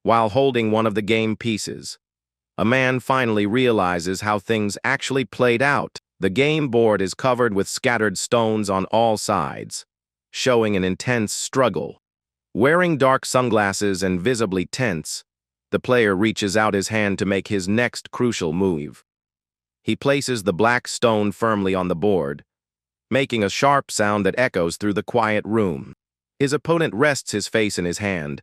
while holding one of the game pieces. A man finally realizes how things actually played out. The game board is covered with scattered stones on all sides, showing an intense struggle. Wearing dark sunglasses and visibly tense, the player reaches out his hand to make his next crucial move. He places the black stone firmly on the board, making a sharp sound that echoes through the quiet room. His opponent rests his face in his hand,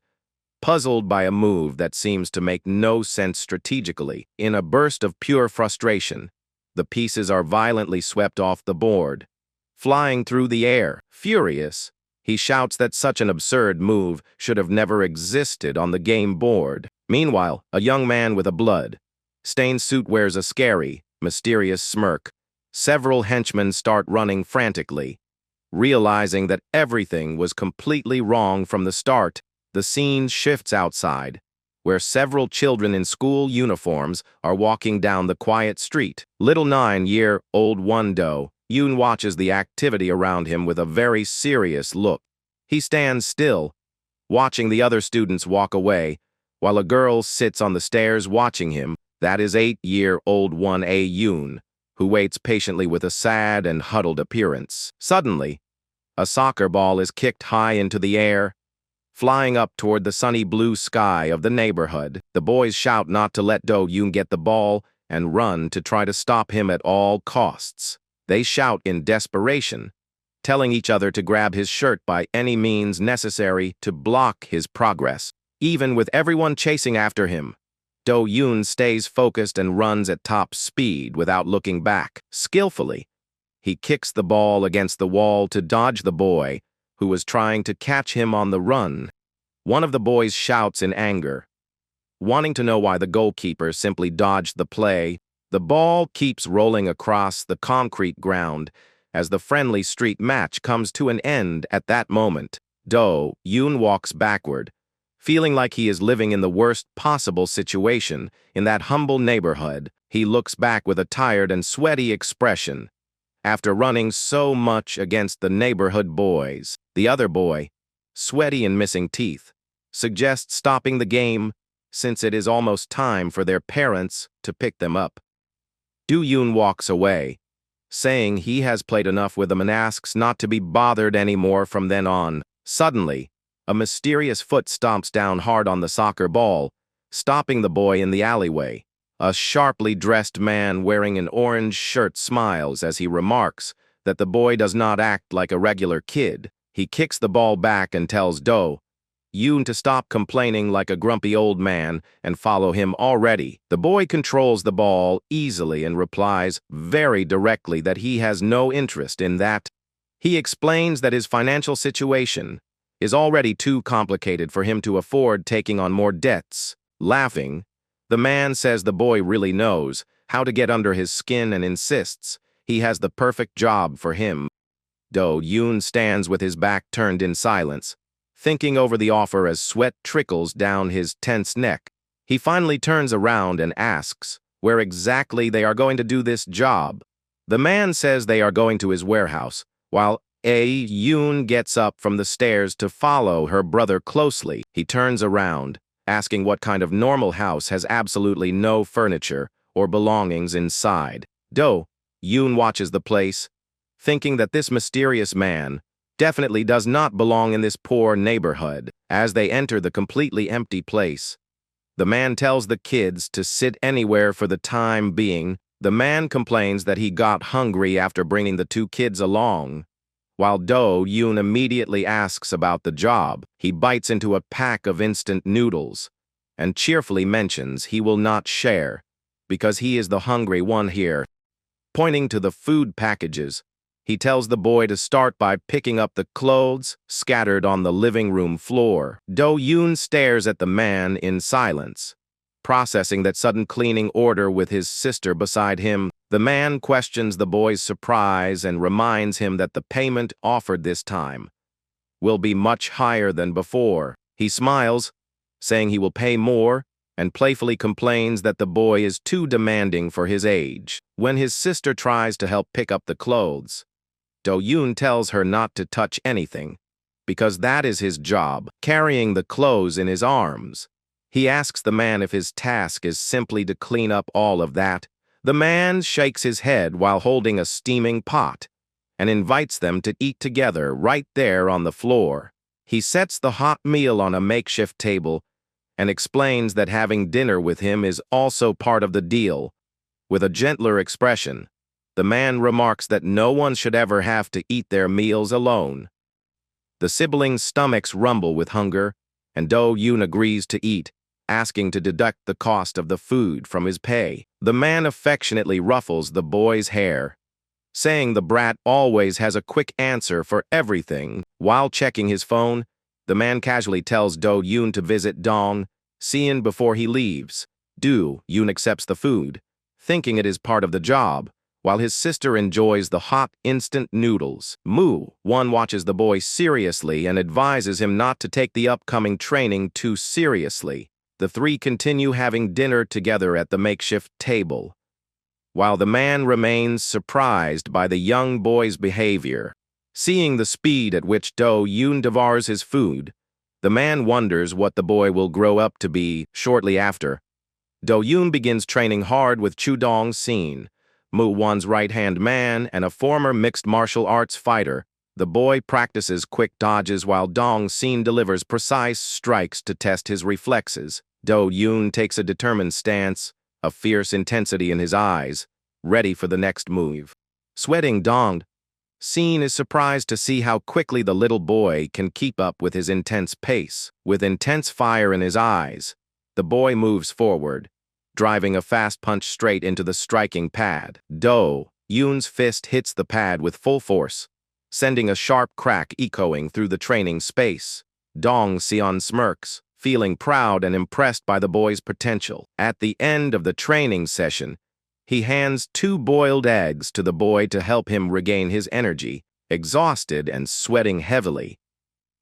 puzzled by a move that seems to make no sense strategically. In a burst of pure frustration, the pieces are violently swept off the board, flying through the air. Furious, he shouts that such an absurd move should have never existed on the game board. Meanwhile, a young man with a blood-stained suit wears a scary, mysterious smirk. Several henchmen start running frantically. Realizing that everything was completely wrong from the start, the scene shifts outside, where several children in school uniforms are walking down the quiet street. Little 9-year-old Do-yoon watches the activity around him with a very serious look. He stands still, watching the other students walk away, while a girl sits on the stairs watching him. That is 8-year-old Do-yoon, who waits patiently with a sad and huddled appearance. Suddenly, a soccer ball is kicked high into the air, flying up toward the sunny blue sky of the neighborhood. The boys shout not to let Do-yoon get the ball and run to try to stop him at all costs. They shout in desperation, telling each other to grab his shirt by any means necessary to block his progress. Even with everyone chasing after him, Do-yoon stays focused and runs at top speed without looking back. Skillfully, he kicks the ball against the wall to dodge the boy who was trying to catch him on the run. One of the boys shouts in anger, wanting to know why the goalkeeper simply dodged the play. The ball keeps rolling across the concrete ground as the friendly street match comes to an end. At that moment, Do-yoon walks backward, feeling like he is living in the worst possible situation in that humble neighborhood. He looks back with a tired and sweaty expression. After running so much against the neighborhood boys, the other boy, sweaty and missing teeth, suggests stopping the game since it is almost time for their parents to pick them up. Do-yoon walks away, saying he has played enough with them and asks not to be bothered anymore from then on. Suddenly, a mysterious foot stomps down hard on the soccer ball, stopping the boy in the alleyway. A sharply dressed man wearing an orange shirt smiles as he remarks that the boy does not act like a regular kid. He kicks the ball back and tells Do-yoon to stop complaining like a grumpy old man and follow him already. The boy controls the ball easily and replies very directly that he has no interest in that. He explains that his financial situation is already too complicated for him to afford taking on more debts. Laughing, the man says the boy really knows how to get under his skin and insists he has the perfect job for him. Do-yoon stands with his back turned in silence, thinking over the offer as sweat trickles down his tense neck. He finally turns around and asks where exactly they are going to do this job. The man says they are going to his warehouse, while Do-yoon gets up from the stairs to follow her brother closely. He turns around, asking what kind of normal house has absolutely no furniture or belongings inside. Do-yoon watches the place, thinking that this mysterious man definitely does not belong in this poor neighborhood. As they enter the completely empty place, the man tells the kids to sit anywhere for the time being. The man complains that he got hungry after bringing the two kids along. While Do-yoon immediately asks about the job, he bites into a pack of instant noodles and cheerfully mentions he will not share because he is the hungry one here. Pointing to the food packages, he tells the boy to start by picking up the clothes scattered on the living room floor. Do-yoon stares at the man in silence, processing that sudden cleaning order with his sister beside him. The man questions the boy's surprise and reminds him that the payment offered this time will be much higher than before. He smiles, saying he will pay more, and playfully complains that the boy is too demanding for his age. When his sister tries to help pick up the clothes, Do-yoon tells her not to touch anything, because that is his job. Carrying the clothes in his arms, He asks the man if his task is simply to clean up all of that. The man shakes his head while holding a steaming pot and invites them to eat together right there on the floor. He sets the hot meal on a makeshift table and explains that having dinner with him is also part of the deal. With a gentler expression, the man remarks that no one should ever have to eat their meals alone. The siblings' stomachs rumble with hunger, and Do-yoon agrees to eat, asking to deduct the cost of the food from his pay. The man affectionately ruffles the boy's hair, saying the brat always has a quick answer for everything. While checking his phone, the man casually tells Do-yoon to visit Dong-seon before he leaves. Do-yoon accepts the food, thinking it is part of the job, while his sister enjoys the hot instant noodles. Moo-won watches the boy seriously and advises him not to take the upcoming training too seriously. The three continue having dinner together at the makeshift table, while the man remains surprised by the young boy's behavior. Seeing the speed at which Do-yoon devours his food, the man wonders what the boy will grow up to be. Shortly after, Do-yoon begins training hard with Dong-seon, Moo-won's right-hand man and a former mixed martial arts fighter. The boy practices quick dodges while Dong-seon delivers precise strikes to test his reflexes. Do-yoon takes a determined stance, a fierce intensity in his eyes, ready for the next move. Sweating, Dong-seon is surprised to see how quickly the little boy can keep up with his intense pace. With intense fire in his eyes, the boy moves forward, driving a fast punch straight into the striking pad. Do-yoon's fist hits the pad with full force, sending a sharp crack echoing through the training space. Dong-seon smirks, feeling proud and impressed by the boy's potential. At the end of the training session, he hands 2 boiled eggs to the boy to help him regain his energy. Exhausted and sweating heavily,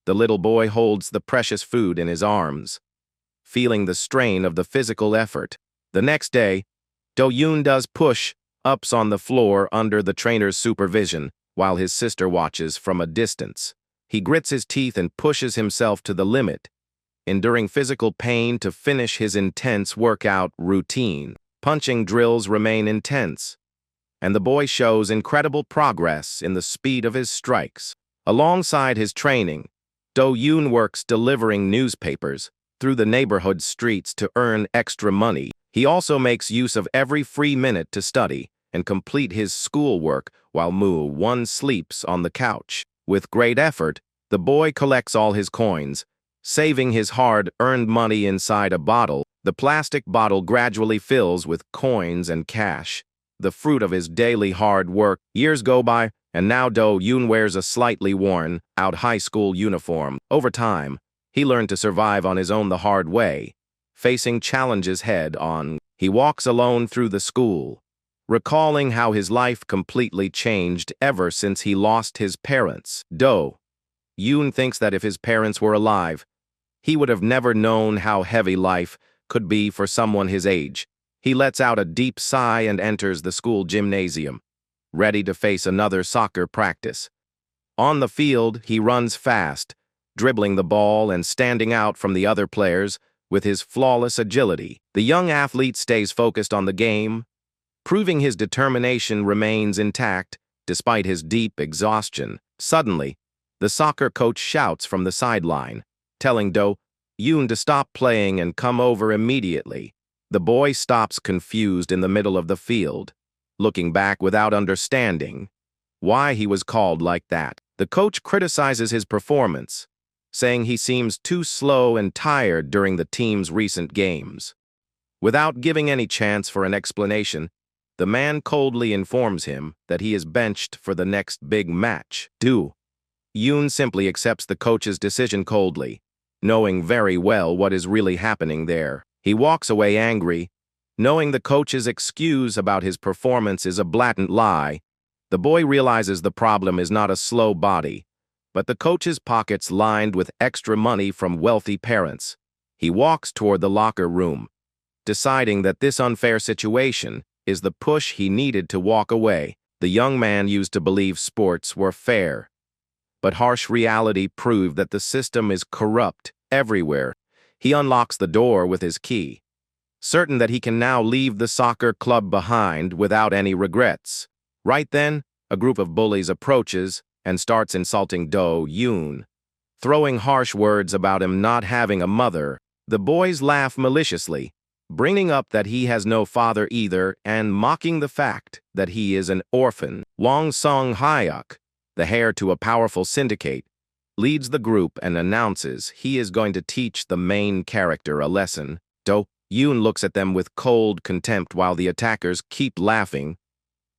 the little boy holds the precious food in his arms, feeling the strain of the physical effort. The next day, Do-yoon does push-ups on the floor under the trainer's supervision, while his sister watches from a distance. He grits his teeth and pushes himself to the limit, enduring physical pain to finish his intense workout routine. Punching drills remain intense, and the boy shows incredible progress in the speed of his strikes. Alongside his training, Do-yoon works delivering newspapers through the neighborhood streets to earn extra money. He also makes use of every free minute to study and complete his schoolwork while Moo-won sleeps on the couch. With great effort, the boy collects all his coins, saving his hard-earned money inside a bottle. The plastic bottle gradually fills with coins and cash, the fruit of his daily hard work. Years go by, and now Do-yoon wears a slightly worn-out high school uniform. Over time, he learned to survive on his own the hard way, facing challenges head-on. He walks alone through the school, recalling how his life completely changed ever since he lost his parents. Do-yoon thinks that if his parents were alive, he would have never known how heavy life could be for someone his age. He lets out a deep sigh and enters the school gymnasium, ready to face another soccer practice. On the field, he runs fast, dribbling the ball and standing out from the other players with his flawless agility. The young athlete stays focused on the game, proving his determination remains intact despite his deep exhaustion. Suddenly, the soccer coach shouts from the sideline, telling Do-yoon to stop playing and come over immediately. The boy stops confused in the middle of the field, looking back without understanding why he was called like that. The coach criticizes his performance, saying he seems too slow and tired during the team's recent games. Without giving any chance for an explanation, the man coldly informs him that he is benched for the next big match. Do-yoon simply accepts the coach's decision coldly, knowing very well what is really happening there. He walks away angry, knowing the coach's excuse about his performance is a blatant lie. The boy realizes the problem is not a slow body, but the coach's pockets lined with extra money from wealthy parents. He walks toward the locker room, deciding that this unfair situation is the push he needed to walk away. The young man used to believe sports were fair, but harsh reality proved that the system is corrupt everywhere. He unlocks the door with his key, certain that he can now leave the soccer club behind without any regrets. Right then, a group of bullies approaches and starts insulting Do-yoon, throwing harsh words about him not having a mother. The boys laugh maliciously, bringing up that he has no father either and mocking the fact that he is an orphan. Wong Sung-hyuk, the heir to a powerful syndicate, leads the group and announces he is going to teach the main character a lesson. Do-yoon looks at them with cold contempt while the attackers keep laughing,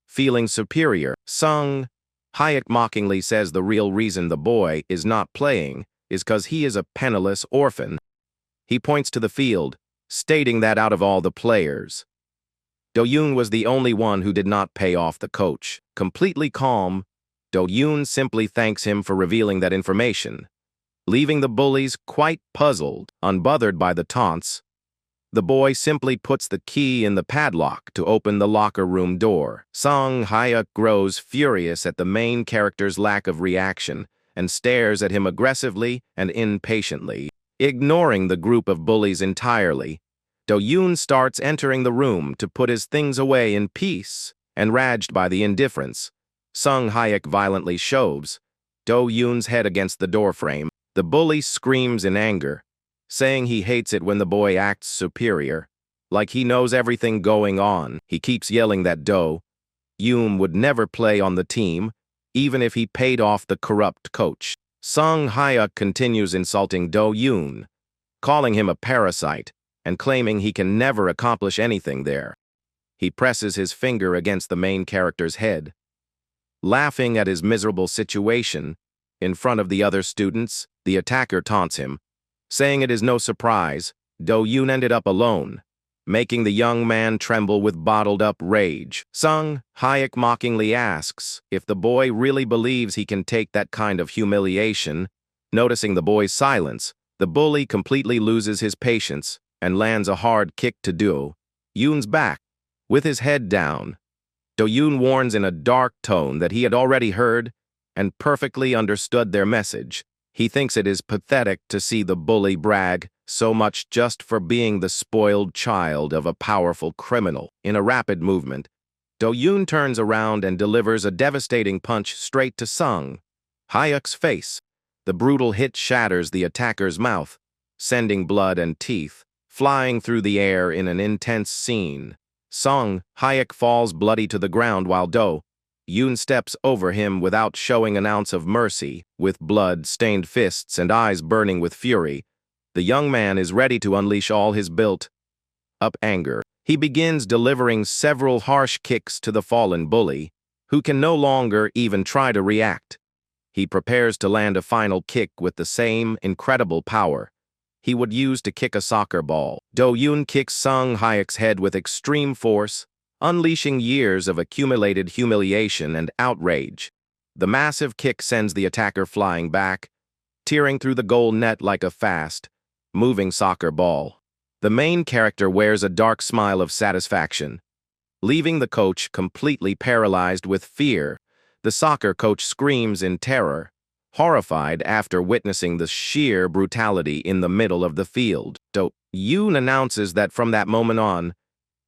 feeling superior. Sung-hyuk mockingly says the real reason the boy is not playing is because he is a penniless orphan. He points to the field, stating that out of all the players, Do-yoon was the only one who did not pay off the coach. Completely calm, Do-yoon simply thanks him for revealing that information, leaving the bullies quite puzzled. Unbothered by the taunts, the boy simply puts the key in the padlock to open the locker room door. Sung-hyuk grows furious at the main character's lack of reaction and stares at him aggressively and impatiently. Ignoring the group of bullies entirely, Do-yoon starts entering the room to put his things away in peace. Enraged by the indifference, Sung-hyuk violently shoves Do-yoon's head against the doorframe. The bully screams in anger, saying he hates it when the boy acts superior, like he knows everything going on. He keeps yelling that Do-yoon would never play on the team, even if he paid off the corrupt coach. Sung-hyuk continues insulting Do-yoon, calling him a parasite and claiming he can never accomplish anything there. He presses his finger against the main character's head, laughing at his miserable situation. In front of the other students, the attacker taunts him, saying it is no surprise Do-yoon ended up alone, making the young man tremble with bottled-up rage. Sung-hyuk mockingly asks if the boy really believes he can take that kind of humiliation. Noticing the boy's silence, the bully completely loses his patience and lands a hard kick to Do-yoon's back. With his head down, Do-yoon warns in a dark tone that he had already heard and perfectly understood their message. He thinks it is pathetic to see the bully brag so much just for being the spoiled child of a powerful criminal. In a rapid movement, Do-yoon turns around and delivers a devastating punch straight to Sung-hyuk's face. The brutal hit shatters the attacker's mouth, sending blood and teeth flying through the air in an intense scene. Sung-hyuk falls bloody to the ground while Do-yoon steps over him without showing an ounce of mercy. With blood-stained fists and eyes burning with fury, the young man is ready to unleash all his built-up anger. He begins delivering several harsh kicks to the fallen bully, who can no longer even try to react. He prepares to land a final kick with the same incredible power he would use to kick a soccer ball. Do-yoon kicks Sung-hyuk's head with extreme force, unleashing years of accumulated humiliation and outrage. The massive kick sends the attacker flying back, tearing through the goal net like a fast-moving soccer ball. The main character wears a dark smile of satisfaction, leaving the coach completely paralyzed with fear. The soccer coach screams in terror, horrified after witnessing the sheer brutality in the middle of the field. Do-yoon announces that from that moment on,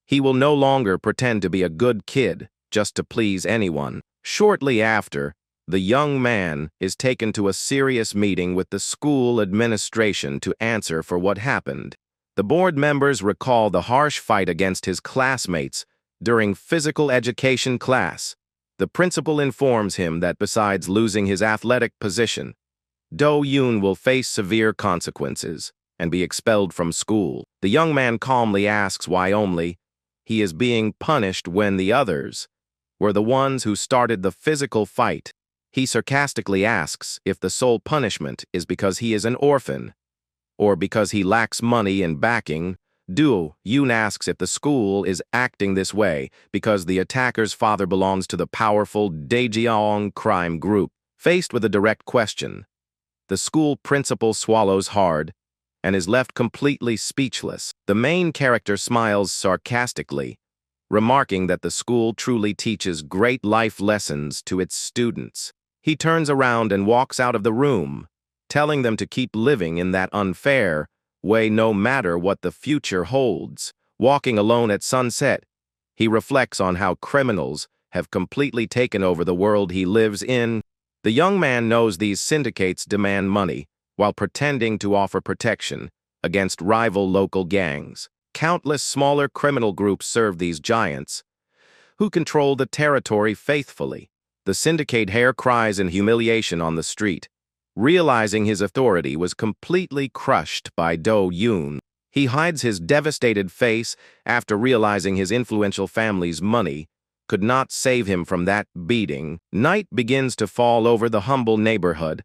he will no longer pretend to be a good kid just to please anyone. Shortly after, the young man is taken to a serious meeting with the school administration to answer for what happened. The board members recall the harsh fight against his classmates during physical education class. The principal informs him that besides losing his athletic position, Do-yoon will face severe consequences and be expelled from school. The young man calmly asks why only he is being punished when the others were the ones who started the physical fight. He sarcastically asks if the sole punishment is because he is an orphan or because he lacks money and backing. Do-yoon asks if the school is acting this way because the attacker's father belongs to the powerful Daejeong crime group. Faced with a direct question, the school principal swallows hard and is left completely speechless. The main character smiles sarcastically, remarking that the school truly teaches great life lessons to its students. He turns around and walks out of the room, telling them to keep living in that unfair, way no matter what the future holds. Walking alone at sunset, he reflects on how criminals have completely taken over the world he lives in. The young man knows these syndicates demand money while pretending to offer protection against rival local gangs. Countless smaller criminal groups serve these giants, who control the territory faithfully. The syndicate heir cries in humiliation on the street, realizing his authority was completely crushed by Do-yoon. He hides his devastated face after realizing his influential family's money could not save him from that beating. Night begins to fall over the humble neighborhood,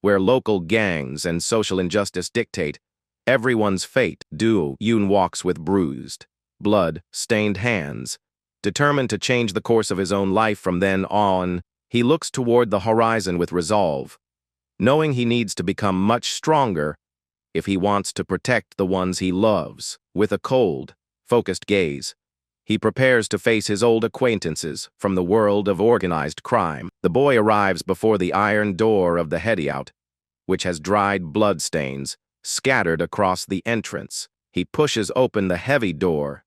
where local gangs and social injustice dictate everyone's fate. Do-yoon walks with bruised, blood-stained hands, determined to change the course of his own life from then on. He looks toward the horizon with resolve, knowing he needs to become much stronger if he wants to protect the ones he loves. With a cold, focused gaze, he prepares to face his old acquaintances from the world of organized crime. The boy arrives before the iron door of the hideout, which has dried bloodstains scattered across the entrance. He pushes open the heavy door,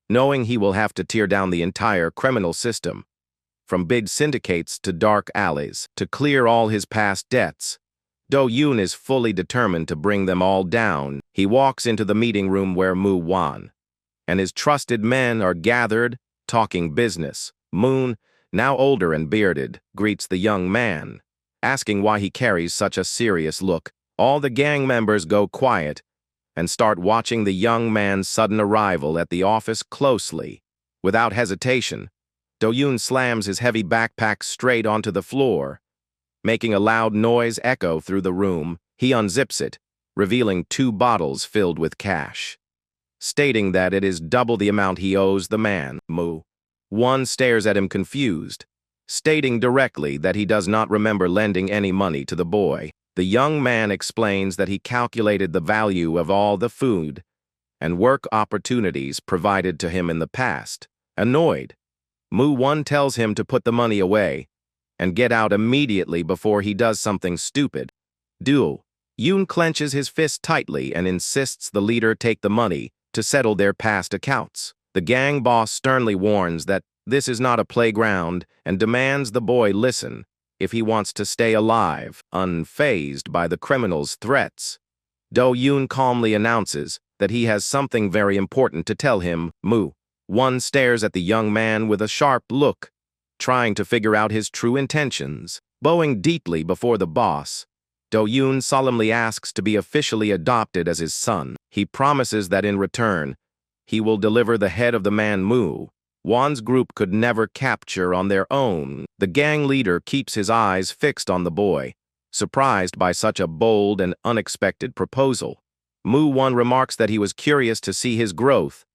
knowing he will have to tear down the entire criminal system, from big syndicates to dark alleys, to clear all his past debts. Do-yoon is fully determined to bring them all down. He walks into the meeting room where Wan and his trusted men are gathered, talking business. Moon, now older and bearded, greets the young man, asking why he carries such a serious look. All the gang members go quiet and start watching the young man's sudden arrival at the office closely. Without hesitation, Do-yoon slams his heavy backpack straight onto the floor, making a loud noise echo through the room. He unzips it, revealing 2 bottles filled with cash, stating that it is double the amount he owes the man. One stares at him confused, stating directly that he does not remember lending any money to the boy. The young man explains that he calculated the value of all the food and work opportunities provided to him in the past. Annoyed, One tells him to put the money away and get out immediately before he does something stupid. Do-yoon clenches his fist tightly and insists the leader take the money to settle their past accounts. The gang boss sternly warns that this is not a playground and demands the boy listen if he wants to stay alive. Unfazed by the criminal's threats, Do-yoon calmly announces that he has something very important to tell him. One stares at the young man with a sharp look, trying to figure out his true intentions. Bowing deeply before the boss, Do-yoon solemnly asks to be officially adopted as his son. He promises that in return, he will deliver the head of the man Wan's group could never capture on their own. The gang leader keeps his eyes fixed on the boy, surprised by such a bold and unexpected proposal. One remarks that he was curious to see his growth,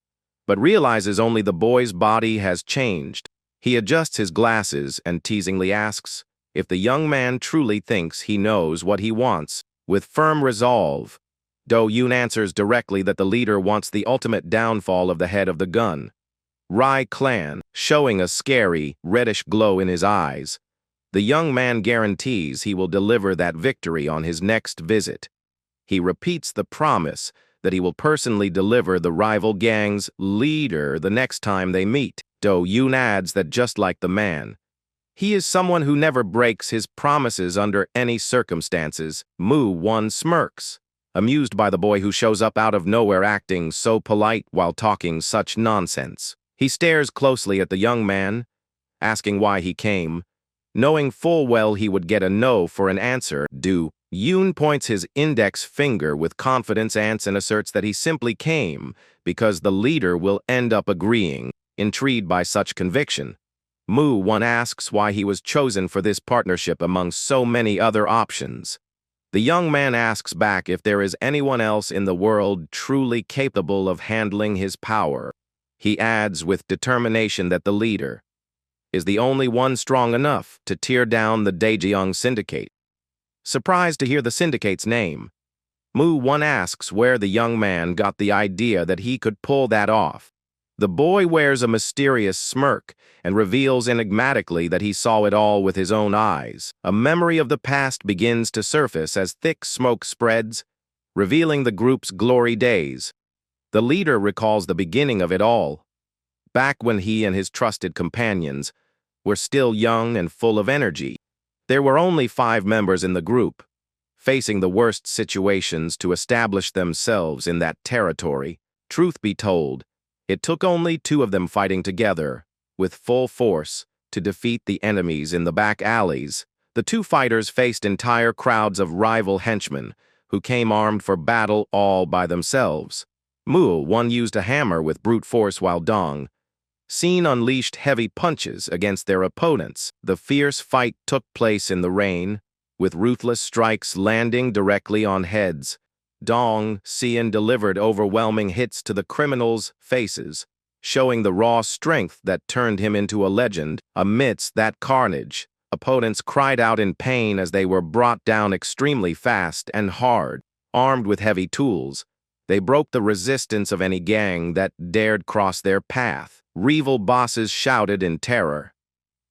but realizes only the boy's body has changed. He adjusts his glasses and teasingly asks if the young man truly thinks he knows what he wants. With firm resolve, Do-yoon answers directly that the leader wants the ultimate downfall of the head of the gun Rai clan, showing a scary, reddish glow in his eyes. The young man guarantees he will deliver that victory on his next visit. He repeats the promise that he will personally deliver the rival gang's leader the next time they meet. Do-yoon adds that just like the man, he is someone who never breaks his promises under any circumstances. One smirks, amused by the boy who shows up out of nowhere acting so polite while talking such nonsense. He stares closely at the young man, asking why he came, knowing full well he would get a no for an answer. Do-yoon points his index finger with confidence and asserts that he simply came because the leader will end up agreeing. Intrigued by such conviction, One asks why he was chosen for this partnership among so many other options. The young man asks back if there is anyone else in the world truly capable of handling his power. He adds with determination that the leader is the only one strong enough to tear down the Daejeong syndicate. Surprised to hear the syndicate's name, One asks where the young man got the idea that he could pull that off. The boy wears a mysterious smirk and reveals enigmatically that he saw it all with his own eyes. A memory of the past begins to surface as thick smoke spreads, revealing the group's glory days. The leader recalls the beginning of it all, back when he and his trusted companions were still young and full of energy. There were only 5 members in the group, facing the worst situations to establish themselves in that territory. Truth be told, it took only 2 of them fighting together, with full force, to defeat the enemies in the back alleys. The 2 fighters faced entire crowds of rival henchmen, who came armed for battle all by themselves. One used a hammer with brute force while Sin unleashed heavy punches against their opponents. The fierce fight took place in the rain, with ruthless strikes landing directly on heads. Sin delivered overwhelming hits to the criminals' faces, showing the raw strength that turned him into a legend. Amidst that carnage, opponents cried out in pain as they were brought down extremely fast and hard. Armed with heavy tools, they broke the resistance of any gang that dared cross their path. Rival bosses shouted in terror,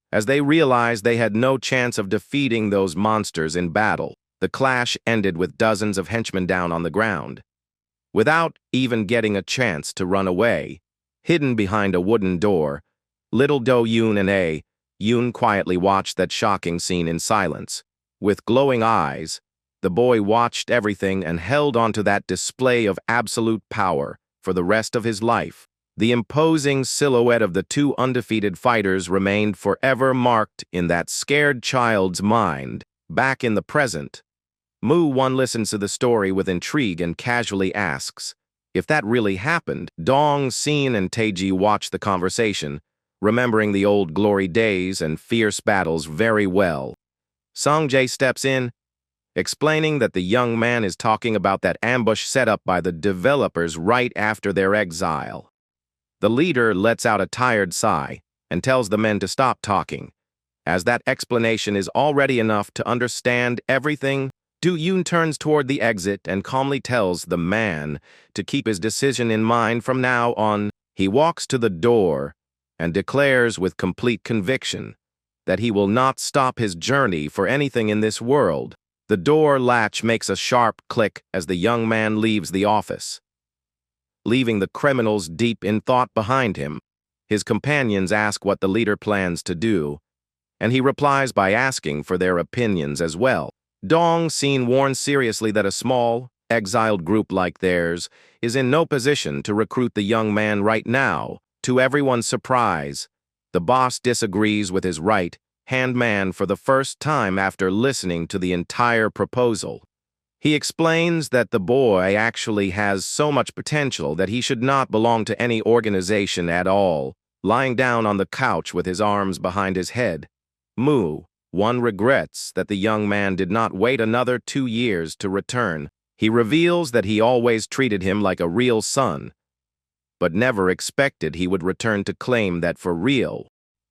as they realized they had no chance of defeating those monsters in battle. The clash ended with dozens of henchmen down on the ground, without even getting a chance to run away. Hidden behind a wooden door, little Do-yoon and Yoon quietly watched that shocking scene in silence. With glowing eyes, the boy watched everything and held onto that display of absolute power for the rest of his life. The imposing silhouette of the 2 undefeated fighters remained forever marked in that scared child's mind. Back in the present, One listens to the story with intrigue and casually asks if that really happened. Sin and Taeji watch the conversation, remembering the old glory days and fierce battles very well. Sungjae steps in, explaining that the young man is talking about that ambush set up by the developers right after their exile. The leader lets out a tired sigh and tells the men to stop talking, as that explanation is already enough to understand everything. Do-yoon turns toward the exit and calmly tells the man to keep his decision in mind from now on. He walks to the door and declares with complete conviction that he will not stop his journey for anything in this world. The door latch makes a sharp click as the young man leaves the office, leaving the criminals deep in thought behind him. His companions ask what the leader plans to do, and he replies by asking for their opinions as well. Sin warns seriously that a small, exiled group like theirs is in no position to recruit the young man right now. To everyone's surprise, the boss disagrees with his right-hand man for the first time after listening to the entire proposal. He explains that the boy actually has so much potential that he should not belong to any organization at all. Lying down on the couch with his arms behind his head, One regrets that the young man did not wait another 2 years to return. He reveals that he always treated him like a real son, but never expected he would return to claim that for real.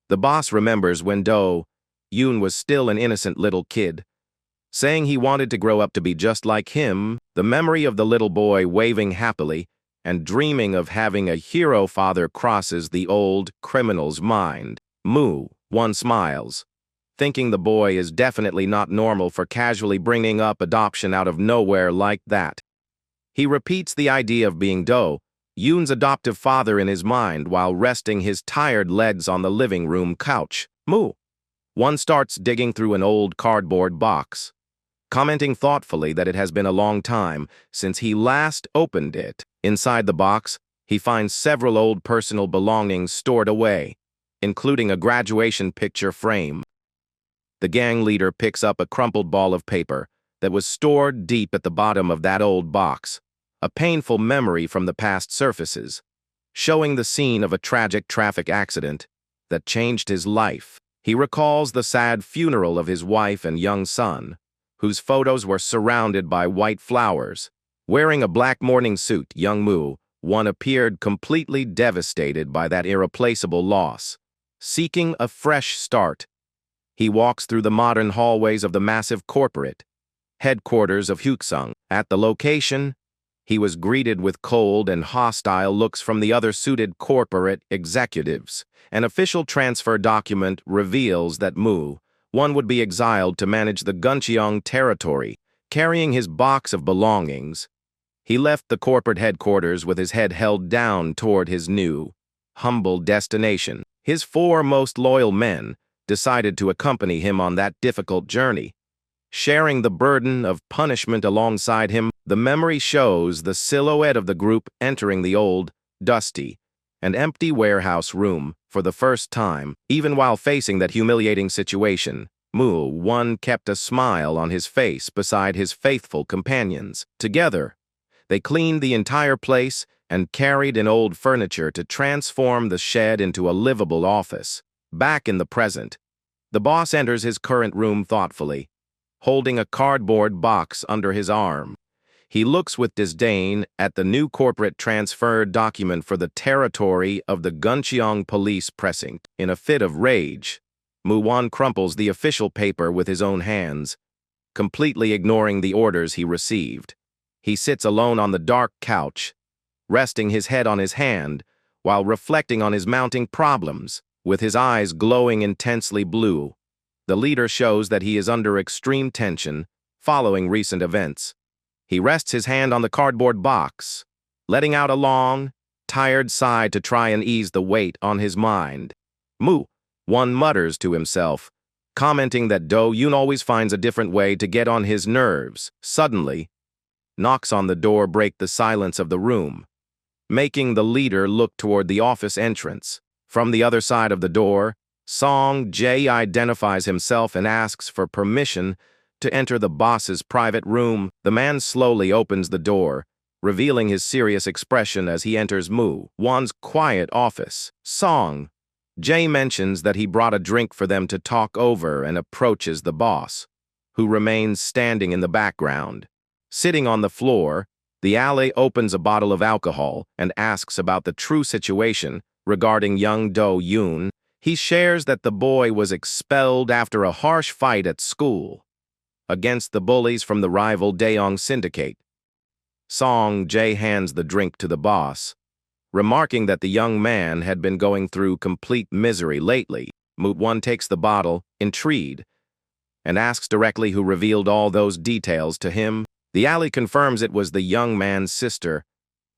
The boss remembers when Do-yoon was still an innocent little kid, saying he wanted to grow up to be just like him. The memory of the little boy waving happily and dreaming of having a hero father crosses the old criminal's mind. One smiles, thinking the boy is definitely not normal for casually bringing up adoption out of nowhere like that. He repeats the idea of being Do-yoon's adoptive father in his mind while resting his tired legs on the living room couch. One starts digging through an old cardboard box, commenting thoughtfully that it has been a long time since he last opened it. Inside the box, he finds several old personal belongings stored away, including a graduation picture frame. The gang leader picks up a crumpled ball of paper that was stored deep at the bottom of that old box. A painful memory from the past surfaces, showing the scene of a tragic traffic accident that changed his life. He recalls the sad funeral of his wife and young son, whose photos were surrounded by white flowers. Wearing a black mourning suit, young One appeared completely devastated by that irreplaceable loss. Seeking a fresh start, he walks through the modern hallways of the massive corporate headquarters of Hyuksung. At the location, he was greeted with cold and hostile looks from the other suited corporate executives. An official transfer document reveals that One would be exiled to manage the Guncheong territory, carrying his box of belongings. He left the corporate headquarters with his head held down toward his new, humble destination. His 4 most loyal men decided to accompany him on that difficult journey. Sharing the burden of punishment alongside him, the memory shows the silhouette of the group entering the old, dusty, and empty warehouse room for the first time. Even while facing that humiliating situation, One kept a smile on his face beside his faithful companions. Together, they cleaned the entire place and carried in old furniture to transform the shed into a livable office. Back in the present, the boss enters his current room thoughtfully, holding a cardboard box under his arm. He looks with disdain at the new corporate transfer document for the territory of the Guncheong police precinct. In a fit of rage, Won crumples the official paper with his own hands, completely ignoring the orders he received. He sits alone on the dark couch, resting his head on his hand while reflecting on his mounting problems. With his eyes glowing intensely blue, the leader shows that he is under extreme tension following recent events. He rests his hand on the cardboard box, letting out a long, tired sigh to try and ease the weight on his mind. One mutters to himself, commenting that Do-yoon always finds a different way to get on his nerves. Suddenly, knocks on the door break the silence of the room, making the leader look toward the office entrance. From the other side of the door, Song Jae identifies himself and asks for permission to enter the boss's private room. The man slowly opens the door, revealing his serious expression as he enters Won's quiet office. Song Jae mentions that he brought a drink for them to talk over and approaches the boss, who remains standing in the background. Sitting on the floor, the ally opens a bottle of alcohol and asks about the true situation regarding young Do-yoon. He shares that the boy was expelled after a harsh fight at school against the bullies from the rival Daeong syndicate. Song Jae hands the drink to the boss, remarking that the young man had been going through complete misery lately. Won takes the bottle, intrigued, and asks directly who revealed all those details to him. The ally confirms it was the young man's sister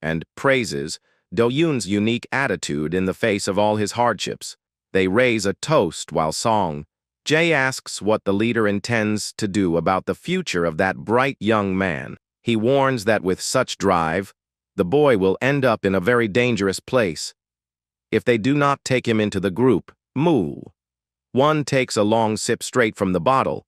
and praises Do-yoon's unique attitude in the face of all his hardships. They raise a toast while Song Jae asks what the leader intends to do about the future of that bright young man. He warns that with such drive, the boy will end up in a very dangerous place if they do not take him into the group. One takes a long sip straight from the bottle,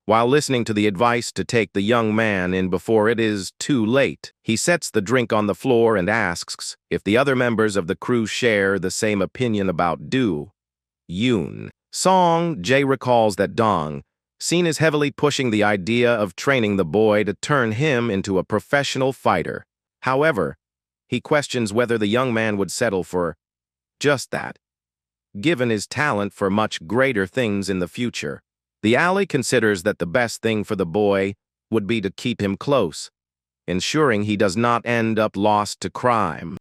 while listening to the advice to take the young man in before it is too late. He sets the drink on the floor and asks if the other members of the crew share the same opinion about Do-yoon. Song Jae recalls that Dong Seen is heavily pushing the idea of training the boy to turn him into a professional fighter. However, he questions whether the young man would settle for just that, given his talent for much greater things in the future. The ally considers that the best thing for the boy would be to keep him close, ensuring he does not end up lost to crime.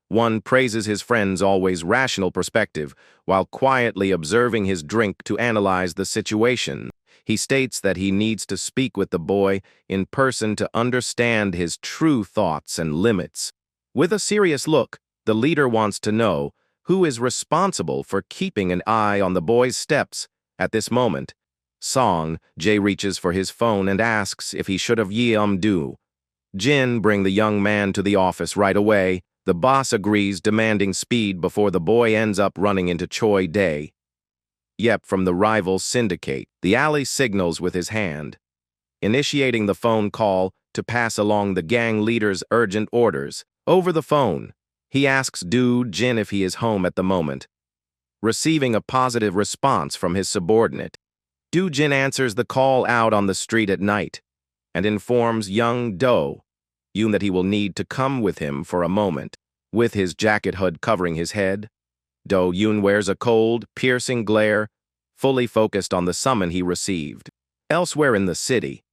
One praises his friend's always rational perspective while quietly observing his drink to analyze the situation. He states that he needs to speak with the boy in person to understand his true thoughts and limits. With a serious look, the leader wants to know who is responsible for keeping an eye on the boy's steps. At this moment, Song Jae reaches for his phone and asks if he should have Do-jin bring the young man to the office right away. The boss agrees, demanding speed before the boy ends up running into Choi Dae from the rival syndicate. The ally signals with his hand, initiating the phone call to pass along the gang leader's urgent orders. Over the phone, he asks Do-jin if he is home at the moment, receiving a positive response from his subordinate. Do-jin answers the call out on the street at night and informs young Do-yoon that he will need to come with him for a moment. With his jacket hood covering his head, Do-yoon wears a cold, piercing glare, fully focused on the summon he received. Elsewhere in the city,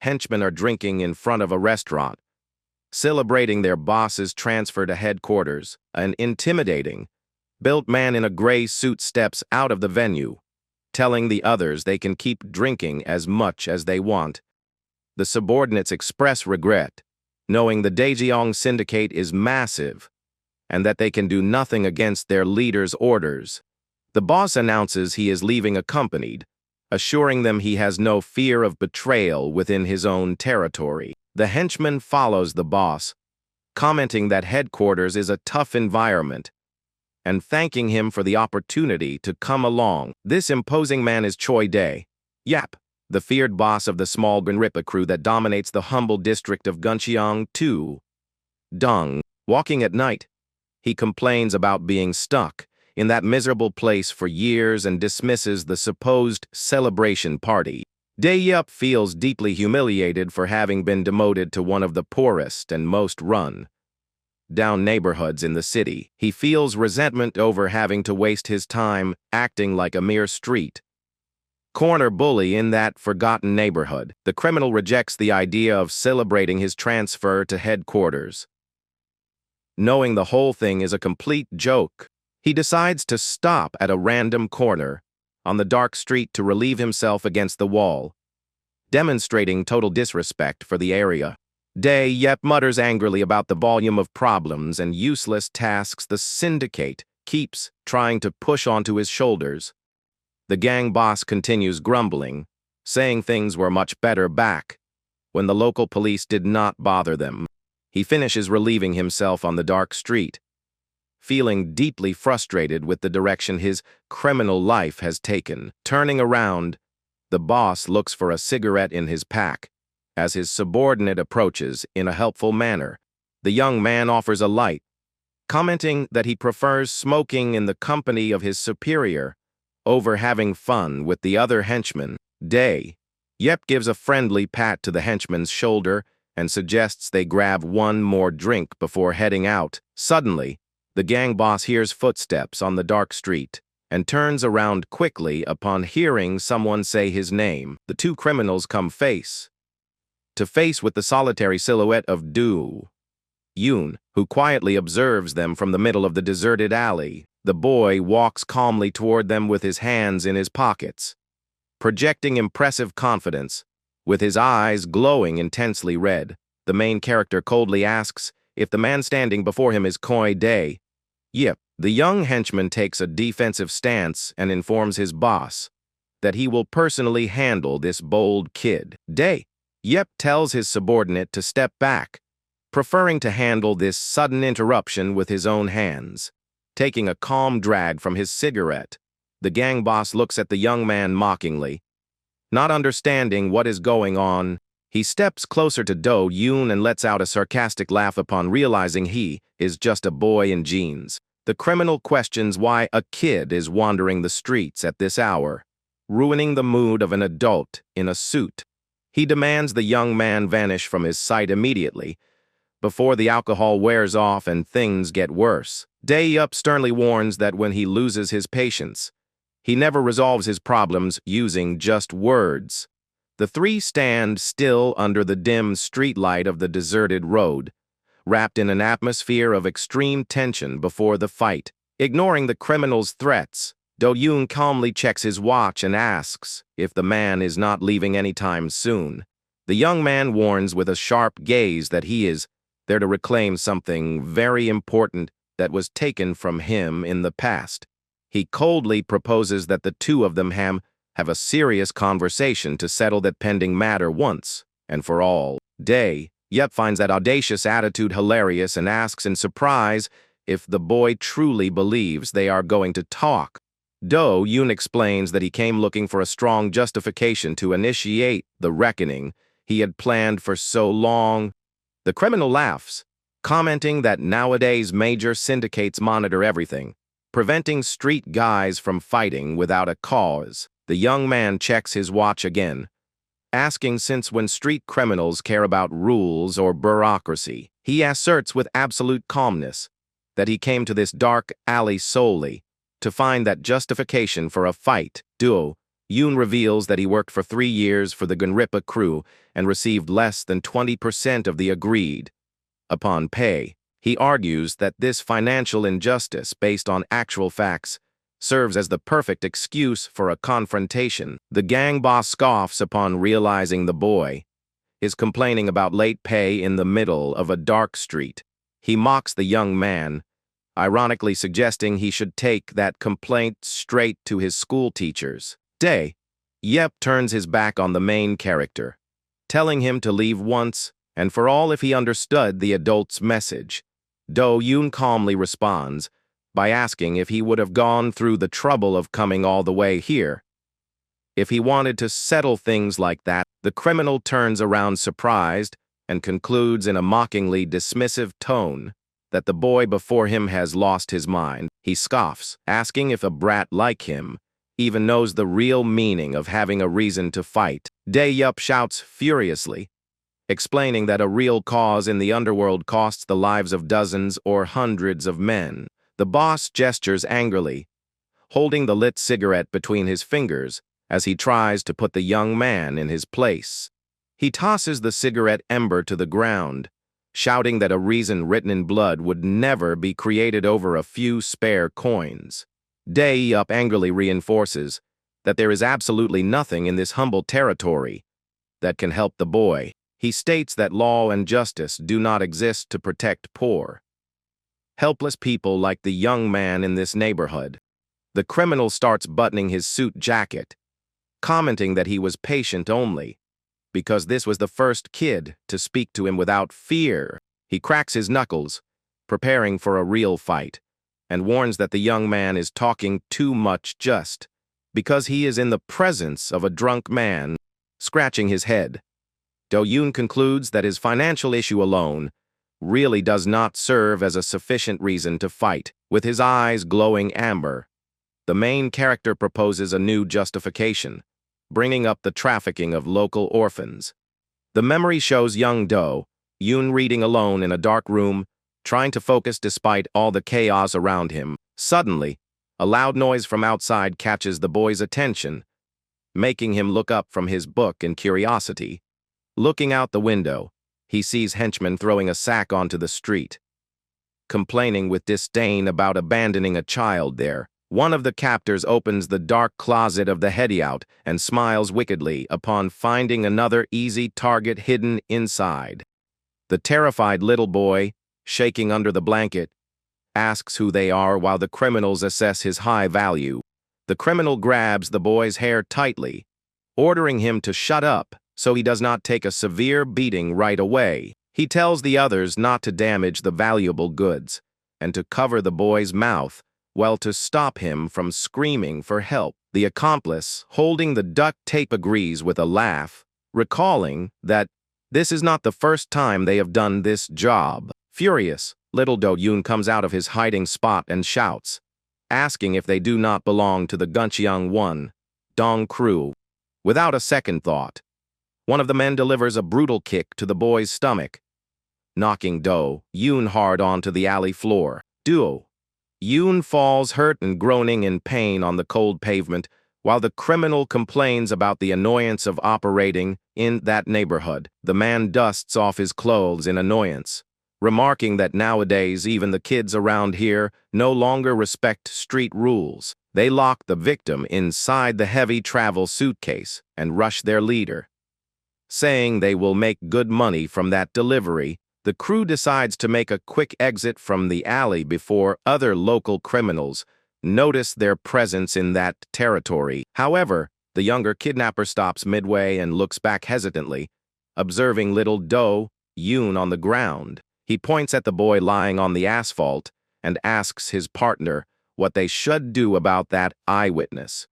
henchmen are drinking in front of a restaurant, celebrating their boss's transfer to headquarters. An intimidating, built man in a gray suit steps out of the venue, telling the others they can keep drinking as much as they want. The subordinates express regret, knowing the Daejeong syndicate is massive and that they can do nothing against their leader's orders. The boss announces he is leaving accompanied, assuring them he has no fear of betrayal within his own territory. The henchman follows the boss, commenting that headquarters is a tough environment and thanking him for the opportunity to come along. This imposing man is Choi Dae, Yap, the feared boss of the small Gunripa crew that dominates the humble district of Guncheong 2. Dung. Walking at night, he complains about being stuck in that miserable place for years and dismisses the supposed celebration party. Dae-yup feels deeply humiliated for having been demoted to one of the poorest and most run-down neighborhoods in the city. He feels resentment over having to waste his time acting like a mere street corner bully in that forgotten neighborhood. The criminal rejects the idea of celebrating his transfer to headquarters. Knowing the whole thing is a complete joke, he decides to stop at a random corner on the dark street to relieve himself against the wall, demonstrating total disrespect for the area. Dae-yup mutters angrily about the volume of problems and useless tasks the syndicate keeps trying to push onto his shoulders. The gang boss continues grumbling, saying things were much better back when the local police did not bother them. He finishes relieving himself on the dark street, feeling deeply frustrated with the direction his criminal life has taken. Turning around, the boss looks for a cigarette in his pack as his subordinate approaches in a helpful manner. The young man offers a light, commenting that he prefers smoking in the company of his superior over having fun with the other henchmen. Dae-yup gives a friendly pat to the henchman's shoulder and suggests they grab one more drink before heading out. Suddenly, the gang boss hears footsteps on the dark street and turns around quickly upon hearing someone say his name. The two criminals come face to face with the solitary silhouette of Do-yoon, who quietly observes them from the middle of the deserted alley. The boy walks calmly toward them with his hands in his pockets, projecting impressive confidence, with his eyes glowing intensely red. The main character coldly asks if the man standing before him is Choi Dae-yup. The young henchman takes a defensive stance and informs his boss that he will personally handle this bold kid. Dae-yup tells his subordinate to step back, preferring to handle this sudden interruption with his own hands. Taking a calm drag from his cigarette, the gang boss looks at the young man mockingly. Not understanding what is going on, he steps closer to Do-yoon and lets out a sarcastic laugh upon realizing he is just a boy in jeans. The criminal questions why a kid is wandering the streets at this hour, ruining the mood of an adult in a suit. He demands the young man vanish from his sight immediately, before the alcohol wears off and things get worse. Dae-yup sternly warns that when he loses his patience, he never resolves his problems using just words. The three stand still under the dim streetlight of the deserted road, wrapped in an atmosphere of extreme tension before the fight. Ignoring the criminal's threats, Do-yoon calmly checks his watch and asks if the man is not leaving anytime soon. The young man warns with a sharp gaze that he is there to reclaim something very important that was taken from him in the past. He coldly proposes that the two of them have a serious conversation to settle that pending matter once and for all. Dae-yup finds that audacious attitude hilarious and asks in surprise if the boy truly believes they are going to talk. Do-yoon explains that he came looking for a strong justification to initiate the reckoning he had planned for so long. The criminal laughs, commenting that nowadays major syndicates monitor everything, preventing street guys from fighting without a cause. The young man checks his watch again, asking since when street criminals care about rules or bureaucracy. He asserts with absolute calmness that he came to this dark alley solely to find that justification for a fight. Do-yoon reveals that he worked for 3 years for the Gunripa crew and received less than 20% of the agreed upon pay. He argues that this financial injustice based on actual facts serves as the perfect excuse for a confrontation. The gang boss scoffs upon realizing the boy is complaining about late pay in the middle of a dark street. He mocks the young man, ironically suggesting he should take that complaint straight to his school teachers. Yep turns his back on the main character, telling him to leave once and for all if he understood the adult's message. Do-yoon calmly responds by asking if he would have gone through the trouble of coming all the way here. If he wanted to settle things like that, the criminal turns around surprised and concludes in a mockingly dismissive tone that the boy before him has lost his mind. He scoffs, asking if a brat like him even knows the real meaning of having a reason to fight. Yup shouts furiously, explaining that a real cause in the underworld costs the lives of dozens or hundreds of men. The boss gestures angrily, holding the lit cigarette between his fingers as he tries to put the young man in his place. He tosses the cigarette ember to the ground, shouting that a reason written in blood would never be created over a few spare coins. Yup angrily reinforces that there is absolutely nothing in this humble territory that can help the boy. He states that law and justice do not exist to protect poor, helpless people like the young man in this neighborhood. The criminal starts buttoning his suit jacket, commenting that he was patient only, because this was the first kid to speak to him without fear. He cracks his knuckles, preparing for a real fight, and warns that the young man is talking too much just because he is in the presence of a drunk man. Scratching his head, Do-yoon concludes that his financial issue alone really does not serve as a sufficient reason to fight. With his eyes glowing amber, the main character proposes a new justification, bringing up the trafficking of local orphans. The memory shows young Do-yoon reading alone in a dark room, trying to focus despite all the chaos around him. Suddenly, a loud noise from outside catches the boy's attention, making him look up from his book in curiosity. Looking out the window, he sees henchmen throwing a sack onto the street, complaining with disdain about abandoning a child there. One of the captors opens the dark closet of the hideout and smiles wickedly upon finding another easy target hidden inside. The terrified little boy, shaking under the blanket, asks who they are while the criminals assess his high value. The criminal grabs the boy's hair tightly, ordering him to shut up so he does not take a severe beating right away. He tells the others not to damage the valuable goods and to cover the boy's mouth, well, to stop him from screaming for help. The accomplice, holding the duct tape, agrees with a laugh, recalling that this is not the first time they have done this job. Furious, little Do-yoon comes out of his hiding spot and shouts, asking if they do not belong to the Guncheong One Dong crew. Without a second thought, one of the men delivers a brutal kick to the boy's stomach, knocking Do-yoon hard onto the alley floor. Do-yoon falls hurt and groaning in pain on the cold pavement, while the criminal complains about the annoyance of operating in that neighborhood. The man dusts off his clothes in annoyance, remarking that nowadays even the kids around here no longer respect street rules. They lock the victim inside the heavy travel suitcase and rush their leader, saying they will make good money from that delivery. The crew decides to make a quick exit from the alley before other local criminals notice their presence in that territory. However, the younger kidnapper stops midway and looks back hesitantly, observing little Do-yoon on the ground. He points at the boy lying on the asphalt and asks his partner what they should do about that eyewitness.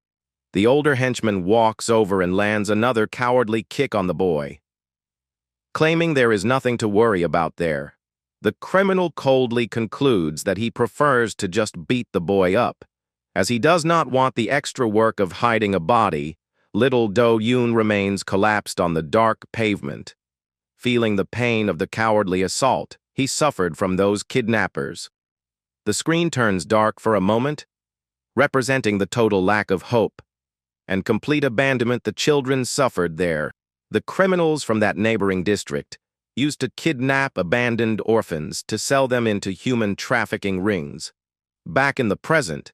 The older henchman walks over and lands another cowardly kick on the boy, claiming there is nothing to worry about there. The criminal coldly concludes that he prefers to just beat the boy up, as he does not want the extra work of hiding a body. Little Do-yoon remains collapsed on the dark pavement, feeling the pain of the cowardly assault he suffered from those kidnappers. The screen turns dark for a moment, representing the total lack of hope and complete abandonment the children suffered there. The criminals from that neighboring district used to kidnap abandoned orphans to sell them into human trafficking rings. Back in the present,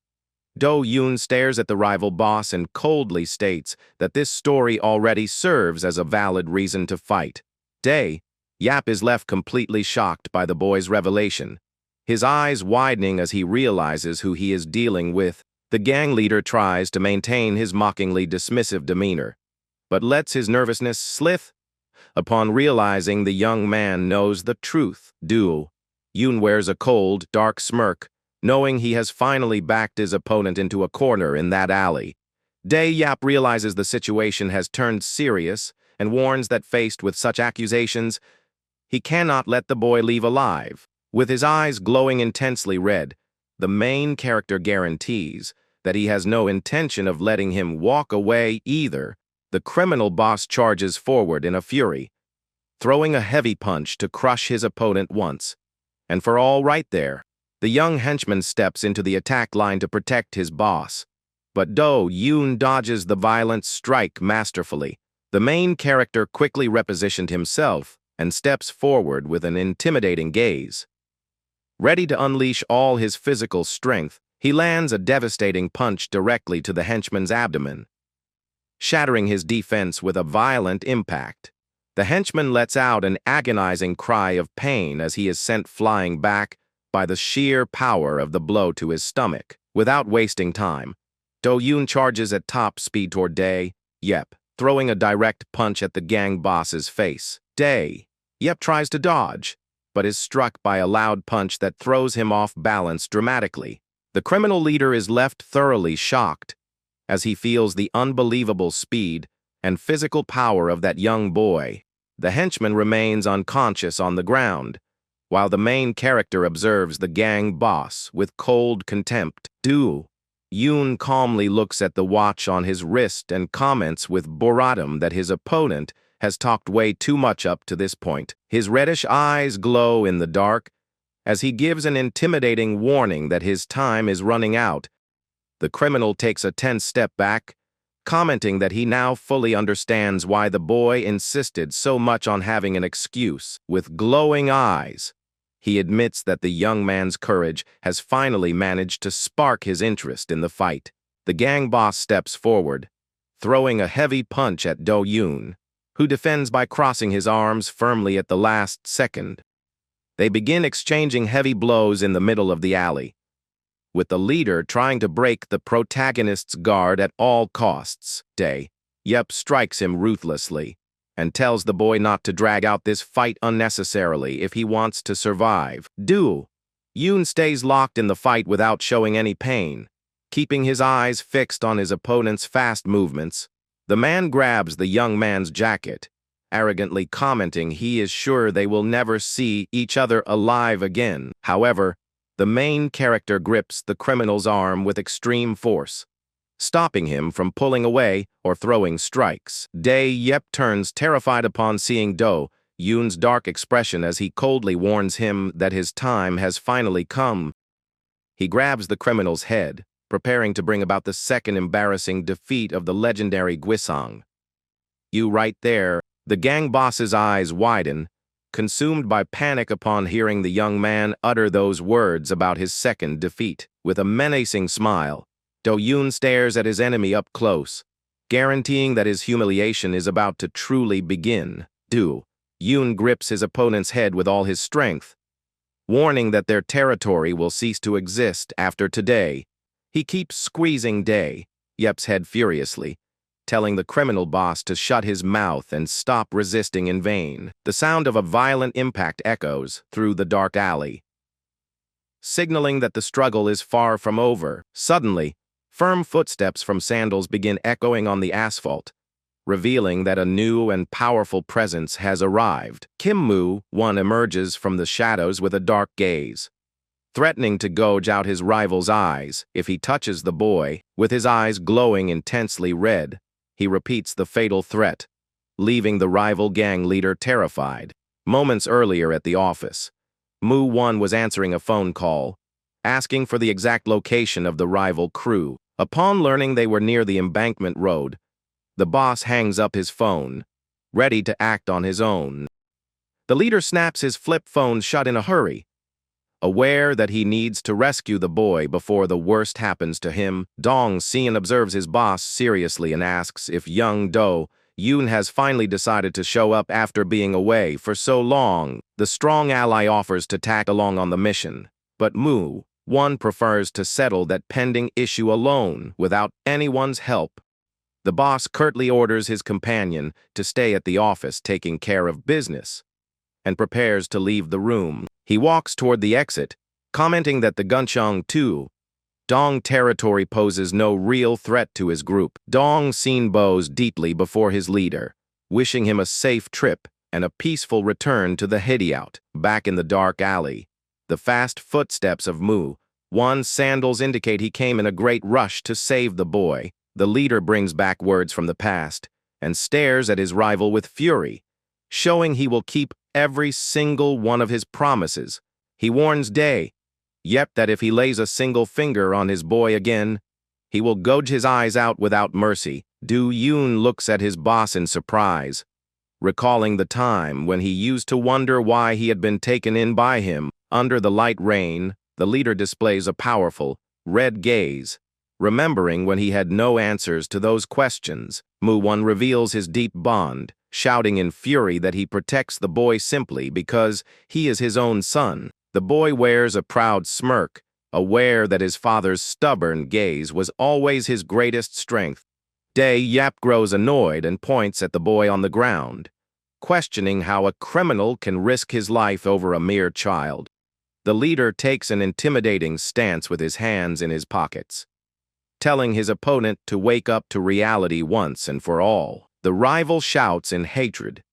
Do-yoon stares at the rival boss and coldly states that this story already serves as a valid reason to fight. Day, Yap is left completely shocked by the boy's revelation. His eyes widening as he realizes who he is dealing with. The gang leader tries to maintain his mockingly dismissive demeanor, but lets his nervousness slip. Upon realizing the young man knows the truth, Do-yoon wears a cold, dark smirk, knowing he has finally backed his opponent into a corner in that alley. Yap realizes the situation has turned serious and warns that faced with such accusations, he cannot let the boy leave alive. With his eyes glowing intensely red, the main character guarantees that he has no intention of letting him walk away either. The criminal boss charges forward in a fury, throwing a heavy punch to crush his opponent once and for all right there. The young henchman steps into the attack line to protect his boss, but Do-yoon dodges the violent strike masterfully. The main character quickly repositioned himself and steps forward with an intimidating gaze. Ready to unleash all his physical strength, he lands a devastating punch directly to the henchman's abdomen, shattering his defense with a violent impact. The henchman lets out an agonizing cry of pain as he is sent flying back by the sheer power of the blow to his stomach. Without wasting time, Do-yoon charges at top speed toward Yep, throwing a direct punch at the gang boss's face. Yep tries to dodge, but is struck by a loud punch that throws him off balance dramatically. The criminal leader is left thoroughly shocked as he feels the unbelievable speed and physical power of that young boy. The henchman remains unconscious on the ground, while the main character observes the gang boss with cold contempt. Do-yoon calmly looks at the watch on his wrist and comments with boredom that his opponent has talked way too much up to this point. His reddish eyes glow in the dark as he gives an intimidating warning that his time is running out. The criminal takes a tense step back, commenting that he now fully understands why the boy insisted so much on having an excuse. With glowing eyes, he admits that the young man's courage has finally managed to spark his interest in the fight. The gang boss steps forward, throwing a heavy punch at Do-yoon, who defends by crossing his arms firmly at the last second. They begin exchanging heavy blows in the middle of the alley, with the leader trying to break the protagonist's guard at all costs. Yep strikes him ruthlessly and tells the boy not to drag out this fight unnecessarily if he wants to survive. Do-yoon stays locked in the fight without showing any pain, keeping his eyes fixed on his opponent's fast movements. The man grabs the young man's jacket, arrogantly commenting he is sure they will never see each other alive again. However, the main character grips the criminal's arm with extreme force, stopping him from pulling away or throwing strikes. Yep turns terrified upon seeing Do-yoon's dark expression as he coldly warns him that his time has finally come. He grabs the criminal's head, preparing to bring about the second embarrassing defeat of the legendary Gwisang. Right there, the gang boss's eyes widen, consumed by panic upon hearing the young man utter those words about his second defeat. With a menacing smile, Do-yoon stares at his enemy up close, guaranteeing that his humiliation is about to truly begin. Do-yoon grips his opponent's head with all his strength, warning that their territory will cease to exist after today. He keeps squeezing Yep's head furiously, telling the criminal boss to shut his mouth and stop resisting in vain. The sound of a violent impact echoes through the dark alley, signaling that the struggle is far from over. Suddenly, firm footsteps from sandals begin echoing on the asphalt, revealing that a new and powerful presence has arrived. Kim-moo-won emerges from the shadows with a dark gaze, threatening to gouge out his rival's eyes if he touches the boy. With his eyes glowing intensely red, he repeats the fatal threat, leaving the rival gang leader terrified. Moments earlier at the office, Moo-won was answering a phone call, asking for the exact location of the rival crew. Upon learning they were near the embankment road, the boss hangs up his phone, ready to act on his own. The leader snaps his flip phone shut in a hurry, aware that he needs to rescue the boy before the worst happens to him. Dong-seon observes his boss seriously and asks if young Do Yoon has finally decided to show up after being away for so long. The strong ally offers to tag along on the mission, but One prefers to settle that pending issue alone, without anyone's help. The boss curtly orders his companion to stay at the office taking care of business, and prepares to leave the room. He walks toward the exit, commenting that the Guncheong 2 Dong territory poses no real threat to his group. Dong bows deeply before his leader, wishing him a safe trip and a peaceful return to the hideout. Back in the dark alley, the fast footsteps of One's sandals indicate he came in a great rush to save the boy. The leader brings back words from the past and stares at his rival with fury, showing he will keep every single one of his promises. He warns that if he lays a single finger on his boy again, he will gouge his eyes out without mercy. Do-yoon looks at his boss in surprise, recalling the time when he used to wonder why he had been taken in by him. Under the light rain, the leader displays a powerful, red gaze, remembering when he had no answers to those questions. One reveals his deep bond, shouting in fury that he protects the boy simply because he is his own son. The boy wears a proud smirk, aware that his father's stubborn gaze was always his greatest strength. Yap grows annoyed and points at the boy on the ground, questioning how a criminal can risk his life over a mere child. The leader takes an intimidating stance with his hands in his pockets, telling his opponent to wake up to reality once and for all. The rival shouts in hatred,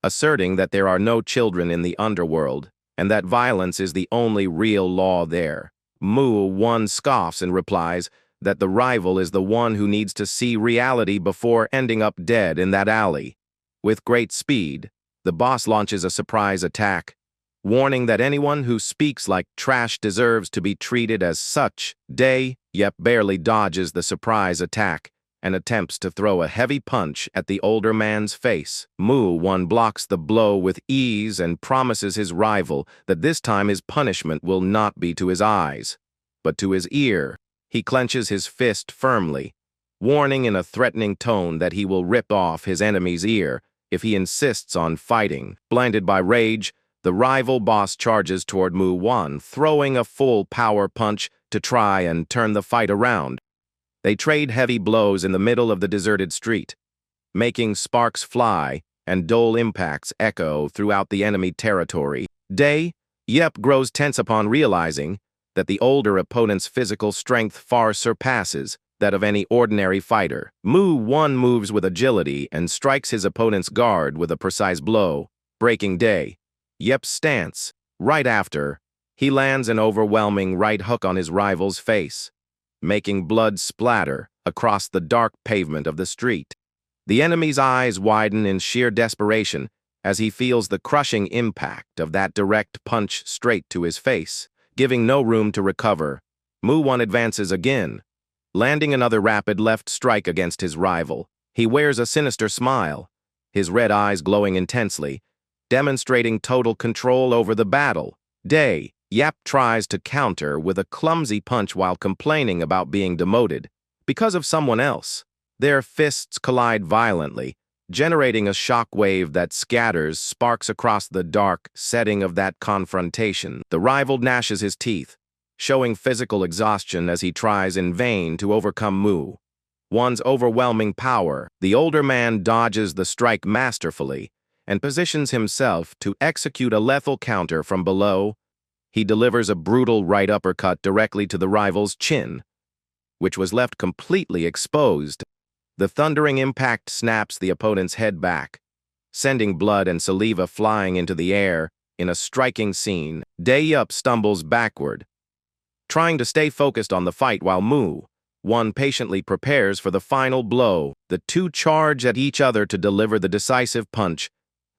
asserting that there are no children in the underworld and that violence is the only real law there. One scoffs and replies that the rival is the one who needs to see reality before ending up dead in that alley. With great speed, the boss launches a surprise attack, warning that anyone who speaks like trash deserves to be treated as such. Yep barely dodges the surprise attack and attempts to throw a heavy punch at the older man's face. One blocks the blow with ease and promises his rival that this time his punishment will not be to his eyes, but to his ear. He clenches his fist firmly, warning in a threatening tone that he will rip off his enemy's ear if he insists on fighting. Blinded by rage, the rival boss charges toward One, throwing a full power punch to try and turn the fight around. They trade heavy blows in the middle of the deserted street, making sparks fly and dull impacts echo throughout the enemy territory. Yep grows tense upon realizing that the older opponent's physical strength far surpasses that of any ordinary fighter. One moves with agility and strikes his opponent's guard with a precise blow, breaking Yep's stance. Right after, he lands an overwhelming right hook on his rival's face, making blood splatter across the dark pavement of the street. The enemy's eyes widen in sheer desperation as he feels the crushing impact of that direct punch straight to his face. Giving no room to recover, One advances again, landing another rapid left strike against his rival. He wears a sinister smile, his red eyes glowing intensely, demonstrating total control over the battle. Yap tries to counter with a clumsy punch while complaining about being demoted because of someone else. Their fists collide violently, generating a shockwave that scatters sparks across the dark setting of that confrontation. The rival gnashes his teeth, showing physical exhaustion as he tries in vain to overcome One's overwhelming power. The older man dodges the strike masterfully and positions himself to execute a lethal counter from below. He delivers a brutal right uppercut directly to the rival's chin, which was left completely exposed. The thundering impact snaps the opponent's head back, sending blood and saliva flying into the air in a striking scene. Yup stumbles backward, trying to stay focused on the fight while One patiently prepares for the final blow. The two charge at each other to deliver the decisive punch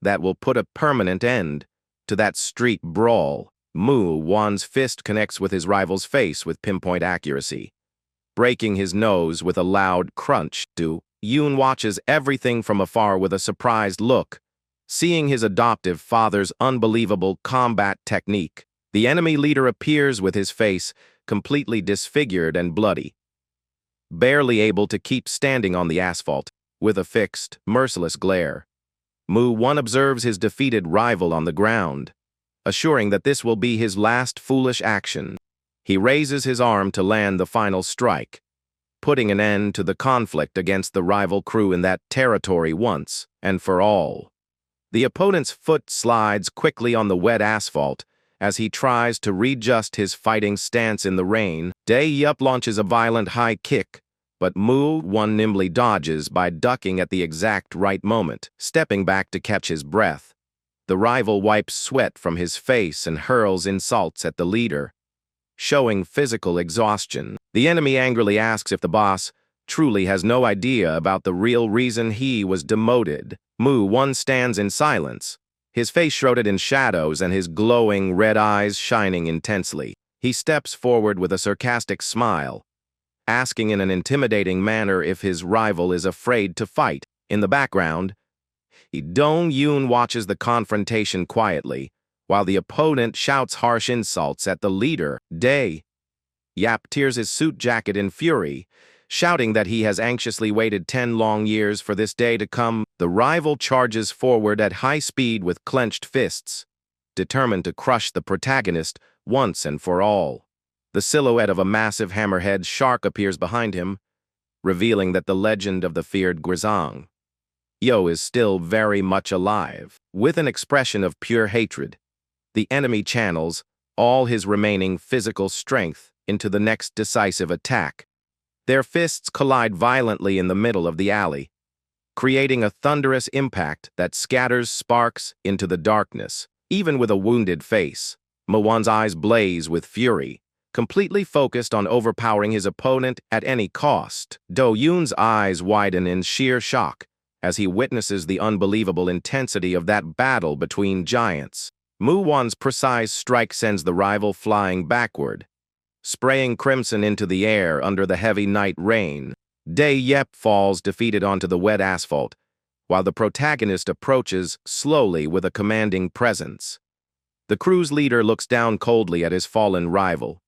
that will put a permanent end to that street brawl. One's fist connects with his rival's face with pinpoint accuracy, breaking his nose with a loud crunch. Do-yoon watches everything from afar with a surprised look, seeing his adoptive father's unbelievable combat technique. The enemy leader appears with his face completely disfigured and bloody, barely able to keep standing on the asphalt. with a fixed, merciless glare. Mu-1 observes his defeated rival on the ground, assuring that this will be his last foolish action. He raises his arm to land the final strike, putting an end to the conflict against the rival crew in that territory once and for all. The opponent's foot slides quickly on the wet asphalt as he tries to readjust his fighting stance in the rain. Do-yoon launches a violent high kick, but Mu-1 nimbly dodges by ducking at the exact right moment, stepping back to catch his breath. The rival wipes sweat from his face and hurls insults at the leader, showing physical exhaustion. The enemy angrily asks if the boss truly has no idea about the real reason he was demoted. Mu-1 stands in silence, his face shrouded in shadows and his glowing red eyes shining intensely. He steps forward with a sarcastic smile, asking in an intimidating manner if his rival is afraid to fight. In the background, Do-yoon watches the confrontation quietly, while the opponent shouts harsh insults at the leader. Do-yoon tears his suit jacket in fury, shouting that he has anxiously waited 10 long years for this day to come. The rival charges forward at high speed with clenched fists, determined to crush the protagonist once and for all. The silhouette of a massive hammerhead shark appears behind him, revealing that the legend of the feared Grisang is still very much alive. With an expression of pure hatred, the enemy channels all his remaining physical strength into the next decisive attack. Their fists collide violently in the middle of the alley, creating a thunderous impact that scatters sparks into the darkness. Even with a wounded face, Mu-1's eyes blaze with fury, completely focused on overpowering his opponent at any cost. Do-yoon's eyes widen in sheer shock as he witnesses the unbelievable intensity of that battle between giants. Mu-1's precise strike sends the rival flying backward, spraying crimson into the air under the heavy night rain. Do-yoon falls defeated onto the wet asphalt, while the protagonist approaches slowly with a commanding presence. The crew's leader looks down coldly at his fallen rival,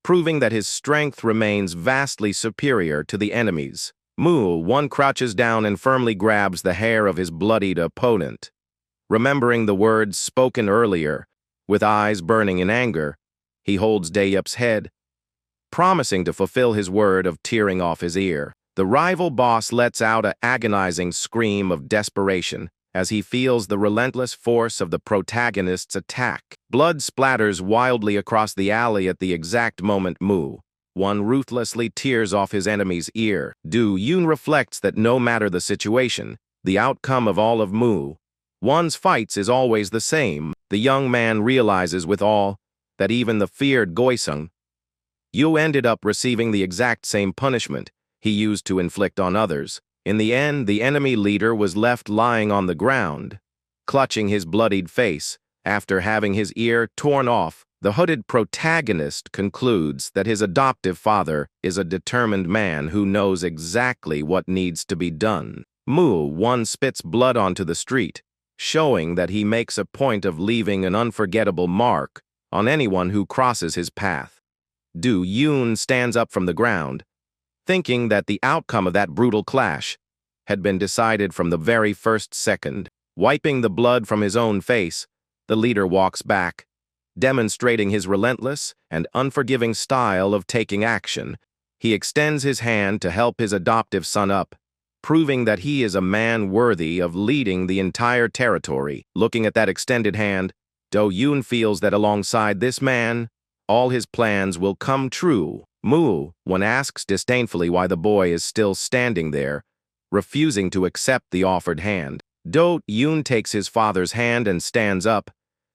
proving that his strength remains vastly superior to the enemy's. Mu-1 crouches down and firmly grabs the hair of his bloodied opponent. Remembering the words spoken earlier, with eyes burning in anger, he holds Do-yoon's head, promising to fulfill his word of tearing off his ear. The rival boss lets out an agonizing scream of desperation as he feels the relentless force of the protagonist's attack. Blood splatters wildly across the alley at the exact moment Mu-1 ruthlessly tears off his enemy's ear. Do-yoon reflects that no matter the situation, the outcome of all of Mu-1's fights is always the same. The young man realizes with awe that even the feared Grisang ended up receiving the exact same punishment he used to inflict on others. In the end, the enemy leader was left lying on the ground, clutching his bloodied face after having his ear torn off. The hooded protagonist concludes that his adoptive father is a determined man who knows exactly what needs to be done. Mu-1 spits blood onto the street, showing that he makes a point of leaving an unforgettable mark on anyone who crosses his path. Do-yoon stands up from the ground, thinking that the outcome of that brutal clash had been decided from the very first second. Wiping the blood from his own face, the leader walks back, demonstrating his relentless and unforgiving style of taking action. He extends his hand to help his adoptive son up, proving that he is a man worthy of leading the entire territory. Looking at that extended hand, Do-yoon feels that alongside this man, all his plans will come true. Mu-1 asks disdainfully why the boy is still standing there, refusing to accept the offered hand. Do-yoon takes his father's hand and stands up,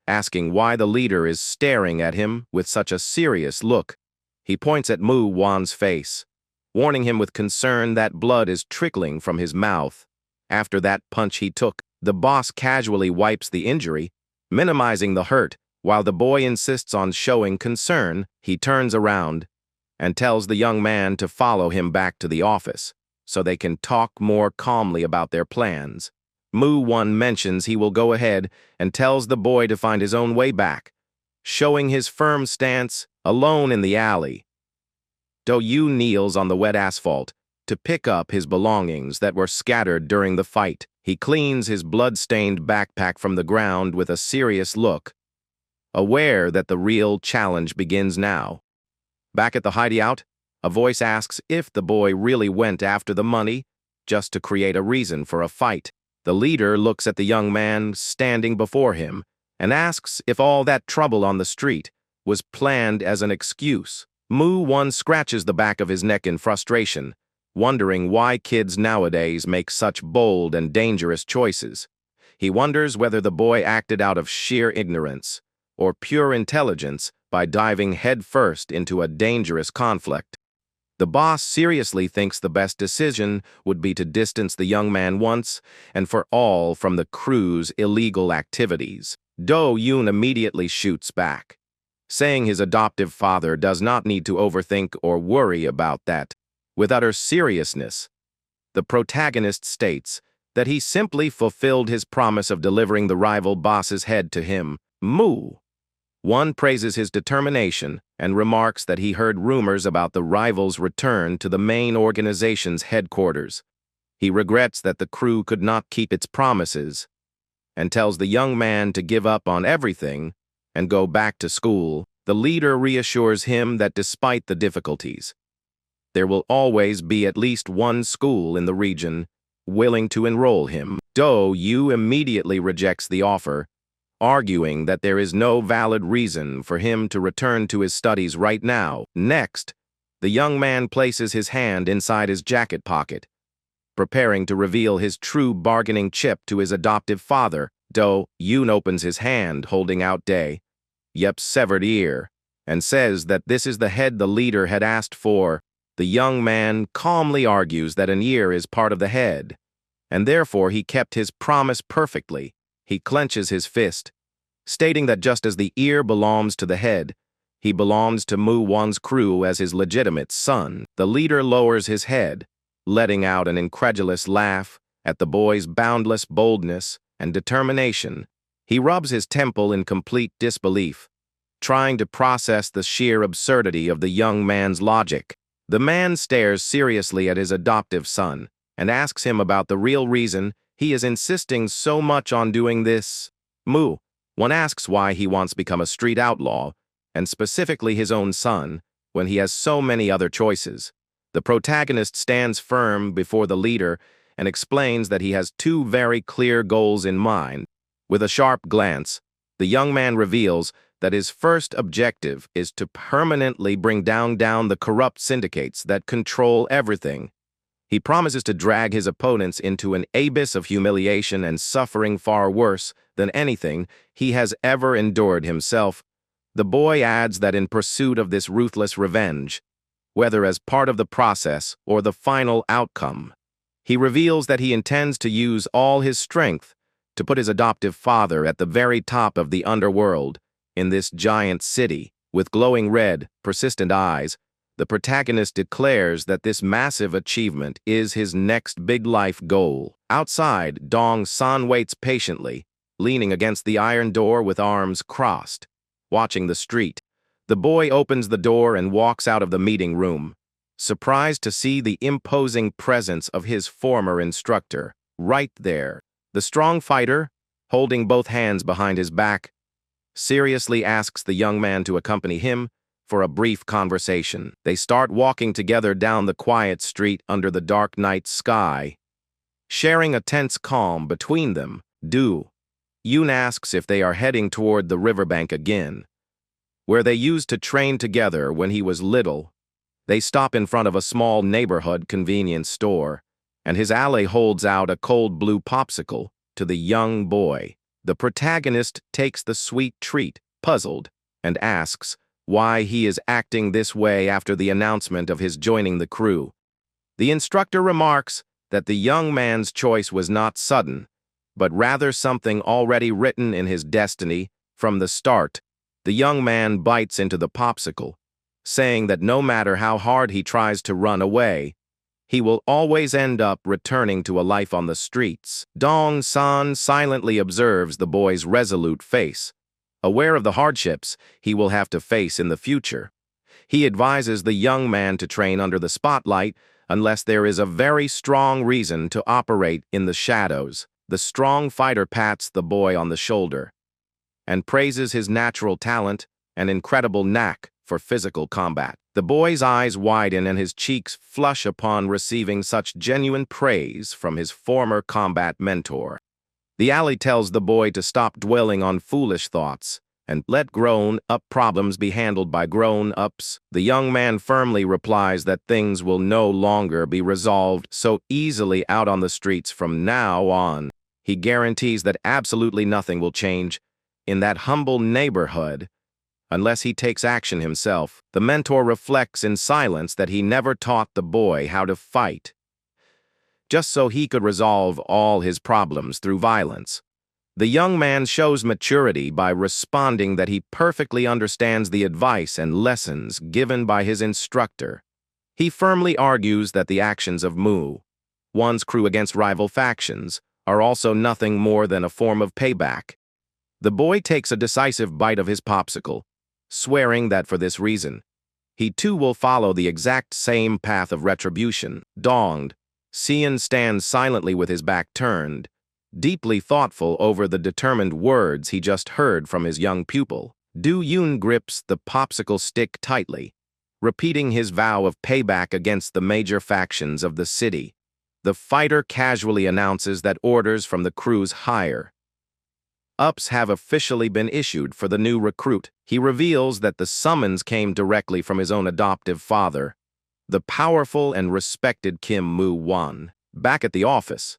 asking why the leader is staring at him with such a serious look. He points at Mu-1's face, warning him with concern that blood is trickling from his mouth. After that punch he took, the boss casually wipes the injury, minimizing the hurt. While the boy insists on showing concern, he turns around and tells the young man to follow him back to the office so they can talk more calmly about their plans. Mu-1 mentions he will go ahead and tells the boy to find his own way back, showing his firm stance alone in the alley. Do-yoon kneels on the wet asphalt, to pick up his belongings that were scattered during the fight. He cleans his blood-stained backpack from the ground with a serious look, aware that the real challenge begins now. Back at the hideout, a voice asks if the boy really went after the money just to create a reason for a fight. The leader looks at the young man standing before him and asks if all that trouble on the street was planned as an excuse. Mu-won scratches the back of his neck in frustration, wondering why kids nowadays make such bold and dangerous choices. He wonders whether the boy acted out of sheer ignorance or pure intelligence by diving headfirst into a dangerous conflict. The boss seriously thinks the best decision would be to distance the young man once and for all from the crew's illegal activities. Do-yoon immediately shoots back, saying his adoptive father does not need to overthink or worry about that. With utter seriousness, the protagonist states that he simply fulfilled his promise of delivering the rival boss's head to him. One praises his determination and remarks that he heard rumors about the rival's return to the main organization's headquarters. He regrets that the crew could not keep its promises and tells the young man to give up on everything and go back to school. The leader reassures him that despite the difficulties, there will always be at least one school in the region willing to enroll him. Do-yoon immediately rejects the offer, arguing that there is no valid reason for him to return to his studies right now. Next, the young man places his hand inside his jacket pocket, preparing to reveal his true bargaining chip to his adoptive father. Do-yoon opens his hand, holding out Yep's severed ear, and says that this is the head the leader had asked for. The young man calmly argues that an ear is part of the head, and therefore he kept his promise perfectly. He clenches his fist, stating that just as the ear belongs to the head, he belongs to Mu-won's crew as his legitimate son. The leader lowers his head, letting out an incredulous laugh at the boy's boundless boldness and determination. He rubs his temple in complete disbelief, trying to process the sheer absurdity of the young man's logic. The man stares seriously at his adoptive son and asks him about the real reason he is insisting so much on doing this. One asks why he wants to become a street outlaw, and specifically his own son, when he has so many other choices. The protagonist stands firm before the leader and explains that he has two very clear goals in mind. With a sharp glance, the young man reveals that his first objective is to permanently bring down the corrupt syndicates that control everything. He promises to drag his opponents into an abyss of humiliation and suffering far worse than anything he has ever endured himself. The boy adds that in pursuit of this ruthless revenge, whether as part of the process or the final outcome, he reveals that he intends to use all his strength to put his adoptive father at the very top of the underworld in this giant city. With glowing red, persistent eyes, the protagonist declares that this massive achievement is his next big life goal. Outside, Dong-san waits patiently, leaning against the iron door with arms crossed, watching the street. The boy opens the door and walks out of the meeting room, surprised to see the imposing presence of his former instructor, right there. The strong fighter, holding both hands behind his back, seriously asks the young man to accompany him for a brief conversation. They start walking together down the quiet street under the dark night sky, sharing a tense calm between them. Do-yoon asks if they are heading toward the riverbank again, where they used to train together when he was little. They stop in front of a small neighborhood convenience store, and his ally holds out a cold blue popsicle to the young boy. The protagonist takes the sweet treat, puzzled, and asks why he is acting this way after the announcement of his joining the crew. The instructor remarks that the young man's choice was not sudden, but rather something already written in his destiny from the start. The young man bites into the popsicle, saying that no matter how hard he tries to run away, he will always end up returning to a life on the streets. Dong-san silently observes the boy's resolute face, aware of the hardships he will have to face in the future. He advises the young man to train under the spotlight unless there is a very strong reason to operate in the shadows. The strong fighter pats the boy on the shoulder and praises his natural talent and incredible knack for physical combat. The boy's eyes widen and his cheeks flush upon receiving such genuine praise from his former combat mentor. The ally tells the boy to stop dwelling on foolish thoughts and let grown-up problems be handled by grown-ups. The young man firmly replies that things will no longer be resolved so easily out on the streets from now on. He guarantees that absolutely nothing will change in that humble neighborhood unless he takes action himself. The mentor reflects in silence that he never taught the boy how to fight, just so he could resolve all his problems through violence. The young man shows maturity by responding that he perfectly understands the advice and lessons given by his instructor. He firmly argues that the actions of One's crew against rival factions are also nothing more than a form of payback. The boy takes a decisive bite of his popsicle, swearing that for this reason, he too will follow the exact same path of retribution. Donged, Cian stands silently with his back turned, deeply thoughtful over the determined words he just heard from his young pupil. Do-yoon grips the popsicle stick tightly, repeating his vow of payback against the major factions of the city. The fighter casually announces that orders from the crew's higher-ups have officially been issued for the new recruit. He reveals that the summons came directly from his own adoptive father, the powerful and respected Kim Won. Back at the office,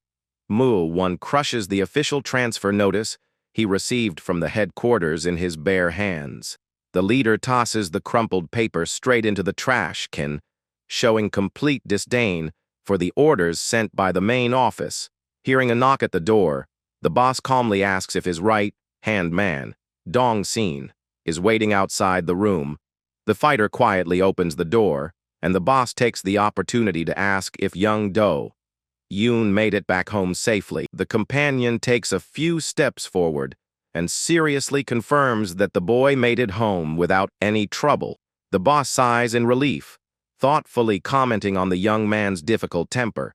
Won crushes the official transfer notice he received from the headquarters in his bare hands. The leader tosses the crumpled paper straight into the trash can, showing complete disdain for the orders sent by the main office. Hearing a knock at the door, the boss calmly asks if his right-hand man, Dong-sin, is waiting outside the room. The fighter quietly opens the door, and the boss takes the opportunity to ask if young Do-yoon made it back home safely. The companion takes a few steps forward and seriously confirms that the boy made it home without any trouble. The boss sighs in relief, thoughtfully commenting on the young man's difficult temper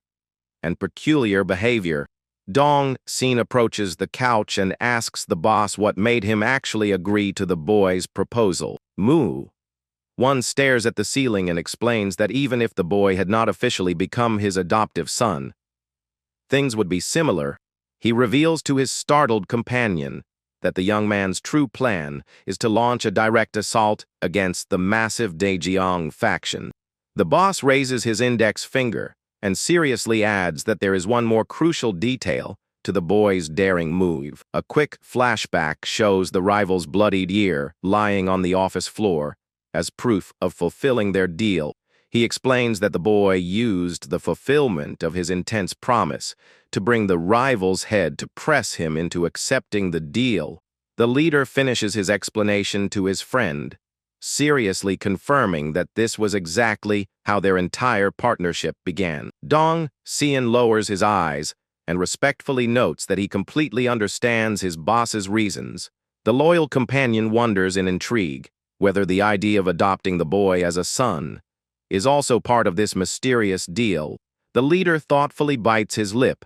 and peculiar behavior. Dong-sin approaches the couch and asks the boss what made him actually agree to the boy's proposal. One stares at the ceiling and explains that even if the boy had not officially become his adoptive son, things would be similar. He reveals to his startled companion that the young man's true plan is to launch a direct assault against the massive Daejeong faction. The boss raises his index finger and seriously adds that there is one more crucial detail to the boy's daring move. A quick flashback shows the rival's bloodied ear lying on the office floor as proof of fulfilling their deal. He explains that the boy used the fulfillment of his intense promise to bring the rival's head to press him into accepting the deal. The leader finishes his explanation to his friend, seriously confirming that this was exactly how their entire partnership began. Dong-sin lowers his eyes and respectfully notes that he completely understands his boss's reasons. The loyal companion wonders in intrigue whether the idea of adopting the boy as a son is also part of this mysterious deal. The leader thoughtfully bites his lip,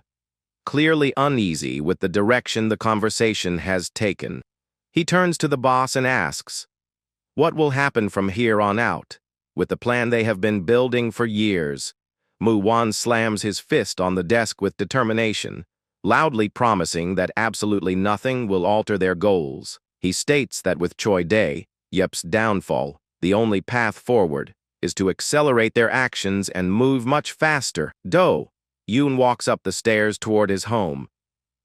clearly uneasy with the direction the conversation has taken. He turns to the boss and asks, what will happen from here on out with the plan they have been building for years? Won slams his fist on the desk with determination, loudly promising that absolutely nothing will alter their goals. He states that with Choi Dae-yeop's downfall, the only path forward is to accelerate their actions and move much faster. Do-yoon walks up the stairs toward his home,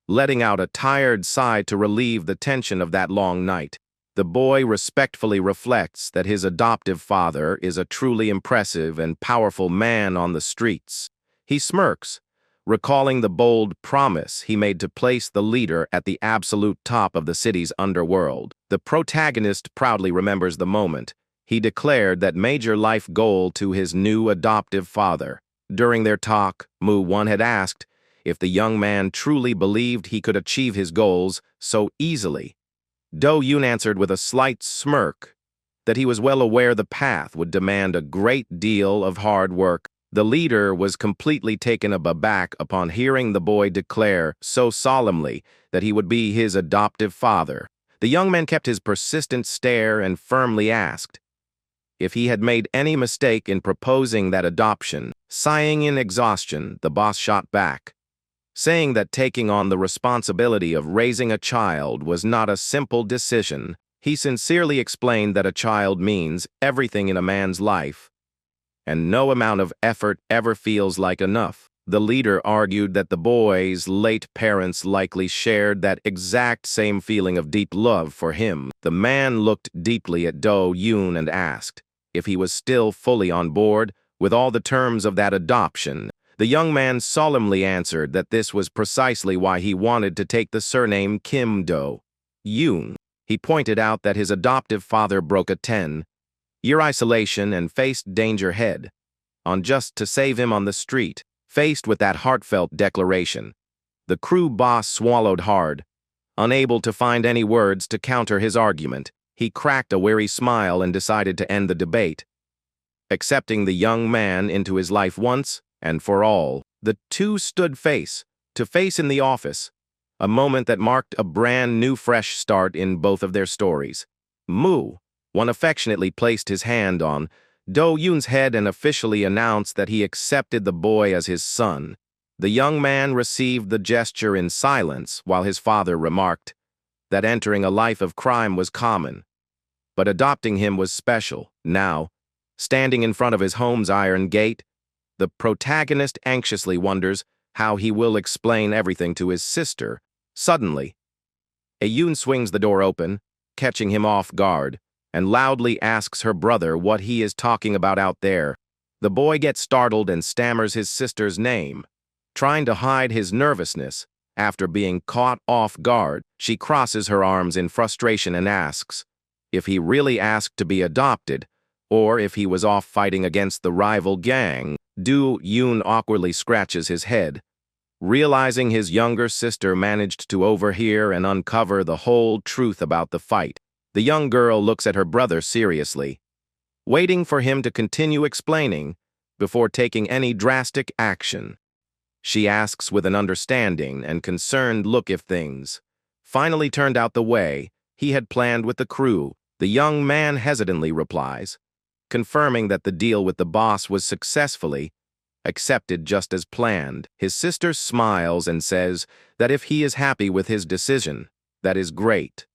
letting out a tired sigh to relieve the tension of that long night. The boy respectfully reflects that his adoptive father is a truly impressive and powerful man on the streets. He smirks, recalling the bold promise he made to place the leader at the absolute top of the city's underworld. The protagonist proudly remembers the moment he declared that major life goal to his new adoptive father. During their talk, Won had asked if the young man truly believed he could achieve his goals so easily. Do-yoon answered with a slight smirk that he was well aware the path would demand a great deal of hard work. The leader was completely taken aback upon hearing the boy declare so solemnly that he would be his adoptive father. The young man kept his persistent stare and firmly asked if he had made any mistake in proposing that adoption. Sighing in exhaustion, the boss shot back, saying that taking on the responsibility of raising a child was not a simple decision. He sincerely explained that a child means everything in a man's life, and no amount of effort ever feels like enough. The leader argued that the boy's late parents likely shared that exact same feeling of deep love for him. The man looked deeply at Do-yoon and asked if he was still fully on board with all the terms of that adoption. The young man solemnly answered that this was precisely why he wanted to take the surname Kim Do-yoon. He pointed out that his adoptive father broke a 10-year isolation and faced danger head-on just to save him on the street. Faced with that heartfelt declaration, the crew boss swallowed hard. Unable to find any words to counter his argument, he cracked a weary smile and decided to end the debate. Accepting the young man into his life once and for all, the two stood face to face in the office, a moment that marked a brand new fresh start in both of their stories. One affectionately placed his hand on Do-yoon's head and officially announced that he accepted the boy as his son. The young man received the gesture in silence while his father remarked that entering a life of crime was common, but adopting him was special. Now, standing in front of his home's iron gate, the protagonist anxiously wonders how he will explain everything to his sister. Suddenly, Yoon swings the door open, catching him off guard, and loudly asks her brother what he is talking about out there. The boy gets startled and stammers his sister's name. Trying to hide his nervousness after being caught off guard, she crosses her arms in frustration and asks if he really asked to be adopted or if he was off fighting against the rival gang. Do-yoon awkwardly scratches his head, realizing his younger sister managed to overhear and uncover the whole truth about the fight. The young girl looks at her brother seriously, waiting for him to continue explaining before taking any drastic action. She asks with an understanding and concerned look if things finally turned out the way he had planned with the crew. The young man hesitantly replies, confirming that the deal with the boss was successfully accepted just as planned. His sister smiles and says that if he is happy with his decision, that is great,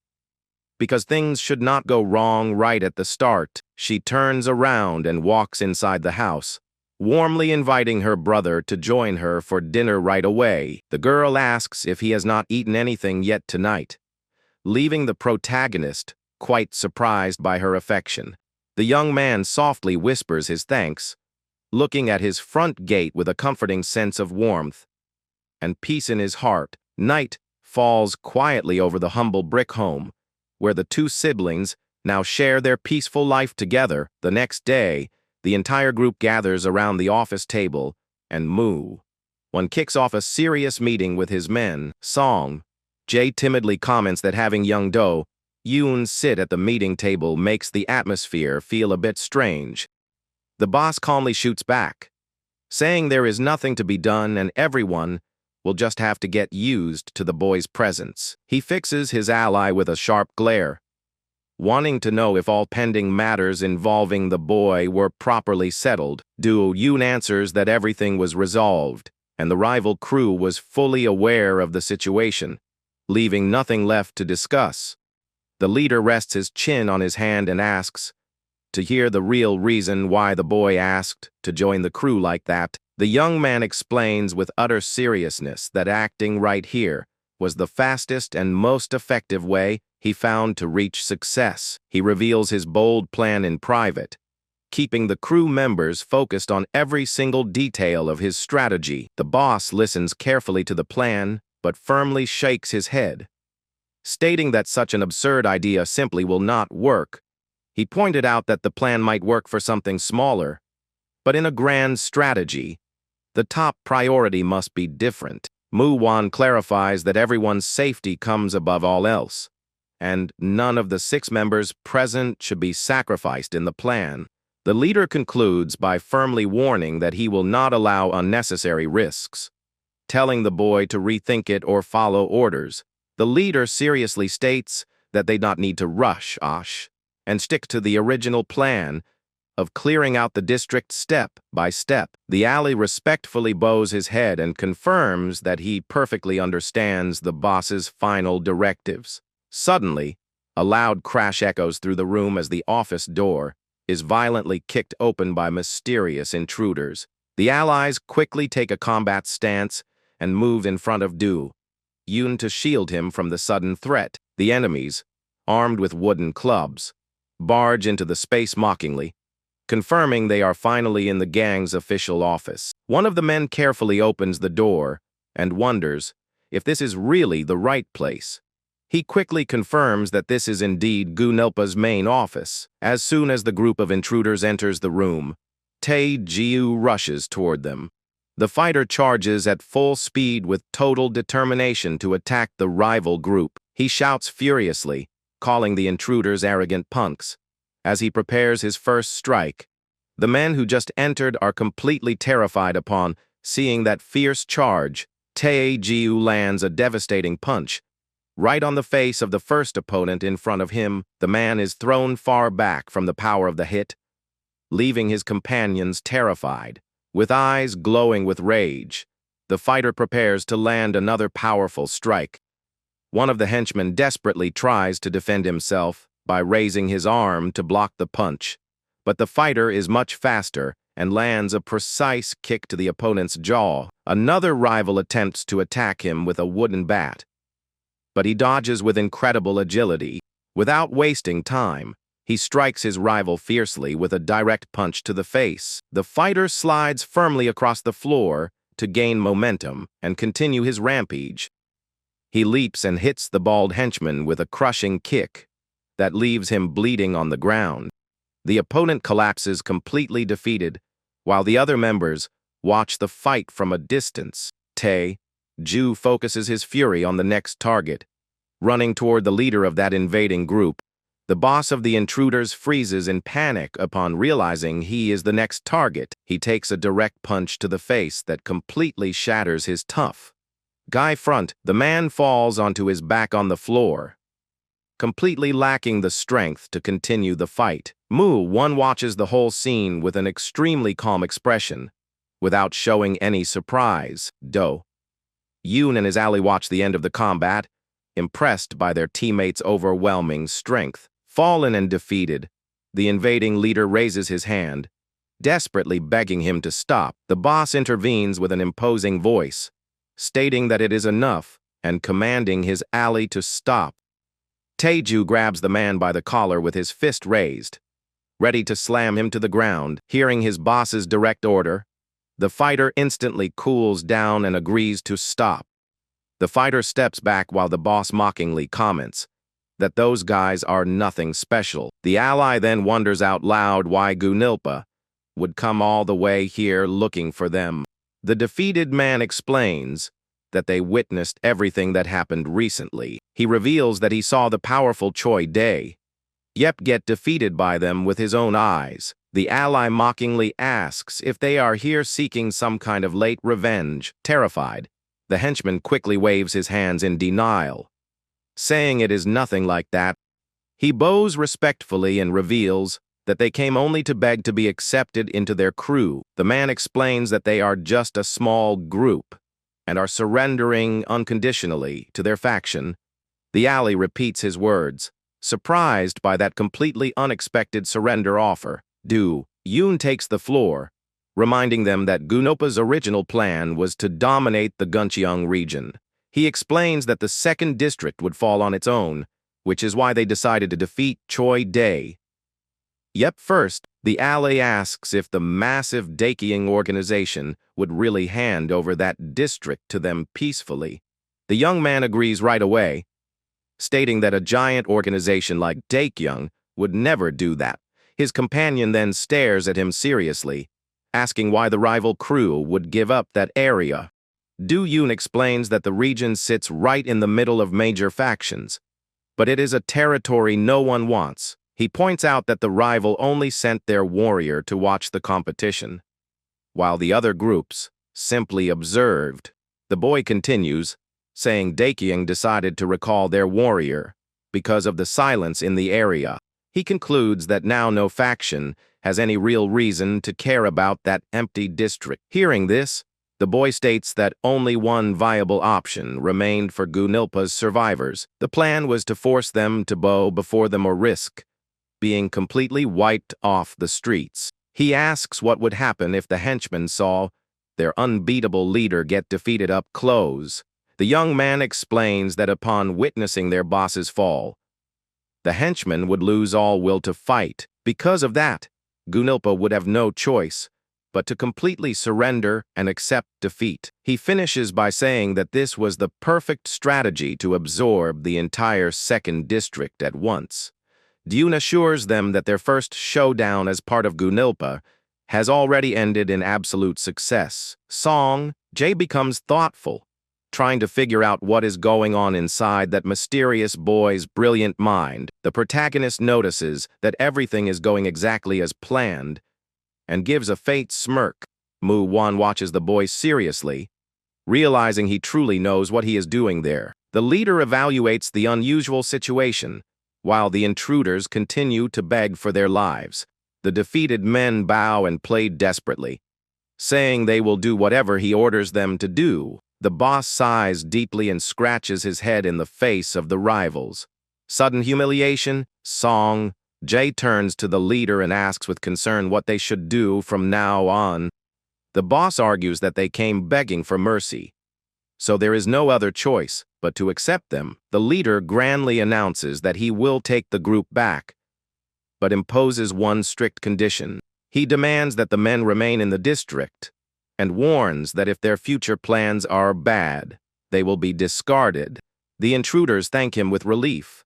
because things should not go wrong right at the start. She turns around and walks inside the house, warmly inviting her brother to join her for dinner right away. The girl asks if he has not eaten anything yet tonight, leaving the protagonist quite surprised by her affection. The young man softly whispers his thanks, looking at his front gate with a comforting sense of warmth and peace in his heart. Night falls quietly over the humble brick home, where the two siblings now share their peaceful life together. The next day, the entire group gathers around the office table, and one kicks off a serious meeting with his men. Jae timidly comments that having young Do-yoon sit at the meeting table makes the atmosphere feel a bit strange. The boss calmly shoots back, saying there is nothing to be done and everyone will just have to get used to the boy's presence. He fixes his ally with a sharp glare, wanting to know if all pending matters involving the boy were properly settled. Do-yoon answers that everything was resolved, and the rival crew was fully aware of the situation, leaving nothing left to discuss. The leader rests his chin on his hand and asks to hear the real reason why the boy asked to join the crew like that. The young man explains with utter seriousness that acting right here was the fastest and most effective way he found to reach success. He reveals his bold plan in private, keeping the crew members focused on every single detail of his strategy. The boss listens carefully to the plan, but firmly shakes his head, stating that such an absurd idea simply will not work. He pointed out that the plan might work for something smaller, but in a grand strategy, the top priority must be different. Wan clarifies that everyone's safety comes above all else, and none of the 6 members present should be sacrificed in the plan. The leader concludes by firmly warning that he will not allow unnecessary risks, telling the boy to rethink it or follow orders. The leader seriously states that they not need to rush and stick to the original plan of clearing out the district step by step. The ally respectfully bows his head and confirms that he perfectly understands the boss's final directives. Suddenly, a loud crash echoes through the room as the office door is violently kicked open by mysterious intruders. The allies quickly take a combat stance and move in front of Do-yoon to shield him from the sudden threat. The enemies, armed with wooden clubs, barge into the space mockingly, confirming they are finally in the gang's official office. One of the men carefully opens the door and wonders if this is really the right place. He quickly confirms that this is indeed Gunilpa's main office. As soon as the group of intruders enters the room, Tae-jiu rushes toward them. The fighter charges at full speed with total determination to attack the rival group. He shouts furiously, calling the intruders arrogant punks. As he prepares his first strike, the men who just entered are completely terrified upon seeing that fierce charge. Tae-jiu lands a devastating punch right on the face of the first opponent in front of him. The man is thrown far back from the power of the hit, leaving his companions terrified. With eyes glowing with rage, the fighter prepares to land another powerful strike. One of the henchmen desperately tries to defend himself by raising his arm to block the punch, but the fighter is much faster and lands a precise kick to the opponent's jaw. Another rival attempts to attack him with a wooden bat, but he dodges with incredible agility. Without wasting time, he strikes his rival fiercely with a direct punch to the face. The fighter slides firmly across the floor to gain momentum and continue his rampage. He leaps and hits the bald henchman with a crushing kick that leaves him bleeding on the ground. The opponent collapses completely defeated, while the other members watch the fight from a distance. Tae-jiu focuses his fury on the next target, running toward the leader of that invading group. The boss of the intruders freezes in panic upon realizing he is the next target. He takes a direct punch to the face that completely shatters his tough guy front. The man falls onto his back on the floor, completely lacking the strength to continue the fight. One watches the whole scene with an extremely calm expression, without showing any surprise. Do-yoon and his ally watch the end of the combat, impressed by their teammates' overwhelming strength. Fallen and defeated, the invading leader raises his hand, desperately begging him to stop. The boss intervenes with an imposing voice, stating that it is enough and commanding his ally to stop. Tae-jiu grabs the man by the collar with his fist raised, ready to slam him to the ground. Hearing his boss's direct order, the fighter instantly cools down and agrees to stop. The fighter steps back while the boss mockingly comments that those guys are nothing special. The ally then wonders out loud why Gunilpa would come all the way here looking for them. The defeated man explains that they witnessed everything that happened recently. He reveals that he saw the powerful Choi Dae-yeon get defeated by them with his own eyes. The ally mockingly asks if they are here seeking some kind of late revenge. Terrified, the henchman quickly waves his hands in denial, saying it is nothing like that. He bows respectfully and reveals that they came only to beg to be accepted into their crew. The man explains that they are just a small group and are surrendering unconditionally to their faction. The ally repeats his words, surprised by that completely unexpected surrender offer. Do-yoon takes the floor, reminding them that Gunilpa's original plan was to dominate the Guncheong region. He explains that the second district would fall on its own, which is why they decided to defeat Choi Dae. First, the ally asks if the massive Daekyung organization would really hand over that district to them peacefully. The young man agrees right away, stating that a giant organization like Daekyung would never do that. His companion then stares at him seriously, asking why the rival crew would give up that area. Do-yoon explains that the region sits right in the middle of major factions, but it is a territory no one wants. He points out that the rival only sent their warrior to watch the competition, while the other groups simply observed. The boy continues, saying Daekyung decided to recall their warrior because of the silence in the area. He concludes that now no faction has any real reason to care about that empty district. Hearing this, the boy states that only one viable option remained for Gunilpa's survivors. The plan was to force them to bow before them or risk being completely wiped off the streets. He asks what would happen if the henchmen saw their unbeatable leader get defeated up close. The young man explains that upon witnessing their boss's fall, the henchmen would lose all will to fight. Because of that, Gunilpa would have no choice but to completely surrender and accept defeat. He finishes by saying that this was the perfect strategy to absorb the entire second district at once. Do-yoon assures them that their first showdown as part of Gunilpa has already ended in absolute success. Jae becomes thoughtful, trying to figure out what is going on inside that mysterious boy's brilliant mind. The protagonist notices that everything is going exactly as planned and gives a faint smirk. Moo-won watches the boy seriously, realizing he truly knows what he is doing there. The leader evaluates the unusual situation, while the intruders continue to beg for their lives. The defeated men bow and plead desperately, saying they will do whatever he orders them to do. The boss sighs deeply and scratches his head in the face of the rivals. Sudden humiliation, Jae turns to the leader and asks with concern what they should do from now on. The boss argues that they came begging for mercy, so there is no other choice but to accept them. The leader grandly announces that he will take the group back, but imposes one strict condition. He demands that the men remain in the district and warns that if their future plans are bad, they will be discarded. The intruders thank him with relief,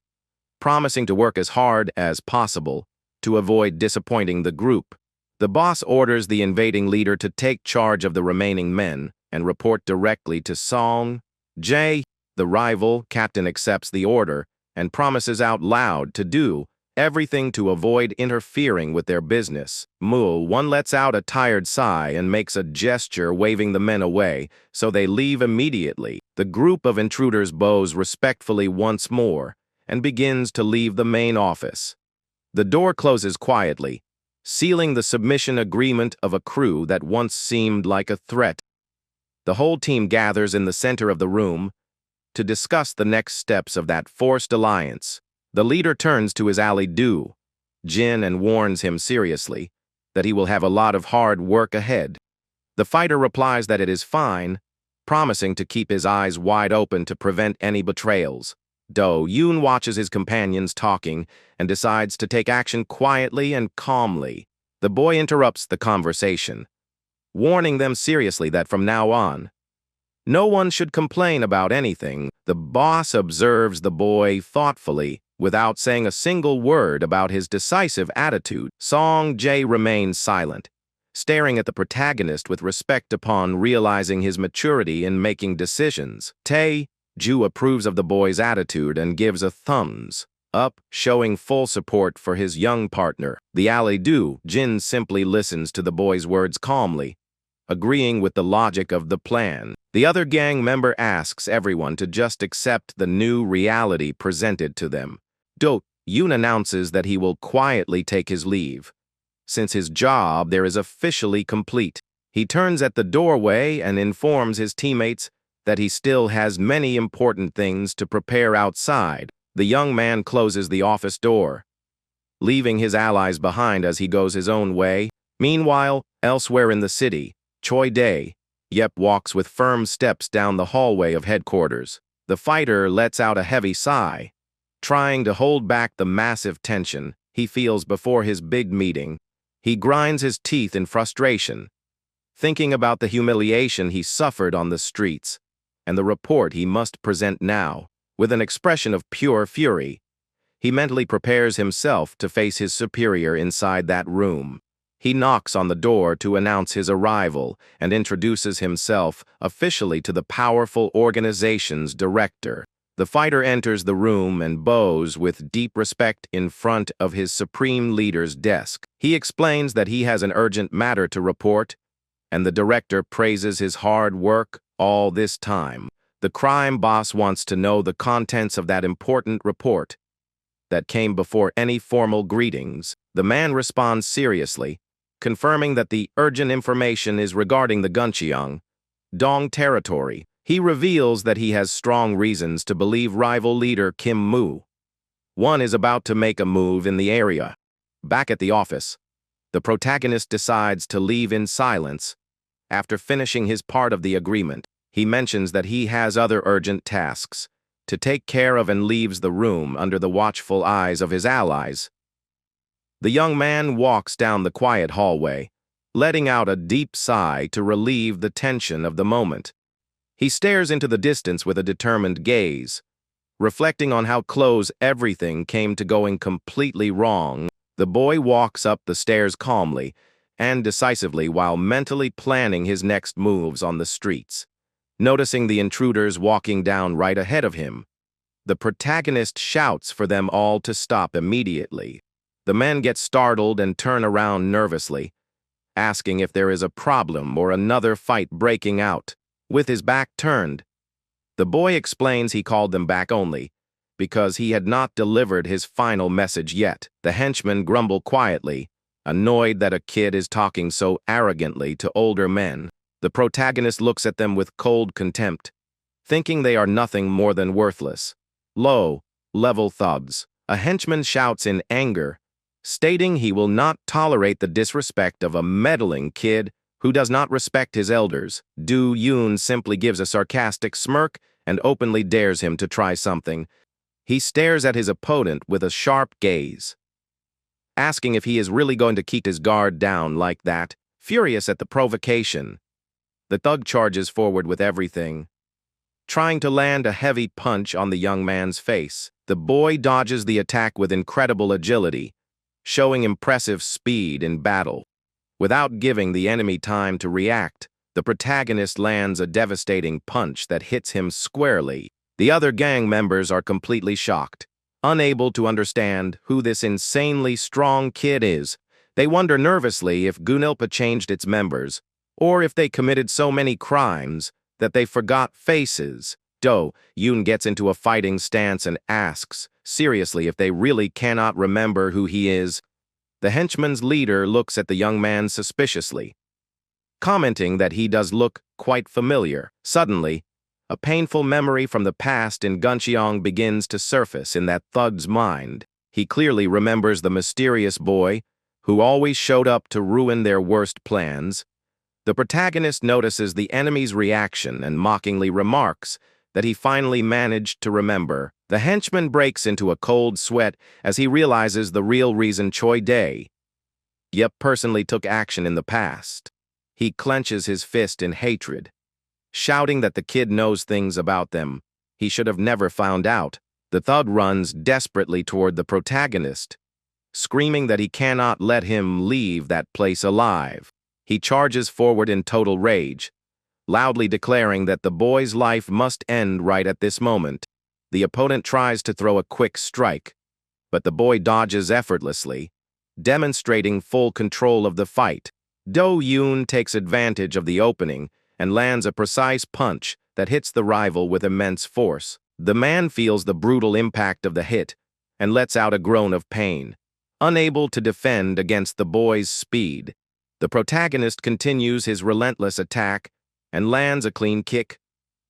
promising to work as hard as possible to avoid disappointing the group. The boss orders the invading leader to take charge of the remaining men and report directly to Jae. The rival captain accepts the order and promises out loud to do everything to avoid interfering with their business. Moo-won lets out a tired sigh and makes a gesture waving the men away, so they leave immediately. The group of intruders bows respectfully once more and begins to leave the main office. The door closes quietly, sealing the submission agreement of a crew that once seemed like a threat. The whole team gathers in the center of the room to discuss the next steps of that forced alliance. The leader turns to his ally Do-Jin and warns him seriously that he will have a lot of hard work ahead. The fighter replies that it is fine, promising to keep his eyes wide open to prevent any betrayals. Do-yoon watches his companions talking and decides to take action quietly and calmly. The boy interrupts the conversation, warning them seriously that from now on, no one should complain about anything. The boss observes the boy thoughtfully, without saying a single word about his decisive attitude. Jae remains silent, staring at the protagonist with respect upon realizing his maturity in making decisions. Ju approves of the boy's attitude and gives a thumbs up, showing full support for his young partner. The ally Do-Jin simply listens to the boy's words calmly, agreeing with the logic of the plan. The other gang member asks everyone to just accept the new reality presented to them. Do-yoon announces that he will quietly take his leave, since his job there is officially complete. He turns at the doorway and informs his teammates that he still has many important things to prepare outside. The young man closes the office door, leaving his allies behind as he goes his own way. Meanwhile, elsewhere in the city, Yep walks with firm steps down the hallway of headquarters. The fighter lets out a heavy sigh, trying to hold back the massive tension he feels before his big meeting. He grinds his teeth in frustration, thinking about the humiliation he suffered on the streets and the report he must present now. With an expression of pure fury, he mentally prepares himself to face his superior inside that room. He knocks on the door to announce his arrival and introduces himself officially to the powerful organization's director. The fighter enters the room and bows with deep respect in front of his supreme leader's desk. He explains that he has an urgent matter to report, and the director praises his hard work all this time. The crime boss wants to know the contents of that important report that came before any formal greetings. The man responds seriously, confirming that the urgent information is regarding the Guncheong Dong territory. He reveals that he has strong reasons to believe rival leader Kim Moo-won is about to make a move in the area. Back at the office, the protagonist decides to leave in silence. After finishing his part of the agreement, he mentions that he has other urgent tasks to take care of and leaves the room under the watchful eyes of his allies. The young man walks down the quiet hallway, letting out a deep sigh to relieve the tension of the moment. He stares into the distance with a determined gaze, reflecting on how close everything came to going completely wrong. The boy walks up the stairs calmly and decisively while mentally planning his next moves on the streets. Noticing the intruders walking down right ahead of him, the protagonist shouts for them all to stop immediately. The men get startled and turn around nervously, asking if there is a problem or another fight breaking out. With his back turned, the boy explains he called them back only because he had not delivered his final message yet. The henchmen grumble quietly, annoyed that a kid is talking so arrogantly to older men. The protagonist looks at them with cold contempt, thinking they are nothing more than worthless, low-level thugs. A henchman shouts in anger, stating he will not tolerate the disrespect of a meddling kid who does not respect his elders. Do-yoon simply gives a sarcastic smirk and openly dares him to try something. He stares at his opponent with a sharp gaze, asking if he is really going to keep his guard down like that. Furious at the provocation, the thug charges forward with everything, trying to land a heavy punch on the young man's face. The boy dodges the attack with incredible agility, showing impressive speed in battle. Without giving the enemy time to react, the protagonist lands a devastating punch that hits him squarely. The other gang members are completely shocked, unable to understand who this insanely strong kid is. They wonder nervously if Gunilpa changed its members, or if they committed so many crimes that they forgot faces. Do-yoon gets into a fighting stance and asks seriously if they really cannot remember who he is. The henchman's leader looks at the young man suspiciously, commenting that he does look quite familiar. Suddenly, a painful memory from the past in Guncheong begins to surface in that thug's mind. He clearly remembers the mysterious boy who always showed up to ruin their worst plans. The protagonist notices the enemy's reaction and mockingly remarks that he finally managed to remember. The henchman breaks into a cold sweat as he realizes the real reason Choi Dae-yeop personally took action in the past. He clenches his fist in hatred, shouting that the kid knows things about them he should have never found out. The thug runs desperately toward the protagonist, screaming that he cannot let him leave that place alive. He charges forward in total rage, loudly declaring that the boy's life must end right at this moment. The opponent tries to throw a quick strike, but the boy dodges effortlessly, demonstrating full control of the fight. Do-yoon takes advantage of the opening and lands a precise punch that hits the rival with immense force. The man feels the brutal impact of the hit and lets out a groan of pain, unable to defend against the boy's speed. The protagonist continues his relentless attack and lands a clean kick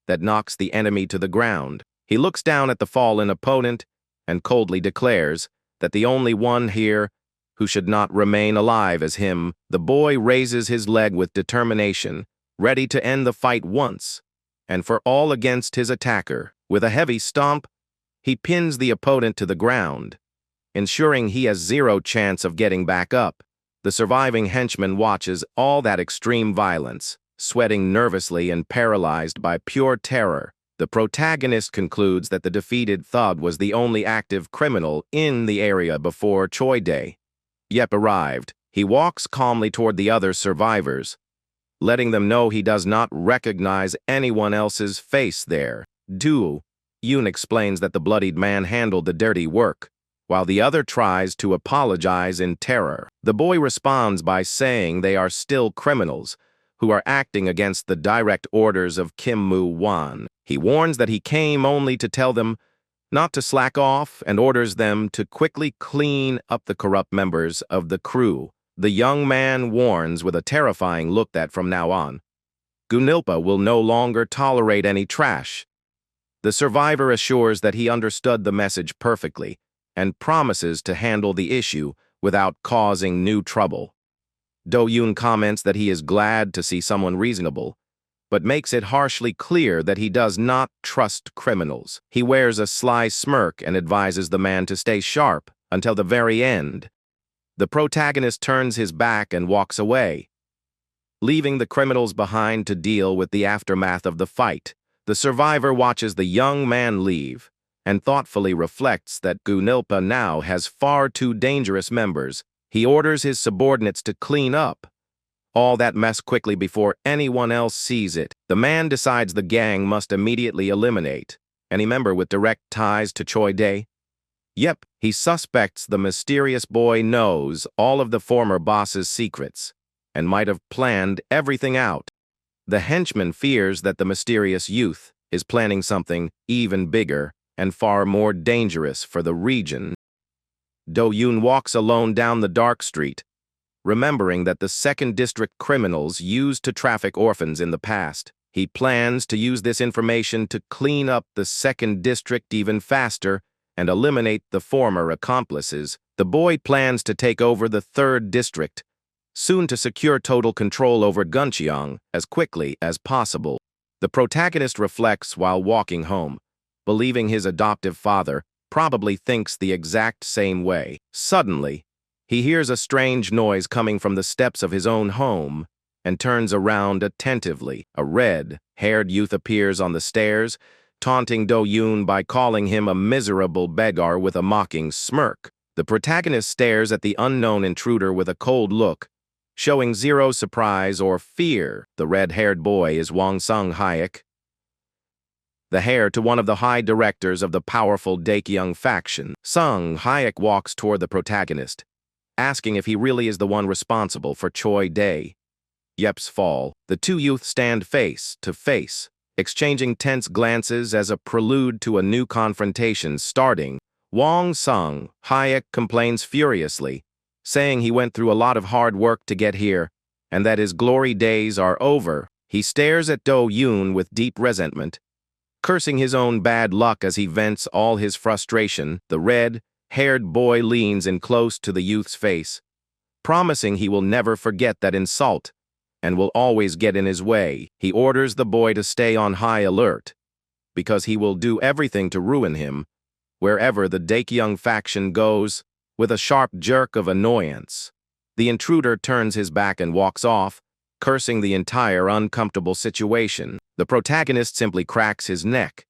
that knocks the enemy to the ground. He looks down at the fallen opponent and coldly declares that the only one here who should not remain alive is him. The boy raises his leg with determination, ready to end the fight once and for all against his attacker. With a heavy stomp, he pins the opponent to the ground, ensuring he has zero chance of getting back up. The surviving henchman watches all that extreme violence, sweating nervously and paralyzed by pure terror. The protagonist concludes that the defeated thug was the only active criminal in the area before Choi Dae-yeop arrived. He walks calmly toward the other survivors, letting them know he does not recognize anyone else's face there. Do-yoon Do-yoon explains that the bloodied man handled the dirty work, while the other tries to apologize in terror. The boy responds by saying they are still criminals who are acting against the direct orders of Kim Moo-wan. He warns that he came only to tell them not to slack off and orders them to quickly clean up the corrupt members of the crew. The young man warns with a terrifying look that from now on, Gunilpa will no longer tolerate any trash. The survivor assures that he understood the message perfectly and promises to handle the issue without causing new trouble. Do-yoon comments that he is glad to see someone reasonable, but makes it harshly clear that he does not trust criminals. He wears a sly smirk and advises the man to stay sharp until the very end. The protagonist turns his back and walks away, leaving the criminals behind to deal with the aftermath of the fight. The survivor watches the young man leave and thoughtfully reflects that Gunilpa now has far too dangerous members. He orders his subordinates to clean up all that mess quickly before anyone else sees it. The man decides the gang must immediately eliminate any member with direct ties to Choi Dae. Yep, he suspects the mysterious boy knows all of the former boss's secrets and might have planned everything out. The henchman fears that the mysterious youth is planning something even bigger and far more dangerous for the region. Do-yoon walks alone down the dark street, remembering that the 2nd District criminals used to traffic orphans in the past. He plans to use this information to clean up the 2nd District even faster and eliminate the former accomplices. The boy plans to take over the 3rd District, soon to secure total control over Guncheong as quickly as possible. The protagonist reflects while walking home, believing his adoptive father probably thinks the exact same way. Suddenly, he hears a strange noise coming from the steps of his own home and turns around attentively. A red-haired youth appears on the stairs, taunting Do-yoon by calling him a miserable beggar with a mocking smirk. The protagonist stares at the unknown intruder with a cold look, showing zero surprise or fear. The red-haired boy is Wong Sung-hyuk, the heir to one of the high directors of the powerful Daekyung faction. Sung-hyuk walks toward the protagonist, asking if he really is the one responsible for Choi Dae-yeop's fall. The two youths stand face to face, exchanging tense glances as a prelude to a new confrontation starting. Wong Sung-hyuk complains furiously, saying he went through a lot of hard work to get here and that his glory days are over. He stares at Do-yoon with deep resentment, cursing his own bad luck as he vents all his frustration. The red-haired boy leans in close to the youth's face, promising he will never forget that insult and will always get in his way. He orders the boy to stay on high alert, because he will do everything to ruin him wherever the Daekyung faction goes. With a sharp jerk of annoyance, the intruder turns his back and walks off, cursing the entire uncomfortable situation. The protagonist simply cracks his neck,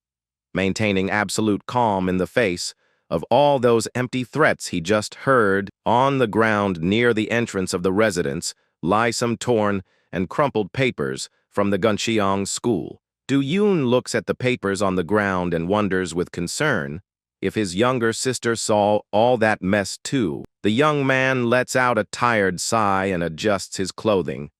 maintaining absolute calm in the face of all those empty threats he just heard. On the ground near the entrance of the residence lie some torn and crumpled papers from the Guncheong school. Do-yoon looks at the papers on the ground and wonders with concern if his younger sister saw all that mess too. The young man lets out a tired sigh and adjusts his clothing,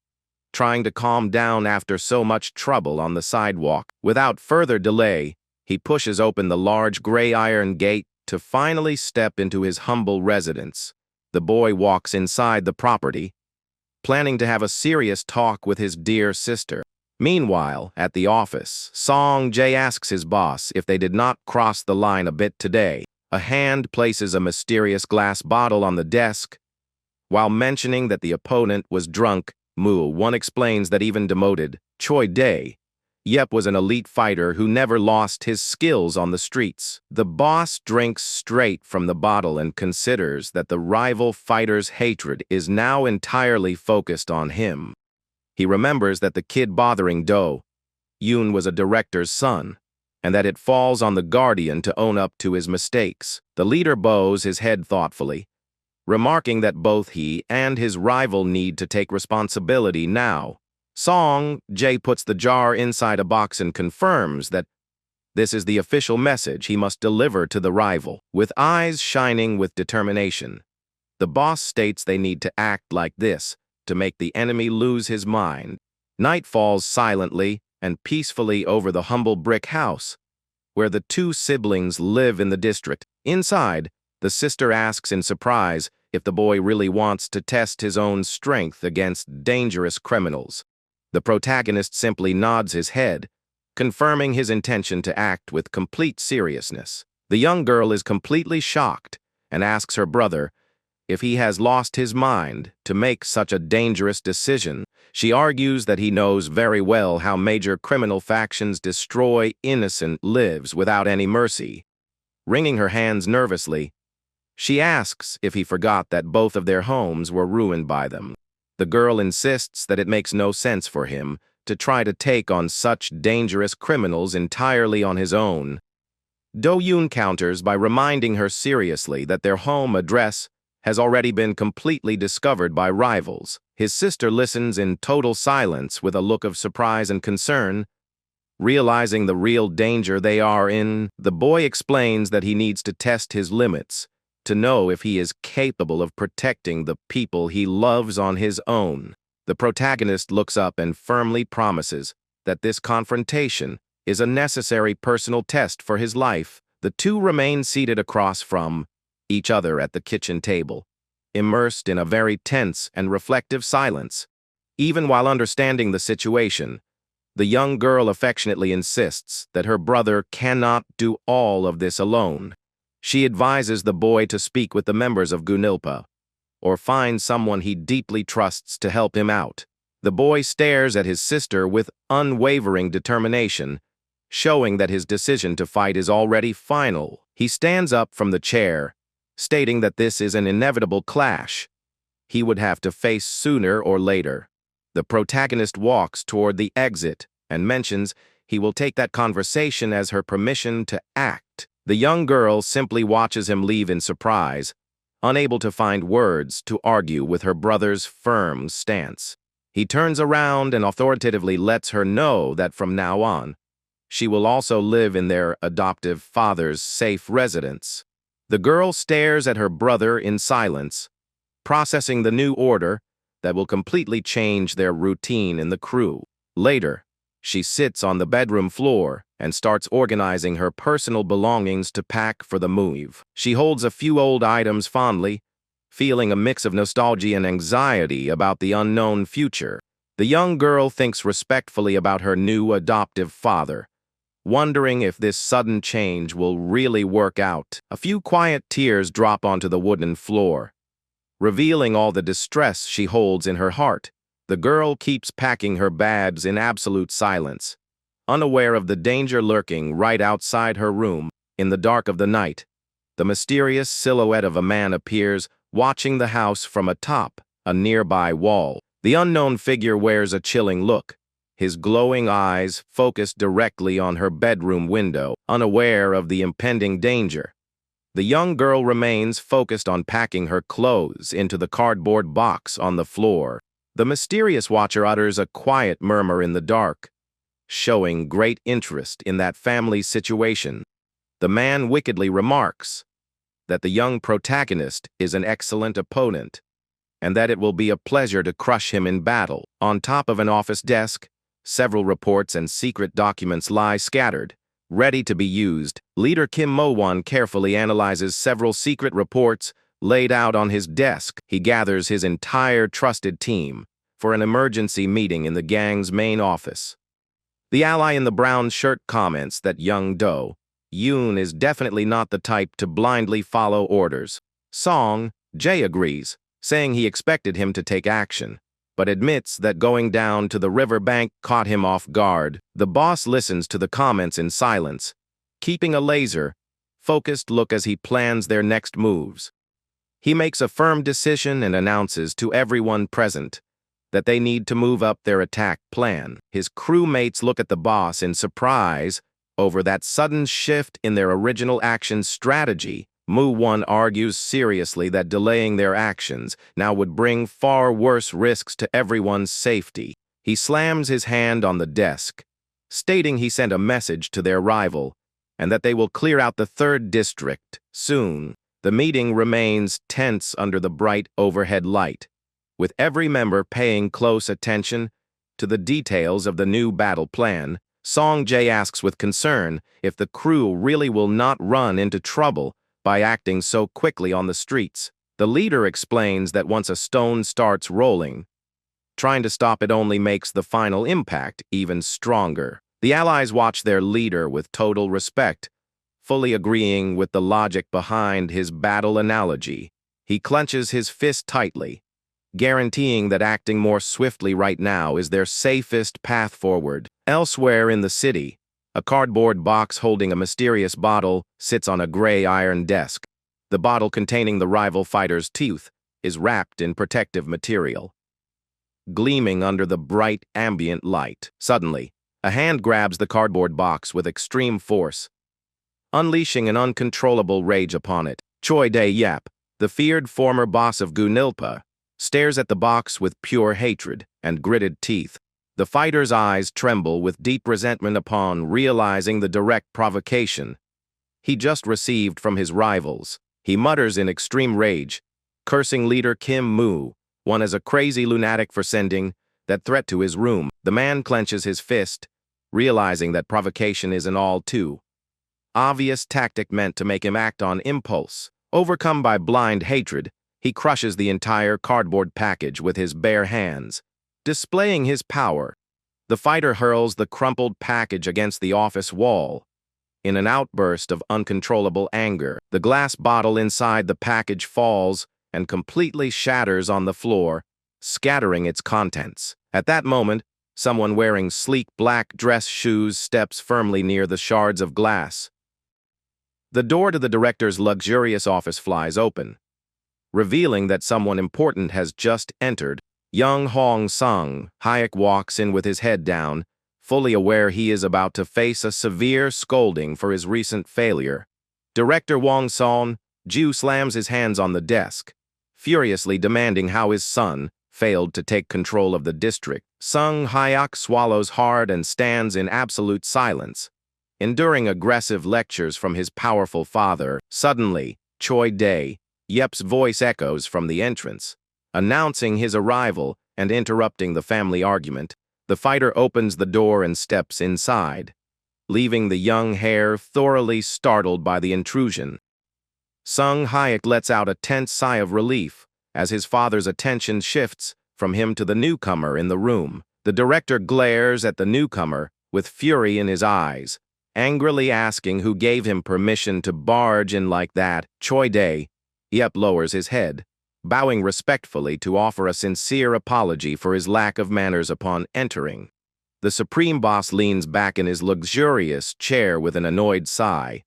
trying to calm down after so much trouble on the sidewalk. Without further delay, he pushes open the large gray iron gate to finally step into his humble residence. The boy walks inside the property, planning to have a serious talk with his dear sister. Meanwhile, at the office, Song-jae asks his boss if they did not cross the line a bit today. A hand places a mysterious glass bottle on the desk. While mentioning that the opponent was drunk, Moo-won explains that even demoted Choi Dae-yeop was an elite fighter who never lost his skills on the streets. The boss drinks straight from the bottle and considers that the rival fighter's hatred is now entirely focused on him. He remembers that the kid bothering Do-yoon was a director's son, and that it falls on the guardian to own up to his mistakes. The leader bows his head thoughtfully, remarking that both he and his rival need to take responsibility now. Song-jae puts the jar inside a box and confirms that This is the official message he must deliver to the rival. With eyes shining with determination, the boss states they need to act like this to make the enemy lose his mind. Night falls silently and peacefully over the humble brick house, where the two siblings live in the district. Inside, the sister asks in surprise if the boy really wants to test his own strength against dangerous criminals. The protagonist simply nods his head, confirming his intention to act with complete seriousness. The young girl is completely shocked and asks her brother if he has lost his mind to make such a dangerous decision. She argues that he knows very well how major criminal factions destroy innocent lives without any mercy. Wringing her hands nervously, she asks if he forgot that both of their homes were ruined by them. The girl insists that it makes no sense for him to try to take on such dangerous criminals entirely on his own. Do-yoon counters by reminding her seriously that their home address has already been completely discovered by rivals. His sister listens in total silence with a look of surprise and concern. Realizing the real danger they are in, the boy explains that he needs to test his limits to know if he is capable of protecting the people he loves on his own. The protagonist looks up and firmly promises that this confrontation is a necessary personal test for his life. The two remain seated across from each other at the kitchen table, immersed in a very tense and reflective silence. Even while understanding the situation, the young girl affectionately insists that her brother cannot do all of this alone. She advises the boy to speak with the members of Gunilpa, or find someone he deeply trusts to help him out. The boy stares at his sister with unwavering determination, showing that his decision to fight is already final. He stands up from the chair, stating that this is an inevitable clash he would have to face sooner or later. The protagonist walks toward the exit and mentions he will take that conversation as her permission to act. The young girl simply watches him leave in surprise, unable to find words to argue with her brother's firm stance. He turns around and authoritatively lets her know that from now on, she will also live in their adoptive father's safe residence. The girl stares at her brother in silence, processing the new order that will completely change their routine in the crew. Later, she sits on the bedroom floor and starts organizing her personal belongings to pack for the move. She holds a few old items fondly, feeling a mix of nostalgia and anxiety about the unknown future. The young girl thinks respectfully about her new adoptive father, wondering if this sudden change will really work out. A few quiet tears drop onto the wooden floor, revealing all the distress she holds in her heart. The girl keeps packing her bags in absolute silence, unaware of the danger lurking right outside her room. In the dark of the night, the mysterious silhouette of a man appears, watching the house from atop a nearby wall. The unknown figure wears a chilling look, his glowing eyes focused directly on her bedroom window, unaware of the impending danger. The young girl remains focused on packing her clothes into the cardboard box on the floor. The mysterious watcher utters a quiet murmur in the dark, showing great interest in that family's situation. The man wickedly remarks that the young protagonist is an excellent opponent, and that it will be a pleasure to crush him in battle. On top of an office desk, several reports and secret documents lie scattered, ready to be used. Leader Kim Mo-won carefully analyzes several secret reports laid out on his desk. He gathers his entire trusted team for an emergency meeting in the gang's main office. The ally in the brown shirt comments that young Do-yoon is definitely not the type to blindly follow orders. Jae agrees, saying he expected him to take action, but admits that going down to the riverbank caught him off guard. The boss listens to the comments in silence, keeping a laser-focused look as he plans their next moves. He makes a firm decision and announces to everyone present that they need to move up their attack plan. His crewmates look at the boss in surprise over that sudden shift in their original action strategy. Mo-won argues seriously that delaying their actions now would bring far worse risks to everyone's safety. He slams his hand on the desk, stating he sent a message to their rival and that they will clear out the 3rd district soon. The meeting remains tense under the bright overhead light, with every member paying close attention to the details of the new battle plan. Song Jae asks with concern if the crew really will not run into trouble by acting so quickly on the streets. The leader explains that once a stone starts rolling, trying to stop it only makes the final impact even stronger. The allies watch their leader with total respect, fully agreeing with the logic behind his battle analogy. He clenches his fist tightly, guaranteeing that acting more swiftly right now is their safest path forward. Elsewhere in the city, a cardboard box holding a mysterious bottle sits on a gray iron desk. The bottle containing the rival fighter's teeth is wrapped in protective material, gleaming under the bright ambient light. Suddenly, a hand grabs the cardboard box with extreme force, unleashing an uncontrollable rage upon it. Choi Dae-yep, the feared former boss of Gunilpa, stares at the box with pure hatred and gritted teeth. The fighter's eyes tremble with deep resentment upon realizing the direct provocation he just received from his rivals. He mutters in extreme rage, cursing leader Kim Moo, one as a crazy lunatic for sending that threat to his room. The man clenches his fist, realizing that provocation is an all too obvious tactic meant to make him act on impulse. Overcome by blind hatred, he crushes the entire cardboard package with his bare hands, displaying his power. The fighter hurls the crumpled package against the office wall. In an outburst of uncontrollable anger, the glass bottle inside the package falls and completely shatters on the floor, scattering its contents. At that moment, someone wearing sleek black dress shoes steps firmly near the shards of glass. The door to the director's luxurious office flies open, revealing that someone important has just entered. Young Hong Sung Hayek walks in with his head down, fully aware he is about to face a severe scolding for his recent failure. Director Wong Son Ju slams his hands on the desk, furiously demanding how his son failed to take control of the district. Sung Hayek swallows hard and stands in absolute silence, enduring aggressive lectures from his powerful father. Suddenly, Choi Dae-yep's voice echoes from the entrance, announcing his arrival and interrupting the family argument. The fighter opens the door and steps inside, leaving the young heir thoroughly startled by the intrusion. Sung Hayek lets out a tense sigh of relief as his father's attention shifts from him to the newcomer in the room. The director glares at the newcomer with fury in his eyes, angrily asking who gave him permission to barge in like that. Choi Dae-yep lowers his head, bowing respectfully to offer a sincere apology for his lack of manners upon entering. The supreme boss leans back in his luxurious chair with an annoyed sigh,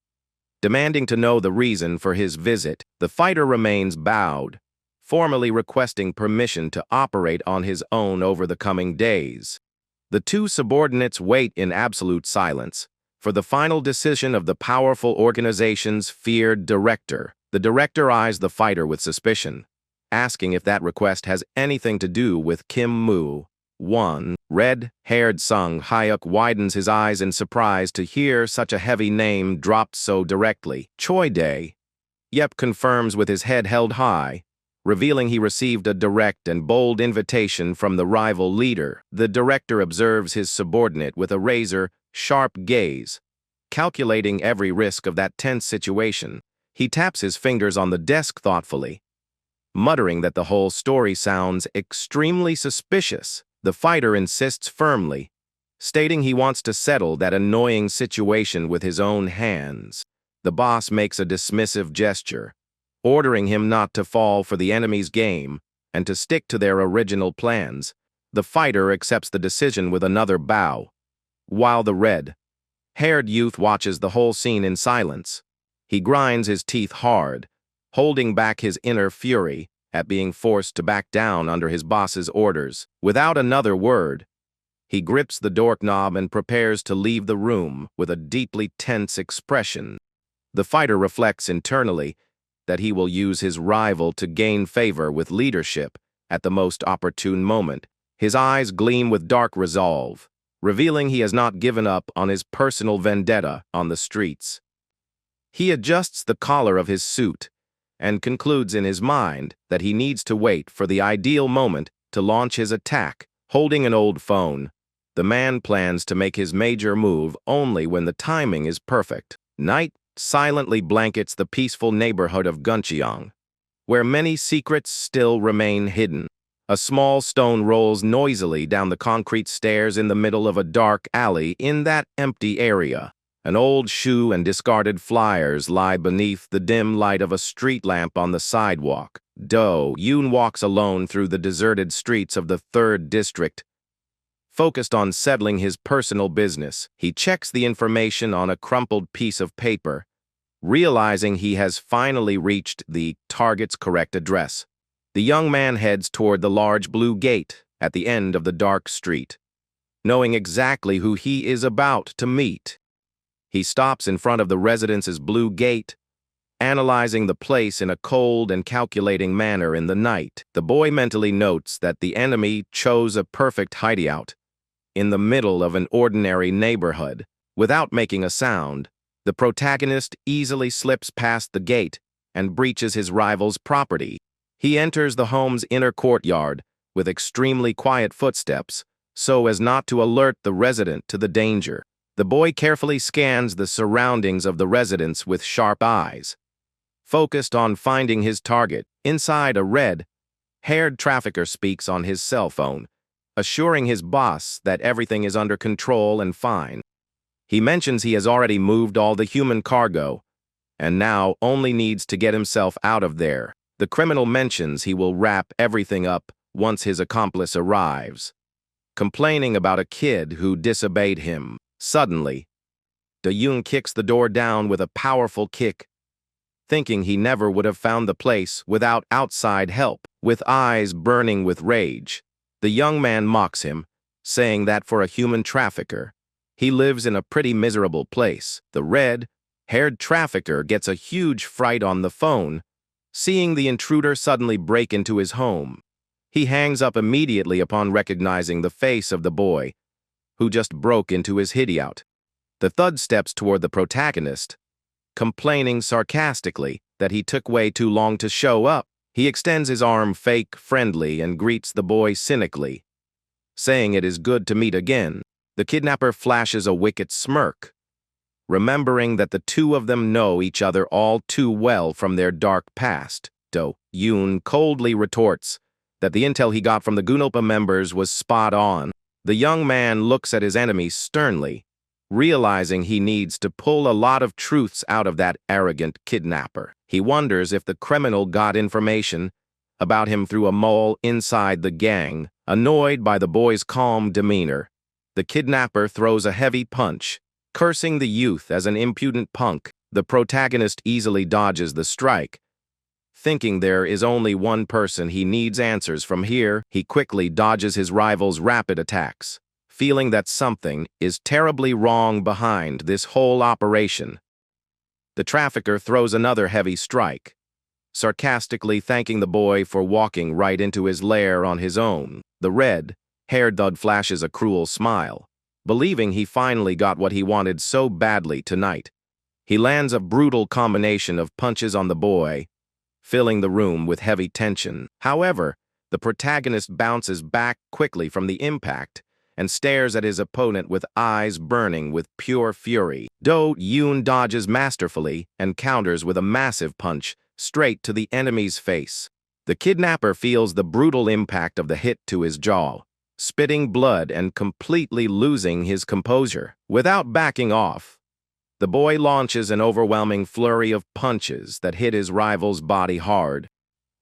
demanding to know the reason for his visit. The fighter remains bowed, formally requesting permission to operate on his own over the coming days. The two subordinates wait in absolute silence for the final decision of the powerful organization's feared director. The director eyes the fighter with suspicion, asking if that request has anything to do with Kim Moo. Red-haired Sung Hayek widens his eyes in surprise to hear such a heavy name dropped so directly. Choi Dae-yep confirms with his head held high, revealing he received a direct and bold invitation from the rival leader. The director observes his subordinate with a razor-sharp gaze, calculating every risk of that tense situation. He taps his fingers on the desk thoughtfully, muttering that the whole story sounds extremely suspicious. The fighter insists firmly, stating he wants to settle that annoying situation with his own hands. The boss makes a dismissive gesture, ordering him not to fall for the enemy's game and to stick to their original plans. The fighter accepts the decision with another bow, while the red-haired youth watches the whole scene in silence. He grinds his teeth hard, holding back his inner fury at being forced to back down under his boss's orders. Without another word, he grips the doorknob and prepares to leave the room with a deeply tense expression. The fighter reflects internally that he will use his rival to gain favor with leadership at the most opportune moment. His eyes gleam with dark resolve, revealing he has not given up on his personal vendetta on the streets. He adjusts the collar of his suit and concludes in his mind that he needs to wait for the ideal moment to launch his attack. Holding an old phone, the man plans to make his major move only when the timing is perfect. Night silently blankets the peaceful neighborhood of Guncheong, where many secrets still remain hidden. A small stone rolls noisily down the concrete stairs in the middle of a dark alley in that empty area. An old shoe and discarded flyers lie beneath the dim light of a street lamp on the sidewalk. Do-yoon walks alone through the deserted streets of the 3rd District. Focused on settling his personal business, he checks the information on a crumpled piece of paper, realizing he has finally reached the target's correct address. The young man heads toward the large blue gate at the end of the dark street. Knowing exactly who he is about to meet, he stops in front of the residence's blue gate, analyzing the place in a cold and calculating manner. In the night, the boy mentally notes that the enemy chose a perfect hideout in the middle of an ordinary neighborhood. Without making a sound, the protagonist easily slips past the gate and breaches his rival's property. He enters the home's inner courtyard with extremely quiet footsteps so as not to alert the resident to the danger. The boy carefully scans the surroundings of the residence with sharp eyes, focused on finding his target. Inside, a red-haired trafficker speaks on his cell phone, assuring his boss that everything is under control and fine. He mentions he has already moved all the human cargo and now only needs to get himself out of there. The criminal mentions he will wrap everything up once his accomplice arrives, complaining about a kid who disobeyed him. Suddenly, Do-yoon kicks the door down with a powerful kick, thinking he never would have found the place without outside help. With eyes burning with rage, the young man mocks him, saying that for a human trafficker, he lives in a pretty miserable place. The red-haired trafficker gets a huge fright on the phone, seeing the intruder suddenly break into his home. He hangs up immediately upon recognizing the face of the boy, who just broke into his hideout. The thud steps toward the protagonist, complaining sarcastically that he took way too long to show up. He extends his arm fake friendly and greets the boy cynically, saying it is good to meet again. The kidnapper flashes a wicked smirk, remembering that the two of them know each other all too well from their dark past. Do-yoon coldly retorts that the intel he got from the Gunoppa members was spot on. The young man looks at his enemy sternly, realizing he needs to pull a lot of truths out of that arrogant kidnapper. He wonders if the criminal got information about him through a mole inside the gang. Annoyed by the boy's calm demeanor, the kidnapper throws a heavy punch, cursing the youth as an impudent punk. The protagonist easily dodges the strike, thinking there is only one person he needs answers from here. He quickly dodges his rival's rapid attacks, feeling that something is terribly wrong behind this whole operation. The trafficker throws another heavy strike, sarcastically thanking the boy for walking right into his lair on his own. The red-haired thud flashes a cruel smile, believing he finally got what he wanted so badly tonight. He lands a brutal combination of punches on the boy, filling the room with heavy tension. However, the protagonist bounces back quickly from the impact and stares at his opponent with eyes burning with pure fury. Do-yoon dodges masterfully and counters with a massive punch straight to the enemy's face. The kidnapper feels the brutal impact of the hit to his jaw, spitting blood and completely losing his composure. Without backing off, the boy launches an overwhelming flurry of punches that hit his rival's body hard.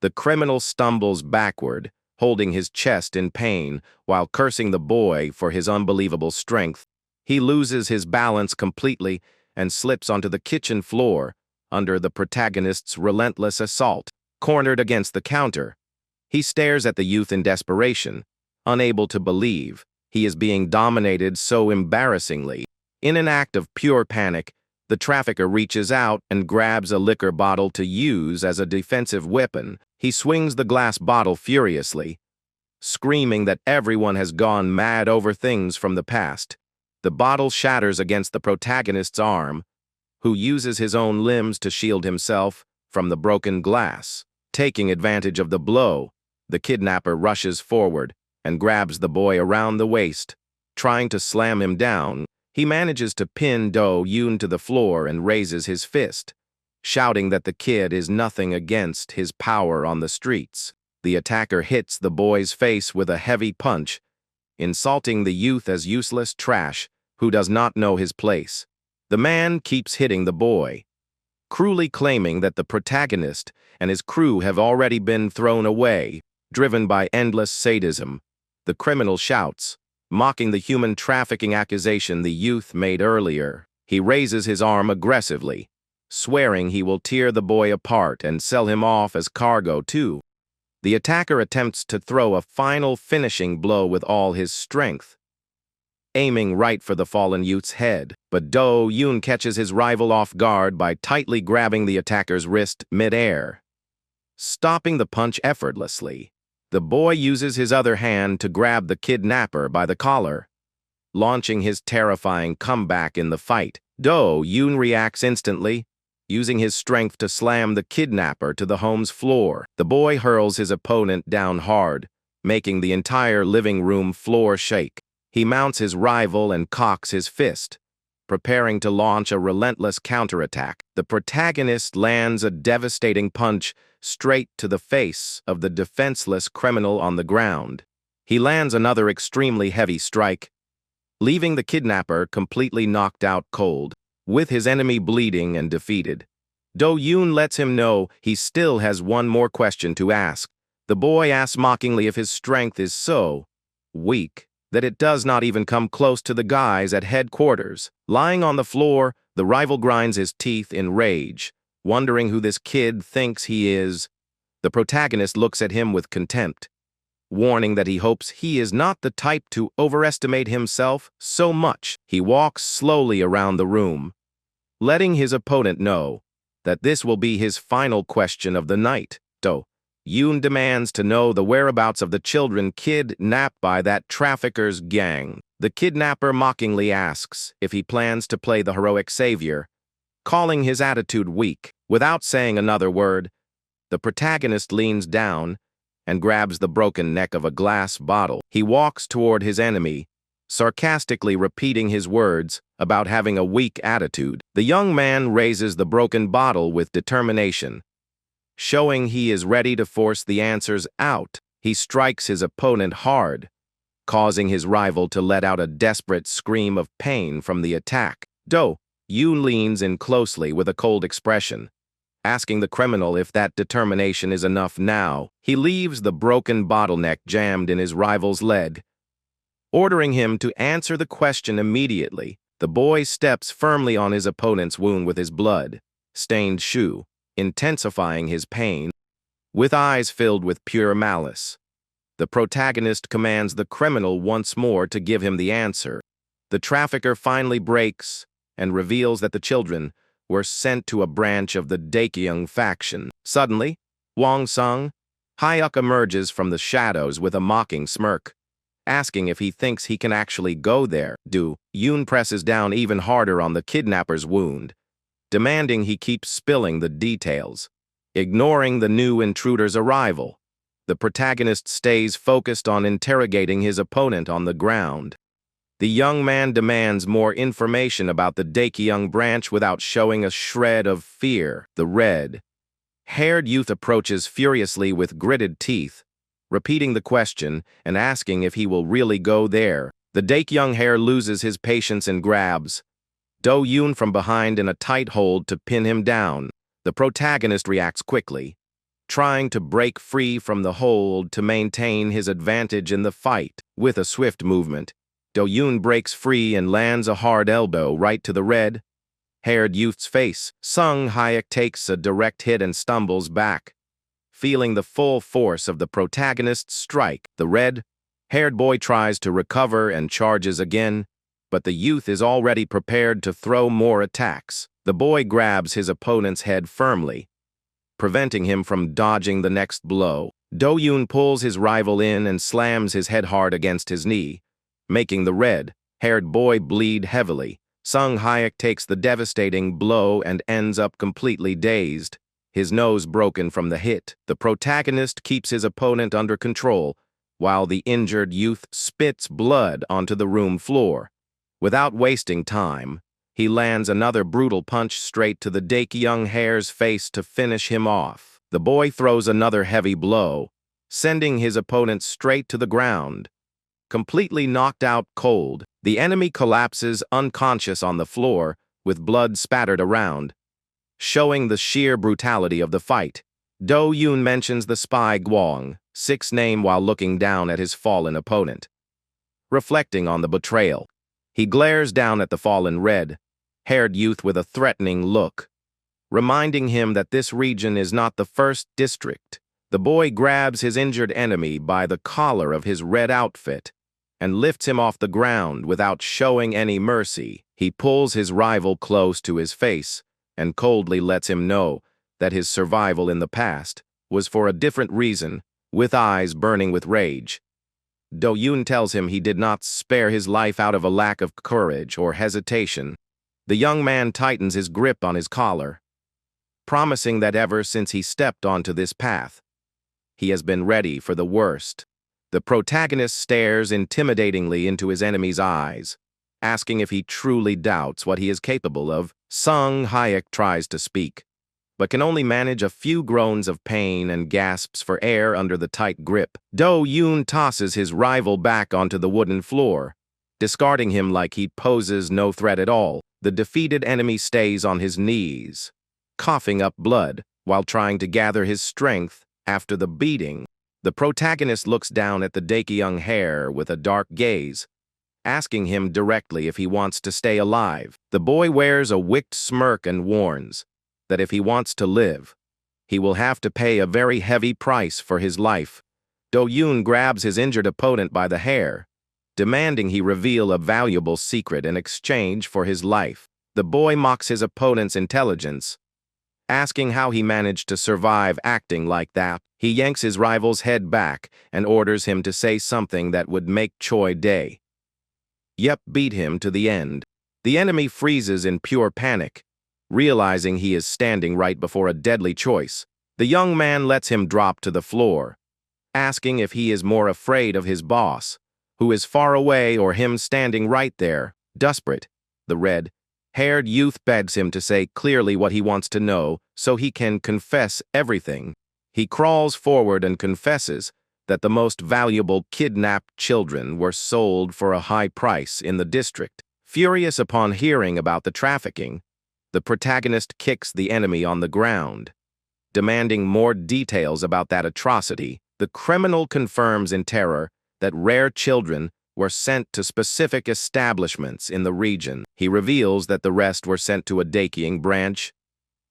The criminal stumbles backward, holding his chest in pain while cursing the boy for his unbelievable strength. He loses his balance completely and slips onto the kitchen floor under the protagonist's relentless assault. Cornered against the counter, he stares at the youth in desperation, unable to believe he is being dominated so embarrassingly. In an act of pure panic, the trafficker reaches out and grabs a liquor bottle to use as a defensive weapon. He swings the glass bottle furiously, screaming that everyone has gone mad over things from the past. The bottle shatters against the protagonist's arm, who uses his own limbs to shield himself from the broken glass. Taking advantage of the blow, the kidnapper rushes forward and grabs the boy around the waist. Trying to slam him down, he manages to pin Do-yoon to the floor and raises his fist, shouting that the kid is nothing against his power on the streets. The attacker hits the boy's face with a heavy punch, insulting the youth as useless trash who does not know his place. The man keeps hitting the boy, cruelly claiming that the protagonist and his crew have already been thrown away. Driven by endless sadism, the criminal shouts, mocking the human trafficking accusation the youth made earlier. He raises his arm aggressively, swearing he will tear the boy apart and sell him off as cargo too. The attacker attempts to throw a final finishing blow with all his strength, aiming right for the fallen youth's head, but Do-yoon catches his rival off guard by tightly grabbing the attacker's wrist mid-air, stopping the punch effortlessly. The boy uses his other hand to grab the kidnapper by the collar, launching his terrifying comeback in the fight. Do-yoon reacts instantly, using his strength to slam the kidnapper to the home's floor. The boy hurls his opponent down hard, making the entire living room floor shake. He mounts his rival and cocks his fist, preparing to launch a relentless counterattack. The protagonist lands a devastating punch straight to the face of the defenseless criminal on the ground. He lands another extremely heavy strike, leaving the kidnapper completely knocked out cold. With his enemy bleeding and defeated, Do-yoon lets him know he still has one more question to ask. The boy asks mockingly if his strength is so weak that it does not even come close to the guys at headquarters. Lying on the floor, the rival grinds his teeth in rage, wondering who this kid thinks he is. The protagonist looks at him with contempt, warning that he hopes he is not the type to overestimate himself so much. He walks slowly around the room, letting his opponent know that this will be his final question of the night. Do-yoon demands to know the whereabouts of the children kidnapped by that trafficker's gang. The kidnapper mockingly asks if he plans to play the heroic savior, calling his attitude weak. Without saying another word, the protagonist leans down and grabs the broken neck of a glass bottle. He walks toward his enemy, sarcastically repeating his words about having a weak attitude. The young man raises the broken bottle with determination, showing he is ready to force the answers out. He strikes his opponent hard, causing his rival to let out a desperate scream of pain from the attack. Do-yoon leans in closely with a cold expression, asking the criminal if that determination is enough now. He leaves the broken bottleneck jammed in his rival's leg, ordering him to answer the question immediately. The boy steps firmly on his opponent's wound with his blood-stained shoe, intensifying his pain. With eyes filled with pure malice, the protagonist commands the criminal once more to give him the answer. The trafficker finally breaks and reveals that the children were sent to a branch of the Daekyung faction. Suddenly, Wong-sung Hyuk emerges from the shadows with a mocking smirk, asking if he thinks he can actually go there. Do-yoon presses down even harder on the kidnapper's wound, demanding he keeps spilling the details. Ignoring the new intruder's arrival, the protagonist stays focused on interrogating his opponent on the ground. The young man demands more information about the Daekyung branch without showing a shred of fear. The red-haired youth approaches furiously with gritted teeth, repeating the question and asking if he will really go there. The Daekyung heir loses his patience and grabs Do-yoon from behind in a tight hold to pin him down. The protagonist reacts quickly, trying to break free from the hold to maintain his advantage in the fight. With a swift movement, Do-yoon breaks free and lands a hard elbow right to the red-haired youth's face. Sung Hyuk takes a direct hit and stumbles back, feeling the full force of the protagonist's strike. The red-haired boy tries to recover and charges again, but the youth is already prepared to throw more attacks. The boy grabs his opponent's head firmly, preventing him from dodging the next blow. Do-yoon pulls his rival in and slams his head hard against his knee, making the red-haired boy bleed heavily. Sung-hyuk takes the devastating blow and ends up completely dazed, his nose broken from the hit. The protagonist keeps his opponent under control, while the injured youth spits blood onto the room floor. Without wasting time, he lands another brutal punch straight to the young hare's face to finish him off. The boy throws another heavy blow, sending his opponent straight to the ground. Completely knocked out cold, the enemy collapses unconscious on the floor, with blood spattered around, showing the sheer brutality of the fight. Do-yoon mentions the spy Gwang-sik's name while looking down at his fallen opponent. Reflecting on the betrayal, he glares down at the fallen red-haired youth with a threatening look, reminding him that this region is not the first district. The boy grabs his injured enemy by the collar of his red outfit and lifts him off the ground without showing any mercy. He pulls his rival close to his face and coldly lets him know that his survival in the past was for a different reason, with eyes burning with rage. Do-yoon tells him he did not spare his life out of a lack of courage or hesitation. The young man tightens his grip on his collar, promising that ever since he stepped onto this path, he has been ready for the worst. The protagonist stares intimidatingly into his enemy's eyes, asking if he truly doubts what he is capable of. Sung-hyuk tries to speak, but can only manage a few groans of pain and gasps for air under the tight grip. Do-yoon tosses his rival back onto the wooden floor, discarding him like he poses no threat at all. The defeated enemy stays on his knees, coughing up blood while trying to gather his strength after the beating. The protagonist looks down at the young hare with a dark gaze, asking him directly if he wants to stay alive. The boy wears a wicked smirk and warns that if he wants to live, he will have to pay a very heavy price for his life. Do-yoon grabs his injured opponent by the hair, demanding he reveal a valuable secret in exchange for his life. The boy mocks his opponent's intelligence, asking how he managed to survive acting like that. He yanks his rival's head back and orders him to say something that would make Choi Day. Yep, beat him to the end. The enemy freezes in pure panic, realizing he is standing right before a deadly choice. The young man lets him drop to the floor, asking if he is more afraid of his boss, who is far away, or him standing right there. Desperate, the red-haired youth begs him to say clearly what he wants to know so he can confess everything. He crawls forward and confesses that the most valuable kidnapped children were sold for a high price in the district. Furious upon hearing about the trafficking, the protagonist kicks the enemy on the ground, demanding more details about that atrocity. The criminal confirms in terror that rare children were sent to specific establishments in the region. He reveals that the rest were sent to a Daekying branch,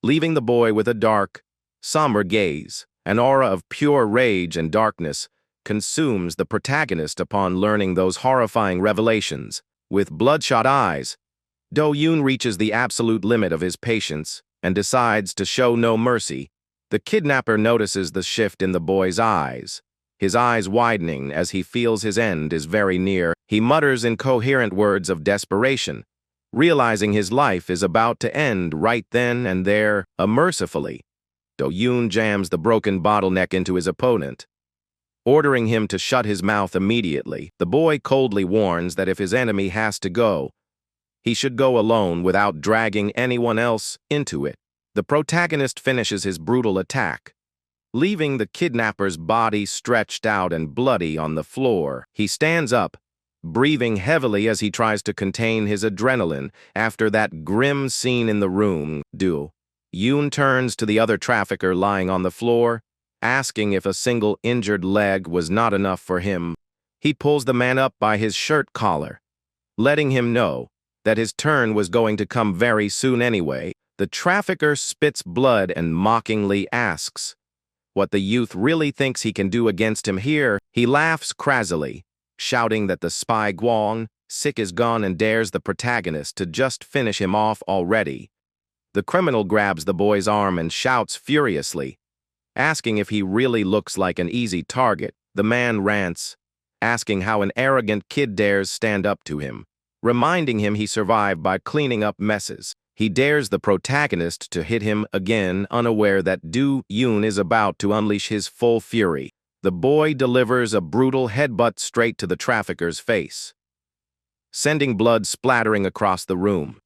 leaving the boy with a dark, somber gaze. An aura of pure rage and darkness consumes the protagonist upon learning those horrifying revelations. With bloodshot eyes, Do-yoon reaches the absolute limit of his patience and decides to show no mercy. The kidnapper notices the shift in the boy's eyes, his eyes widening as he feels his end is very near. He mutters incoherent words of desperation, realizing his life is about to end right then and there. Mercifully, Do-yoon jams the broken bottleneck into his opponent, ordering him to shut his mouth immediately. The boy coldly warns that if his enemy has to go, he should go alone without dragging anyone else into it. The protagonist finishes his brutal attack, leaving the kidnapper's body stretched out and bloody on the floor. He stands up, breathing heavily as he tries to contain his adrenaline after that grim scene in the room. Do-yoon turns to the other trafficker lying on the floor, asking if a single injured leg was not enough for him. He pulls the man up by his shirt collar, letting him know that his turn was going to come very soon anyway. The trafficker spits blood and mockingly asks what the youth really thinks he can do against him here. He laughs crazily, shouting that the spy Gwang-sik is gone and dares the protagonist to just finish him off already. The criminal grabs the boy's arm and shouts furiously, Asking if he really looks like an easy target, the man rants, asking how an arrogant kid dares stand up to him, reminding him he survived by cleaning up messes. He dares the protagonist to hit him again, unaware that Do-yoon is about to unleash his full fury. The boy delivers a brutal headbutt straight to the trafficker's face, sending blood splattering across the room.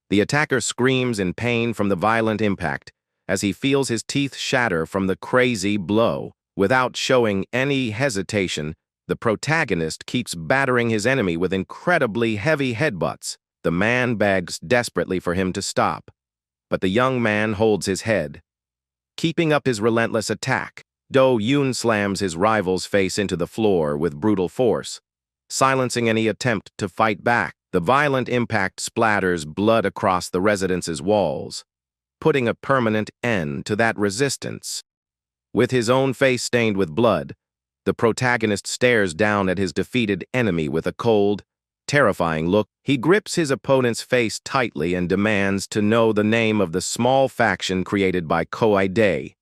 The attacker screams in pain from the violent impact as he feels his teeth shatter from the crazy blow. Without showing any hesitation, the protagonist keeps battering his enemy with incredibly heavy headbutts. The man begs desperately for him to stop, but the young man holds his head, keeping up his relentless attack. Do-yoon slams his rival's face into the floor with brutal force, silencing any attempt to fight back. The violent impact splatters blood across the residence's walls, putting a permanent end to that resistance. With his own face stained with blood, the protagonist stares down at his defeated enemy with a cold, terrifying look. He grips his opponent's face tightly and demands to know the name of the small faction created by Koide.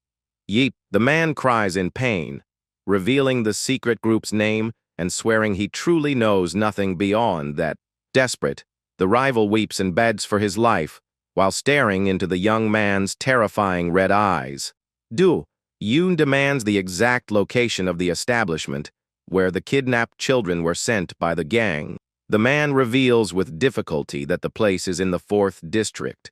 Yeep, the man cries in pain, revealing the secret group's name and swearing he truly knows nothing beyond that. Desperate, the rival weeps and begs for his life while staring into the young man's terrifying red eyes. Do-yoon demands the exact location of the establishment where the kidnapped children were sent by the gang. The man reveals with difficulty that the place is in the 4th district.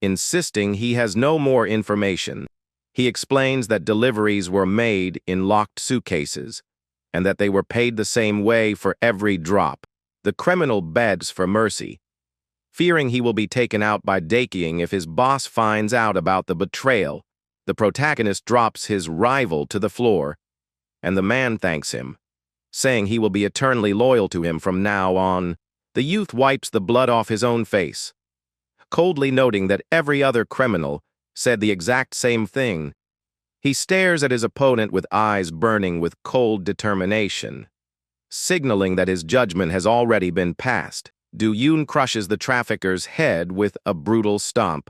Insisting he has no more information, he explains that deliveries were made in locked suitcases and that they were paid the same way for every drop. The criminal begs for mercy, fearing he will be taken out by Daekying if his boss finds out about the betrayal. The protagonist drops his rival to the floor, and the man thanks him, saying he will be eternally loyal to him from now on. The youth wipes the blood off his own face, coldly noting that every other criminal said the exact same thing. He stares at his opponent with eyes burning with cold determination, signaling that his judgment has already been passed. Do-yoon crushes the trafficker's head with a brutal stomp,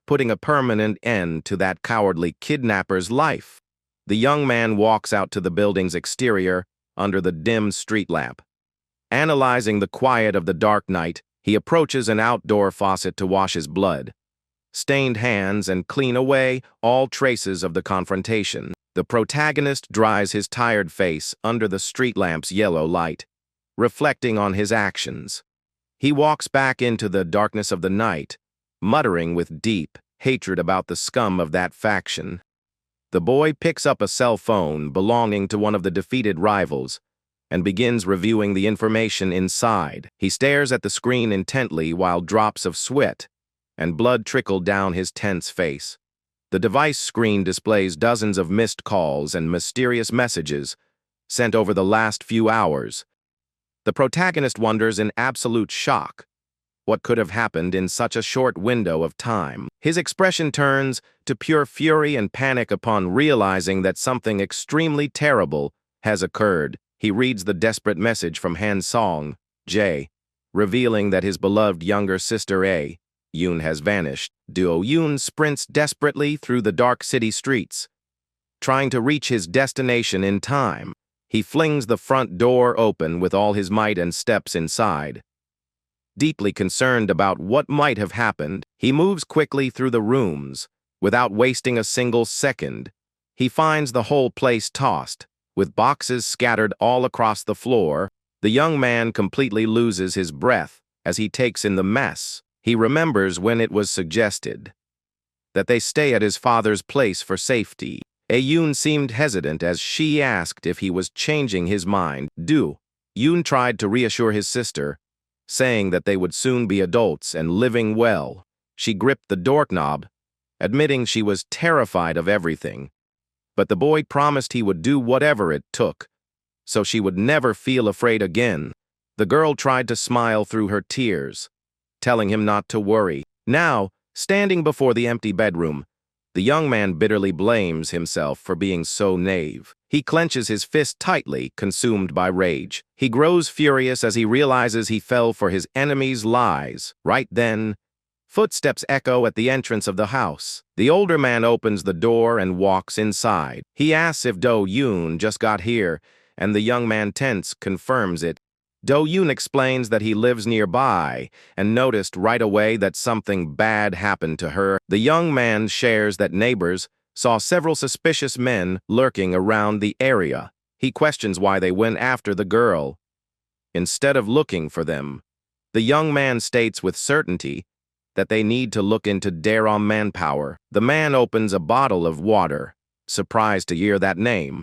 putting a permanent end to that cowardly kidnapper's life. The young man walks out to the building's exterior under the dim street lamp. Analyzing the quiet of the dark night, he approaches an outdoor faucet to wash his blood-stained hands and clean away all traces of the confrontation. The protagonist dries his tired face under the street lamp's yellow light, reflecting on his actions. He walks back into the darkness of the night, muttering with deep hatred about the scum of that faction. The boy picks up a cell phone belonging to one of the defeated rivals and begins reviewing the information inside. He stares at the screen intently while drops of sweat and blood trickle down his tense face. The device screen displays dozens of missed calls and mysterious messages sent over the last few hours. The protagonist wonders in absolute shock what could have happened in such a short window of time. His expression turns to pure fury and panic upon realizing that something extremely terrible has occurred. He reads the desperate message from Han Song, Jae, revealing that his beloved younger sister A-yoon has vanished. Do-yoon sprints desperately through the dark city streets, trying to reach his destination in time. He flings the front door open with all his might and steps inside. Deeply concerned about what might have happened, he moves quickly through the rooms. Without wasting a single second, he finds the whole place tossed, with boxes scattered all across the floor. The young man completely loses his breath as he takes in the mess. He remembers when it was suggested that they stay at his father's place for safety. A-yoon seemed hesitant as she asked if he was changing his mind. Do-yoon tried to reassure his sister, saying that they would soon be adults and living well. She gripped the doorknob, admitting she was terrified of everything. But the boy promised he would do whatever it took, so she would never feel afraid again. The girl tried to smile through her tears, telling him not to worry. Now, standing before the empty bedroom, the young man bitterly blames himself for being so naive. He clenches his fist tightly, consumed by rage. He grows furious as he realizes he fell for his enemy's lies. Right then, Footsteps echo at the entrance of the house. The older man opens the door and walks inside. He asks if Do-yoon just got here, and the young man tense confirms it. Do-yoon explains that he lives nearby and noticed right away that something bad happened to her. The young man shares that neighbors saw several suspicious men lurking around the area. He questions why they went after the girl instead of looking for them. The young man states with certainty that they need to look into Do-yoon manpower. The man opens a bottle of water, surprised to hear that name.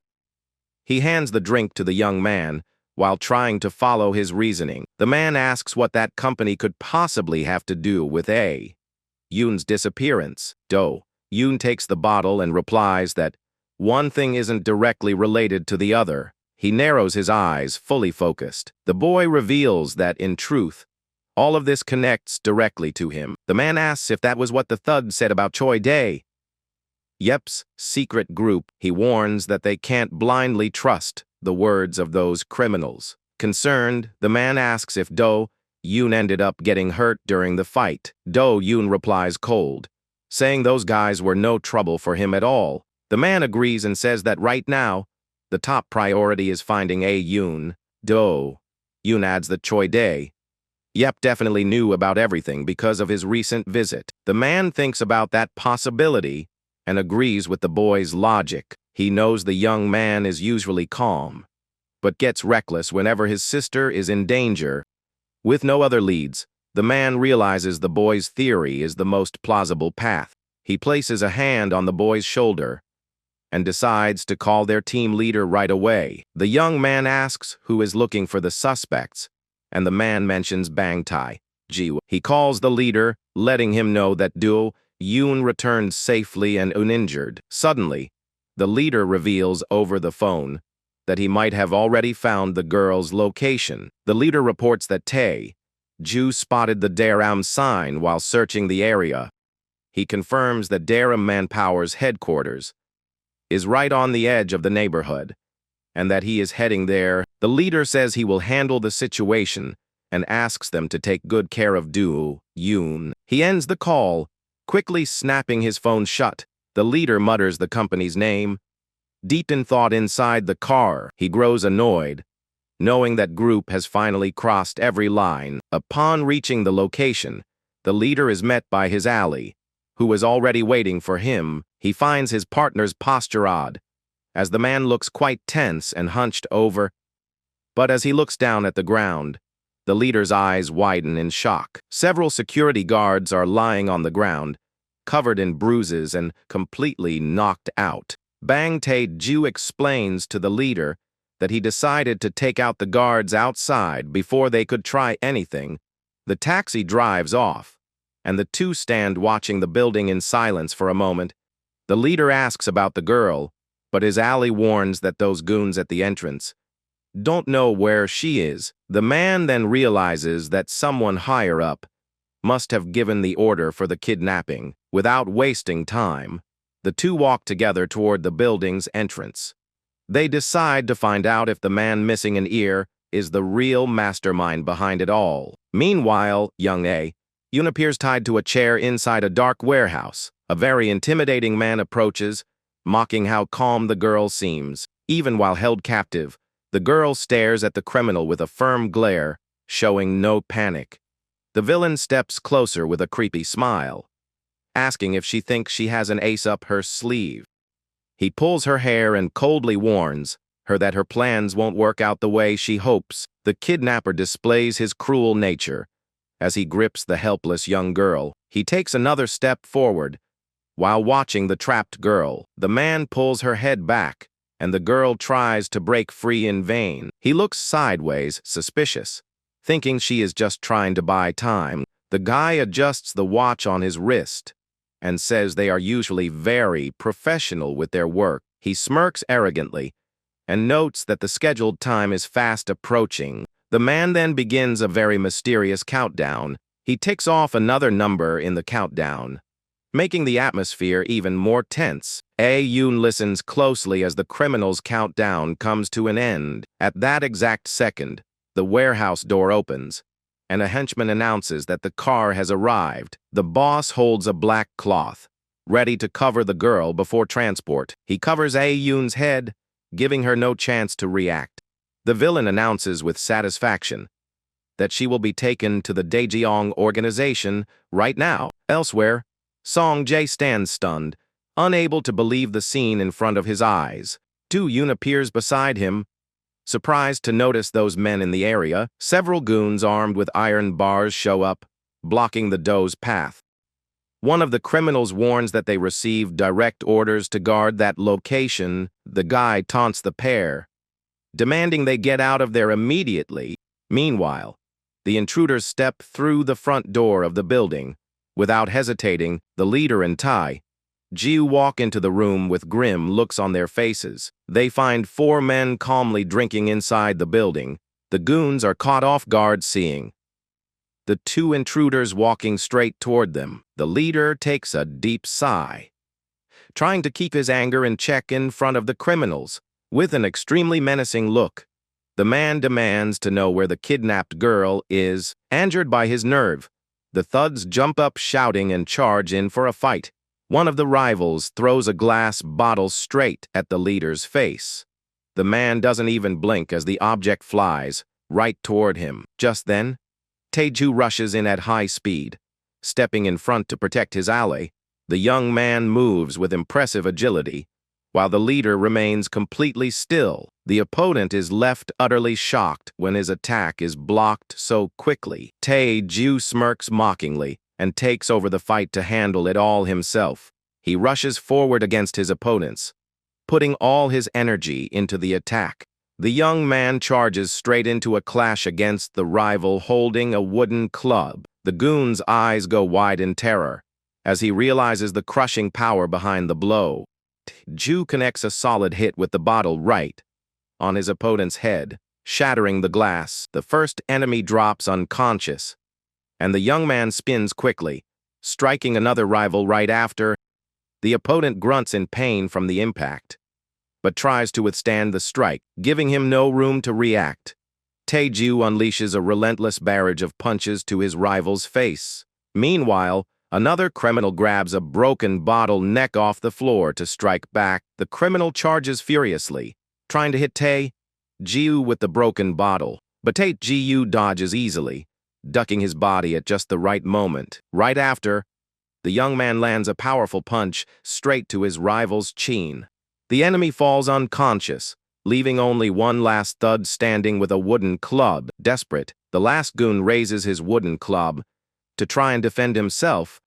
He hands the drink to the young man while trying to follow his reasoning. The man asks what that company could possibly have to do with Do-yoon's disappearance. Do-yoon takes the bottle and replies that one thing isn't directly related to the other. He narrows his eyes, fully focused. The boy reveals that, in truth, all of this connects directly to him. The man asks if that was what the thug said about Choi Dae-yeop's secret group. He warns that they can't blindly trust the words of those criminals. Concerned, the man asks if Do-yoon ended up getting hurt during the fight. Do-yoon replies cold, saying those guys were no trouble for him at all. The man agrees and says that right now, the top priority is finding Do-yoon. Do-yoon adds that Choi Dae-yeop definitely knew about everything because of his recent visit. The man thinks about that possibility and agrees with the boy's logic. He knows the young man is usually calm, but gets reckless whenever his sister is in danger. With no other leads, the man realizes the boy's theory is the most plausible path. He places a hand on the boy's shoulder and decides to call their team leader right away. The young man asks who is looking for the suspects, and the man mentions Bang Tae-ji. He calls the leader, letting him know that Do-yoon returned safely and uninjured. Suddenly, the leader reveals over the phone that he might have already found the girl's location. The leader reports that Tae-ju spotted the Do-yoon sign while searching the area. He confirms that Do-yoon Manpower's headquarters is right on the edge of the neighborhood, and that he is heading there. The leader says he will handle the situation and asks them to take good care of Do-yoon. He ends the call, quickly snapping his phone shut. The leader mutters the company's name. Deep in thought inside the car, he grows annoyed, knowing that group has finally crossed every line. Upon reaching the location, the leader is met by his ally, who is already waiting for him. He finds his partner's posture odd, as the man looks quite tense and hunched over. But as he looks down at the ground, the leader's eyes widen in shock. Several security guards are lying on the ground, covered in bruises and completely knocked out. Bang Tae-ju explains to the leader that he decided to take out the guards outside before they could try anything. The taxi drives off, and the two stand watching the building in silence for a moment. The leader asks about the girl, but his ally warns that those goons at the entrance don't know where she is. The man then realizes that someone higher up must have given the order for the kidnapping. Without wasting time, the two walk together toward the building's entrance. They decide to find out if the man missing an ear is the real mastermind behind it all. Meanwhile, young Do-yoon appears tied to a chair inside a dark warehouse. A very intimidating man approaches, mocking how calm the girl seems. Even while held captive, the girl stares at the criminal with a firm glare, showing no panic. The villain steps closer with a creepy smile, asking if she thinks she has an ace up her sleeve. He pulls her hair and coldly warns her that her plans won't work out the way she hopes. The kidnapper displays his cruel nature as he grips the helpless young girl. He takes another step forward while watching the trapped girl. The man pulls her head back, and the girl tries to break free in vain. He looks sideways, suspicious, thinking she is just trying to buy time. The guy adjusts the watch on his wrist and says they are usually very professional with their work. He smirks arrogantly and notes that the scheduled time is fast approaching. The man then begins a very mysterious countdown. He ticks off another number in the countdown, making the atmosphere even more tense. Do-yoon listens closely as the criminal's countdown comes to an end. At that exact second, the warehouse door opens, and a henchman announces that the car has arrived. The boss holds a black cloth, ready to cover the girl before transport. He covers A-Yoon's head, giving her no chance to react. The villain announces with satisfaction that she will be taken to the Daejeong organization right now. Elsewhere, Song-jae stands stunned, unable to believe the scene in front of his eyes. Do-yoon appears beside him, surprised to notice those men in the area. Several goons armed with iron bars show up, blocking the Do's path. One of the criminals warns that they received direct orders to guard that location. The guy taunts the pair, demanding they get out of there immediately. Meanwhile, the intruders step through the front door of the building. Without hesitating, the leader and Tai Jiu walk into the room with grim looks on their faces. They find 4 men calmly drinking inside the building. The goons are caught off guard seeing the 2 intruders walking straight toward them. The leader takes a deep sigh, trying to keep his anger in check in front of the criminals. With an extremely menacing look, the man demands to know where the kidnapped girl is. Angered by his nerve, the thugs jump up shouting and charge in for a fight. One of the rivals throws a glass bottle straight at the leader's face. The man doesn't even blink as the object flies right toward him. Just then, Taeju rushes in at high speed, stepping in front to protect his ally. The young man moves with impressive agility, while the leader remains completely still. The opponent is left utterly shocked when his attack is blocked so quickly. Taeju smirks mockingly and takes over the fight to handle it all himself. He rushes forward against his opponents, putting all his energy into the attack. The young man charges straight into a clash against the rival holding a wooden club. The goon's eyes go wide in terror as he realizes the crushing power behind the blow. Ju connects a solid hit with the bottle right on his opponent's head, shattering the glass. The first enemy drops unconscious, and the young man spins quickly, striking another rival right after. The opponent grunts in pain from the impact, but tries to withstand the strike, giving him no room to react. Taeju unleashes a relentless barrage of punches to his rival's face. Meanwhile, another criminal grabs a broken bottle neck off the floor to strike back. The criminal charges furiously, trying to hit Tae-jiu with the broken bottle, but Tae-jiu dodges easily, ducking his body at just the right moment. Right after, the young man lands a powerful punch straight to his rival's chin. The enemy falls unconscious, leaving only one last thug standing with a wooden club. Desperate, the last goon raises his wooden club to try and defend himself.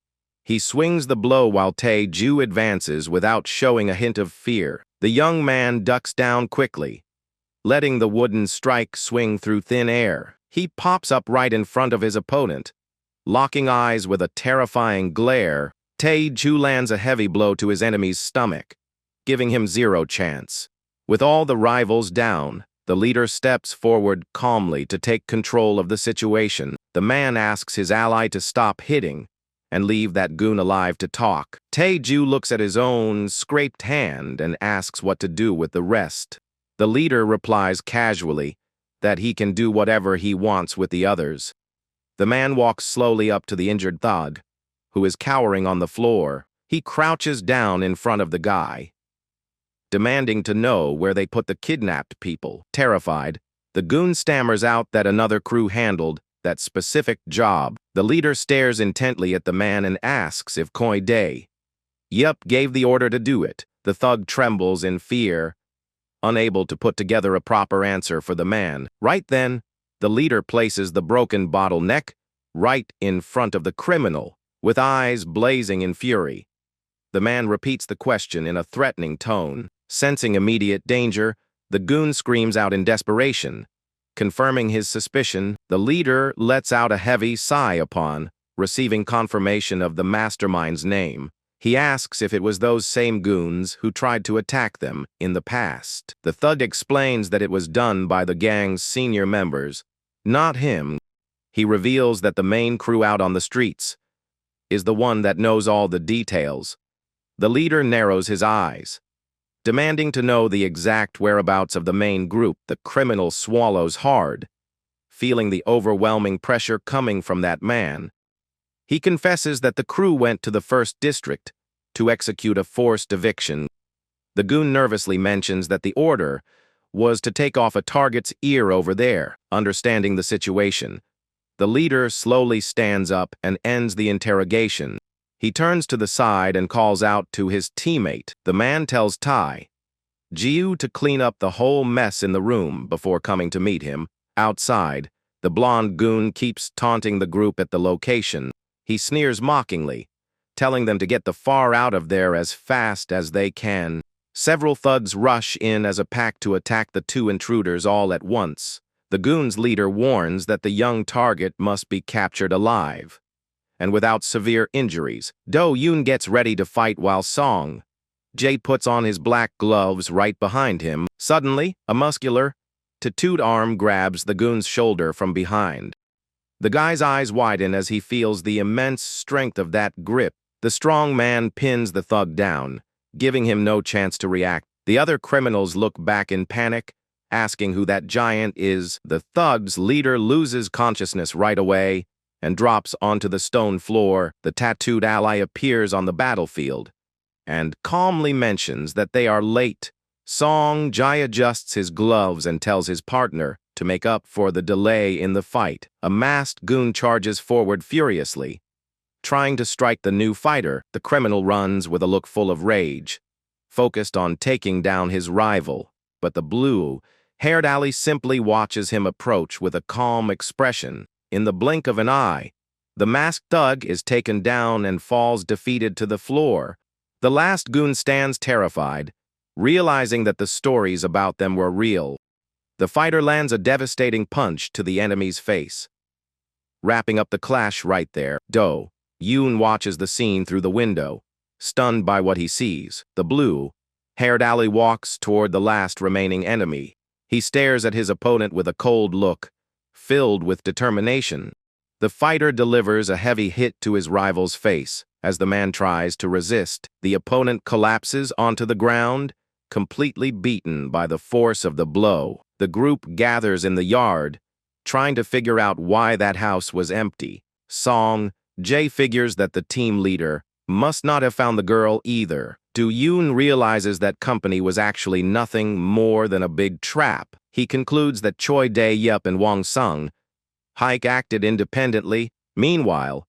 He swings the blow while Tae-jiu advances without showing a hint of fear. The young man ducks down quickly, letting the wooden strike swing through thin air. He pops up right in front of his opponent, locking eyes with a terrifying glare. Tae-jiu lands a heavy blow to his enemy's stomach, giving him zero chance. With all the rivals down, the leader steps forward calmly to take control of the situation. The man asks his ally to stop hitting and leave that goon alive to talk. Tae-jiu looks at his own scraped hand and asks what to do with the rest. The leader replies casually that he can do whatever he wants with the others. The man walks slowly up to the injured thug, who is cowering on the floor. He crouches down in front of the guy, demanding to know where they put the kidnapped people. Terrified, the goon stammers out that another crew handled that specific job. The leader stares intently at the man and asks if Koi Dae gave the order to do it. The thug trembles in fear, unable to put together a proper answer for the man. Right then, the leader places the broken bottle neck right in front of the criminal, with eyes blazing in fury. The man repeats the question in a threatening tone. Sensing immediate danger, the goon screams out in desperation. Confirming his suspicion, the leader lets out a heavy sigh upon receiving confirmation of the mastermind's name. He asks if it was those same goons who tried to attack them in the past. The thug explains that it was done by the gang's senior members, not him. He reveals that the main crew out on the streets is the one that knows all the details. The leader narrows his eyes, demanding to know the exact whereabouts of the main group. The criminal swallows hard, feeling the overwhelming pressure coming from that man. He confesses that the crew went to the first district to execute a forced eviction. The goon nervously mentions that the order was to take off a target's ear over there. Understanding the situation, the leader slowly stands up and ends the interrogation. He turns to the side and calls out to his teammate. The man tells Jiu to clean up the whole mess in the room before coming to meet him. Outside, the blonde goon keeps taunting the group at the location. He sneers mockingly, telling them to get the far out of there as fast as they can. Several thugs rush in as a pack to attack the two intruders all at once. The goon's leader warns that the young target must be captured alive and without severe injuries. Do-yoon gets ready to fight while Jae puts on his black gloves right behind him. Suddenly, a muscular, tattooed arm grabs the goon's shoulder from behind. The guy's eyes widen as he feels the immense strength of that grip. The strong man pins the thug down, giving him no chance to react. The other criminals look back in panic, asking who that giant is. The thug's leader loses consciousness right away and drops onto the stone floor. The tattooed ally appears on the battlefield and calmly mentions that they are late. Jae adjusts his gloves and tells his partner to make up for the delay in the fight. A masked goon charges forward furiously, trying to strike the new fighter. The criminal runs with a look full of rage, focused on taking down his rival, but the blue-haired ally simply watches him approach with a calm expression. In the blink of an eye, the masked thug is taken down and falls defeated to the floor. The last goon stands terrified, realizing that the stories about them were real. The fighter lands a devastating punch to the enemy's face, wrapping up the clash right there. Do-yoon watches the scene through the window, stunned by what he sees. The blue-haired ally walks toward the last remaining enemy. He stares at his opponent with a cold look, filled with determination. The fighter delivers a heavy hit to his rival's face. As the man tries to resist, the opponent collapses onto the ground, completely beaten by the force of the blow. The group gathers in the yard, trying to figure out why that house was empty. Jae figures that the team leader must not have found the girl either. Do-yoon realizes that company was actually nothing more than a big trap. He concludes that Choi Dae-yup and Wong Sung-hyuk acted independently. Meanwhile,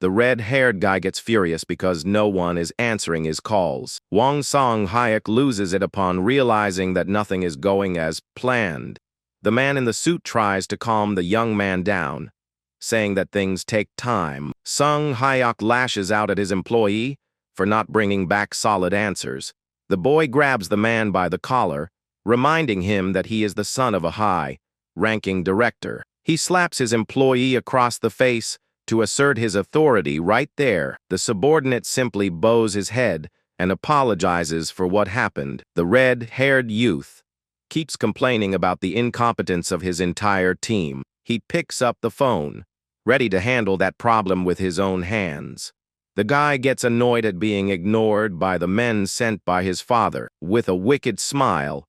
the red-haired guy gets furious because no one is answering his calls. Wong Sung-hyuk loses it upon realizing that nothing is going as planned. The man in the suit tries to calm the young man down, saying that things take time. Sung-hyuk lashes out at his employee for not bringing back solid answers. The boy grabs the man by the collar, reminding him that he is the son of a high-ranking director. He slaps his employee across the face to assert his authority right there. The subordinate simply bows his head and apologizes for what happened. The red-haired youth keeps complaining about the incompetence of his entire team. He picks up the phone, ready to handle that problem with his own hands. The guy gets annoyed at being ignored by the men sent by his father. With a wicked smile,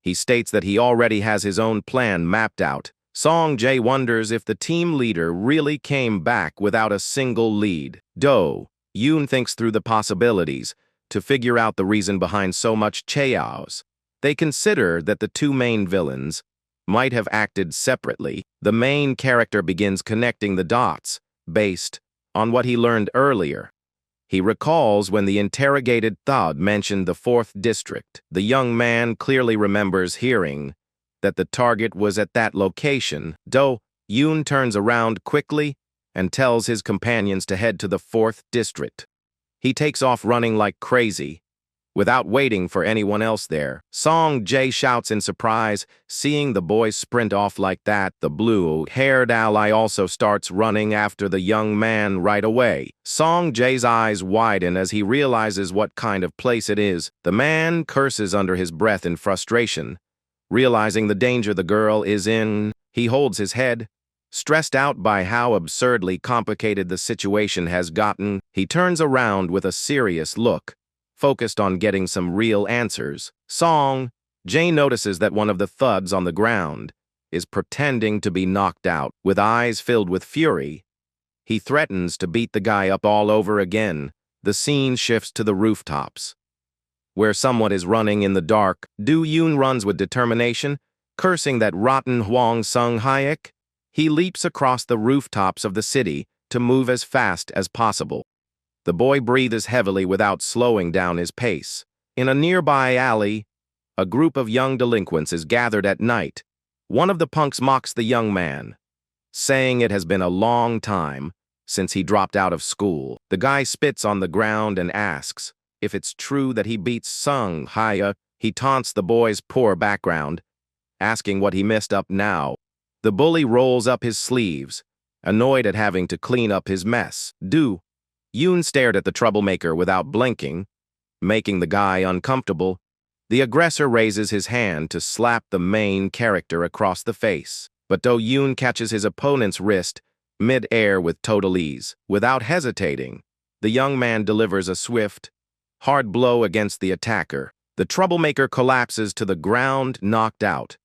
he states that he already has his own plan mapped out. Jae wonders if the team leader really came back without a single lead. Do-yoon thinks through the possibilities to figure out the reason behind so much chaos. They consider that the two main villains might have acted separately. The main character begins connecting the dots based on what he learned earlier. He recalls when the interrogated thug mentioned the 4th district. The young man clearly remembers hearing that the target was at that location. Do-yoon turns around quickly and tells his companions to head to the 4th district. He takes off running like crazy, without waiting for anyone else there. Jae shouts in surprise, seeing the boy sprint off like that. The blue-haired ally also starts running after the young man right away. Jae's eyes widen as he realizes what kind of place it is. The man curses under his breath in frustration. Realizing the danger the girl is in, he holds his head, stressed out by how absurdly complicated the situation has gotten. He turns around with a serious look, focused on getting some real answers. Jae notices that one of the thugs on the ground is pretending to be knocked out. With eyes filled with fury, he threatens to beat the guy up all over again. The scene shifts to the rooftops, where someone is running in the dark. Do-yoon runs with determination, cursing that rotten Hwang Sung-hyuk. He leaps across the rooftops of the city to move as fast as possible. The boy breathes heavily without slowing down his pace. In a nearby alley, a group of young delinquents is gathered at night. One of the punks mocks the young man, saying it has been a long time since he dropped out of school. The guy spits on the ground and asks if it's true that he beats Sung-hyuk. He taunts the boy's poor background, asking what he messed up now. The bully rolls up his sleeves, annoyed at having to clean up his mess. Do-yoon stared at the troublemaker without blinking, making the guy uncomfortable. The aggressor raises his hand to slap the main character across the face, but Do-yoon catches his opponent's wrist mid-air with total ease. Without hesitating, the young man delivers a swift, hard blow against the attacker. The troublemaker collapses to the ground, knocked out.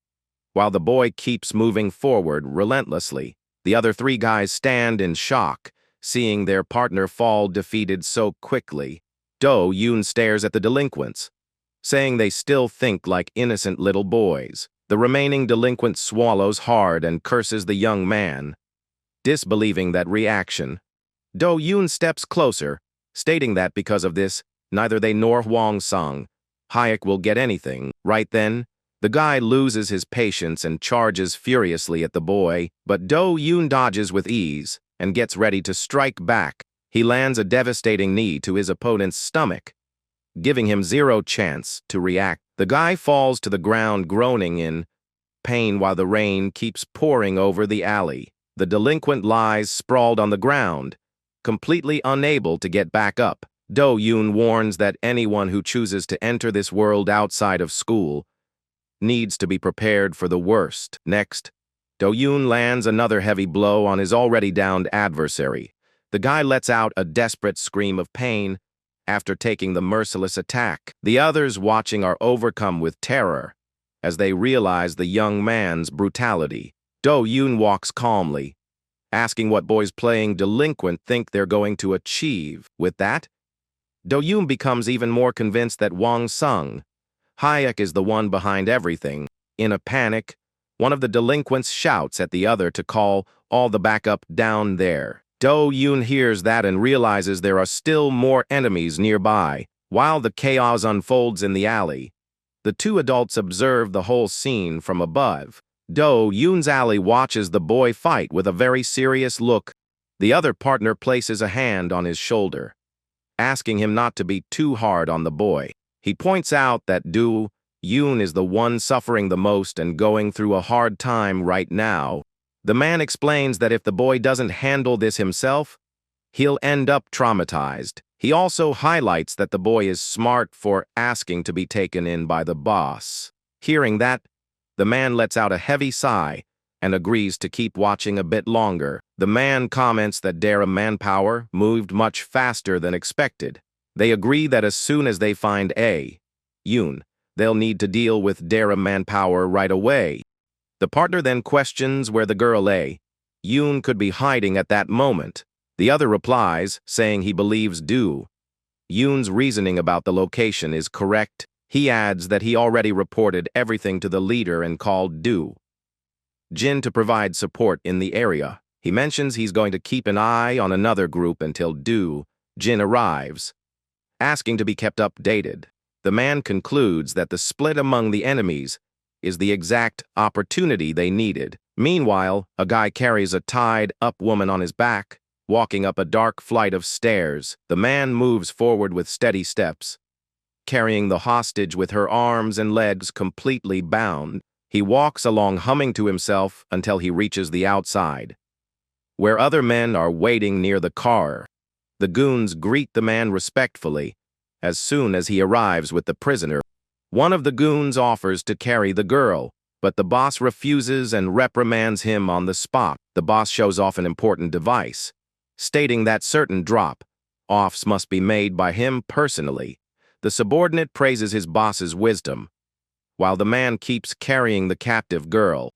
While the boy keeps moving forward relentlessly, the other three guys stand in shock, seeing their partner fall defeated so quickly. Do-yoon stares at the delinquents, saying they still think like innocent little boys. The remaining delinquent swallows hard and curses the young man. Disbelieving that reaction, Do-yoon steps closer, stating that because of this, neither they nor Hwang Sung-hyuk will get anything. Right then, the guy loses his patience and charges furiously at the boy, but Do-yoon dodges with ease and gets ready to strike back. He lands a devastating knee to his opponent's stomach, giving him zero chance to react. The guy falls to the ground groaning in pain while the rain keeps pouring over the alley. The delinquent lies sprawled on the ground, completely unable to get back up. Do-yoon warns that anyone who chooses to enter this world outside of school needs to be prepared for the worst. Next, Do-yoon lands another heavy blow on his already downed adversary. The guy lets out a desperate scream of pain after taking the merciless attack. The others watching are overcome with terror as they realize the young man's brutality. Do-yoon walks calmly, asking what boys playing delinquent think they're going to achieve. With that, Do-yoon becomes even more convinced that Hwang Sung-hyuk is the one behind everything. In a panic, one of the delinquents shouts at the other to call all the backup down there. Do-yoon hears that and realizes there are still more enemies nearby. While the chaos unfolds in the alley, the two adults observe the whole scene from above. Do-yoon's ally watches the boy fight with a very serious look. The other partner places a hand on his shoulder, asking him not to be too hard on the boy. He points out that Do-yoon is the one suffering the most and going through a hard time right now. The man explains that if the boy doesn't handle this himself, he'll end up traumatized. He also highlights that the boy is smart for asking to be taken in by the boss. Hearing that, the man lets out a heavy sigh and agrees to keep watching a bit longer. The man comments that their manpower moved much faster than expected. They agree that as soon as they find A-yoon, they'll need to deal with their manpower right away. The partner then questions where the girl A-yoon could be hiding at that moment. The other replies, saying he believes Do-yoon's reasoning about the location is correct. He adds that he already reported everything to the leader and called Do-jin to provide support in the area. He mentions he's going to keep an eye on another group until Do-jin arrives, asking to be kept updated. The man concludes that the split among the enemies is the exact opportunity they needed. Meanwhile, a guy carries a tied-up woman on his back, walking up a dark flight of stairs. The man moves forward with steady steps, carrying the hostage with her arms and legs completely bound. He walks along humming to himself until he reaches the outside, where other men are waiting near the car. The goons greet the man respectfully as soon as he arrives with the prisoner. One of the goons offers to carry the girl, but the boss refuses and reprimands him on the spot. The boss shows off an important device, stating that certain drop-offs must be made by him personally. The subordinate praises his boss's wisdom, while the man keeps carrying the captive girl.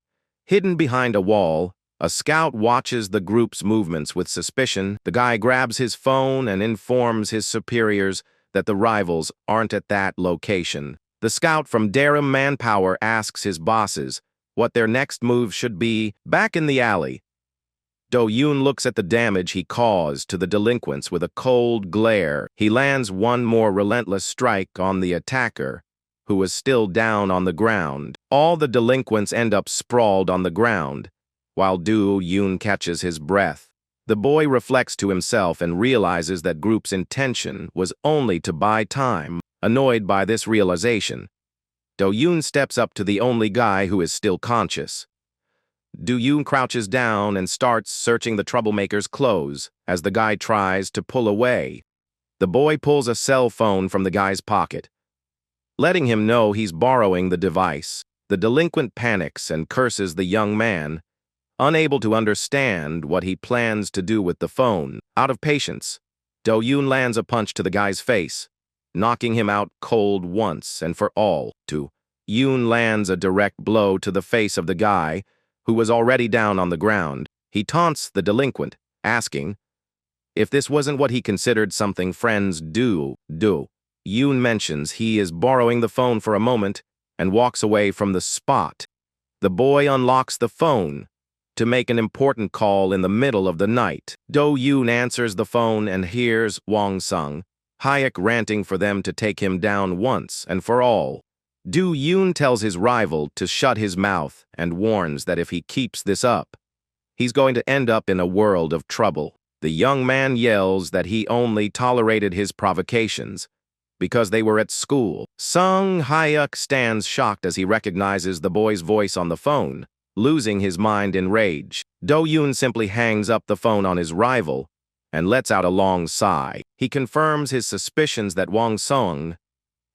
Hidden behind a wall, a scout watches the group's movements with suspicion. The guy grabs his phone and informs his superiors that the rivals aren't at that location. The scout from Darum Manpower asks his bosses what their next move should be. Back in the alley, Do-yoon looks at the damage he caused to the delinquents with a cold glare. He lands one more relentless strike on the attacker, who was still down on the ground. All the delinquents end up sprawled on the ground, while Do-yoon catches his breath. The boy reflects to himself and realizes that group's intention was only to buy time. Annoyed by this realization, Do-yoon steps up to the only guy who is still conscious. Do-yoon crouches down and starts searching the troublemaker's clothes as the guy tries to pull away. The boy pulls a cell phone from the guy's pocket, letting him know he's borrowing the device. The delinquent panics and curses the young man, unable to understand what he plans to do with the phone. Out of patience, Do-yoon lands a punch to the guy's face, knocking him out cold once and for all. Do-yoon lands a direct blow to the face of the guy, who was already down on the ground. He taunts the delinquent, asking if this wasn't what he considered something friends do. Do-yoon mentions he is borrowing the phone for a moment and walks away from the spot. The boy unlocks the phone to make an important call in the middle of the night. Do-yoon answers the phone and hears Wong-sung, Hayek ranting for them to take him down once and for all. Do-yoon tells his rival to shut his mouth and warns that if he keeps this up, he's going to end up in a world of trouble. The young man yells that he only tolerated his provocations because they were at school. Sung Hayek stands shocked as he recognizes the boy's voice on the phone, losing his mind in rage. Do-yoon simply hangs up the phone on his rival and lets out a long sigh. He confirms his suspicions that Wong-sung,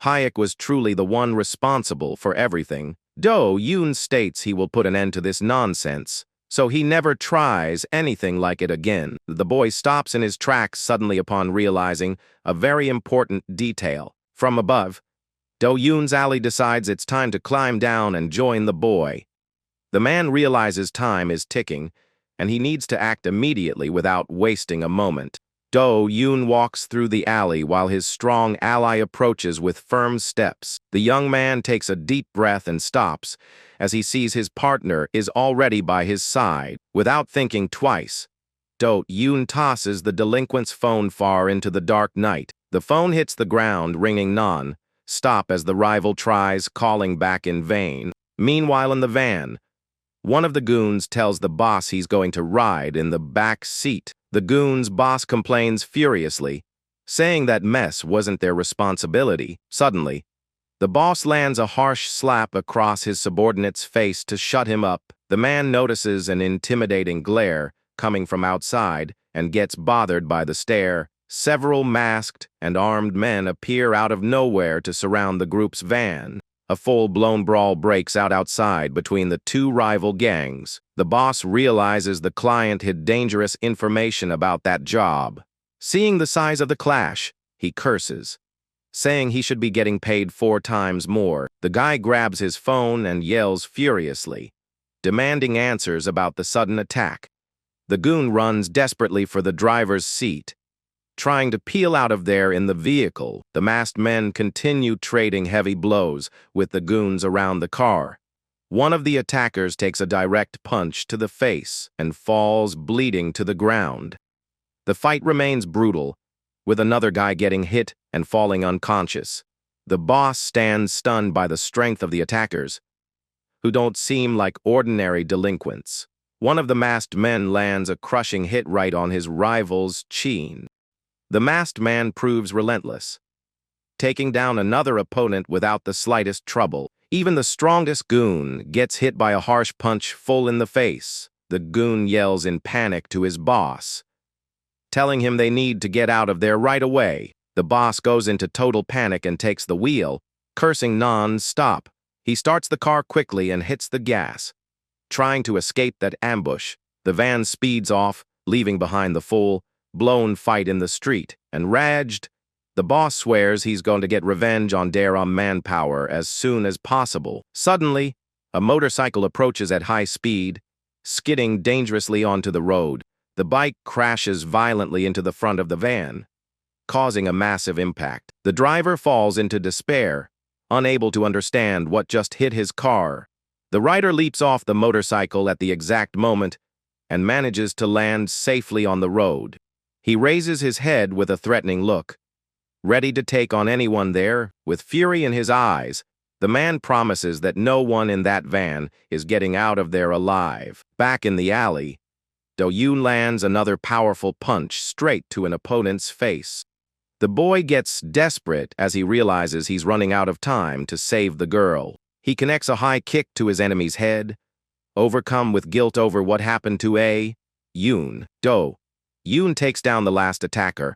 Hayek, was truly the one responsible for everything. Do-yoon states he will put an end to this nonsense, so he never tries anything like it again. The boy stops in his tracks suddenly upon realizing a very important detail. From above, Do-yoon's alley decides it's time to climb down and join the boy. The man realizes time is ticking, and he needs to act immediately without wasting a moment. Do-yoon walks through the alley while his strong ally approaches with firm steps. The young man takes a deep breath and stops as he sees his partner is already by his side. Without thinking twice, Do-yoon tosses the delinquent's phone far into the dark night. The phone hits the ground, ringing non-stop as the rival tries calling back in vain. Meanwhile, in the van, one of the goons tells the boss he's going to ride in the back seat. The goon's boss complains furiously, saying that mess wasn't their responsibility. Suddenly, the boss lands a harsh slap across his subordinate's face to shut him up. The man notices an intimidating glare coming from outside and gets bothered by the stare. Several masked and armed men appear out of nowhere to surround the group's van. A full-blown brawl breaks out outside between the two rival gangs. The boss realizes the client hid dangerous information about that job. Seeing the size of the clash, he curses, saying he should be getting paid 4 times more. The guy grabs his phone and yells furiously, demanding answers about the sudden attack. The goon runs desperately for the driver's seat, trying to peel out of there in the vehicle. The masked men continue trading heavy blows with the goons around the car. One of the attackers takes a direct punch to the face and falls bleeding to the ground. The fight remains brutal, with another guy getting hit and falling unconscious. The boss stands stunned by the strength of the attackers, who don't seem like ordinary delinquents. One of the masked men lands a crushing hit right on his rival's chin. The masked man proves relentless, taking down another opponent without the slightest trouble. Even the strongest goon gets hit by a harsh punch full in the face. The goon yells in panic to his boss, telling him they need to get out of there right away. The boss goes into total panic and takes the wheel, cursing non-stop. He starts the car quickly and hits the gas, trying to escape that ambush. The van speeds off, leaving behind the full-blown fight in the street. Enraged, the boss swears he's going to get revenge on Darum Manpower as soon as possible. Suddenly, A motorcycle approaches at high speed, skidding dangerously onto the road. The bike crashes violently into the front of the van, causing a massive impact. The driver falls into despair, unable to understand what just hit his car. The rider leaps off the motorcycle at the exact moment and manages to land safely on the road. He raises his head with a threatening look, ready to take on anyone there. With fury in his eyes, the man promises that no one in that van is getting out of there alive. Back in the alley, Do-yoon lands another powerful punch straight to an opponent's face. The boy gets desperate as he realizes he's running out of time to save the girl. He connects a high kick to his enemy's head, overcome with guilt over what happened to Do-yoon. Do-yoon takes down the last attacker,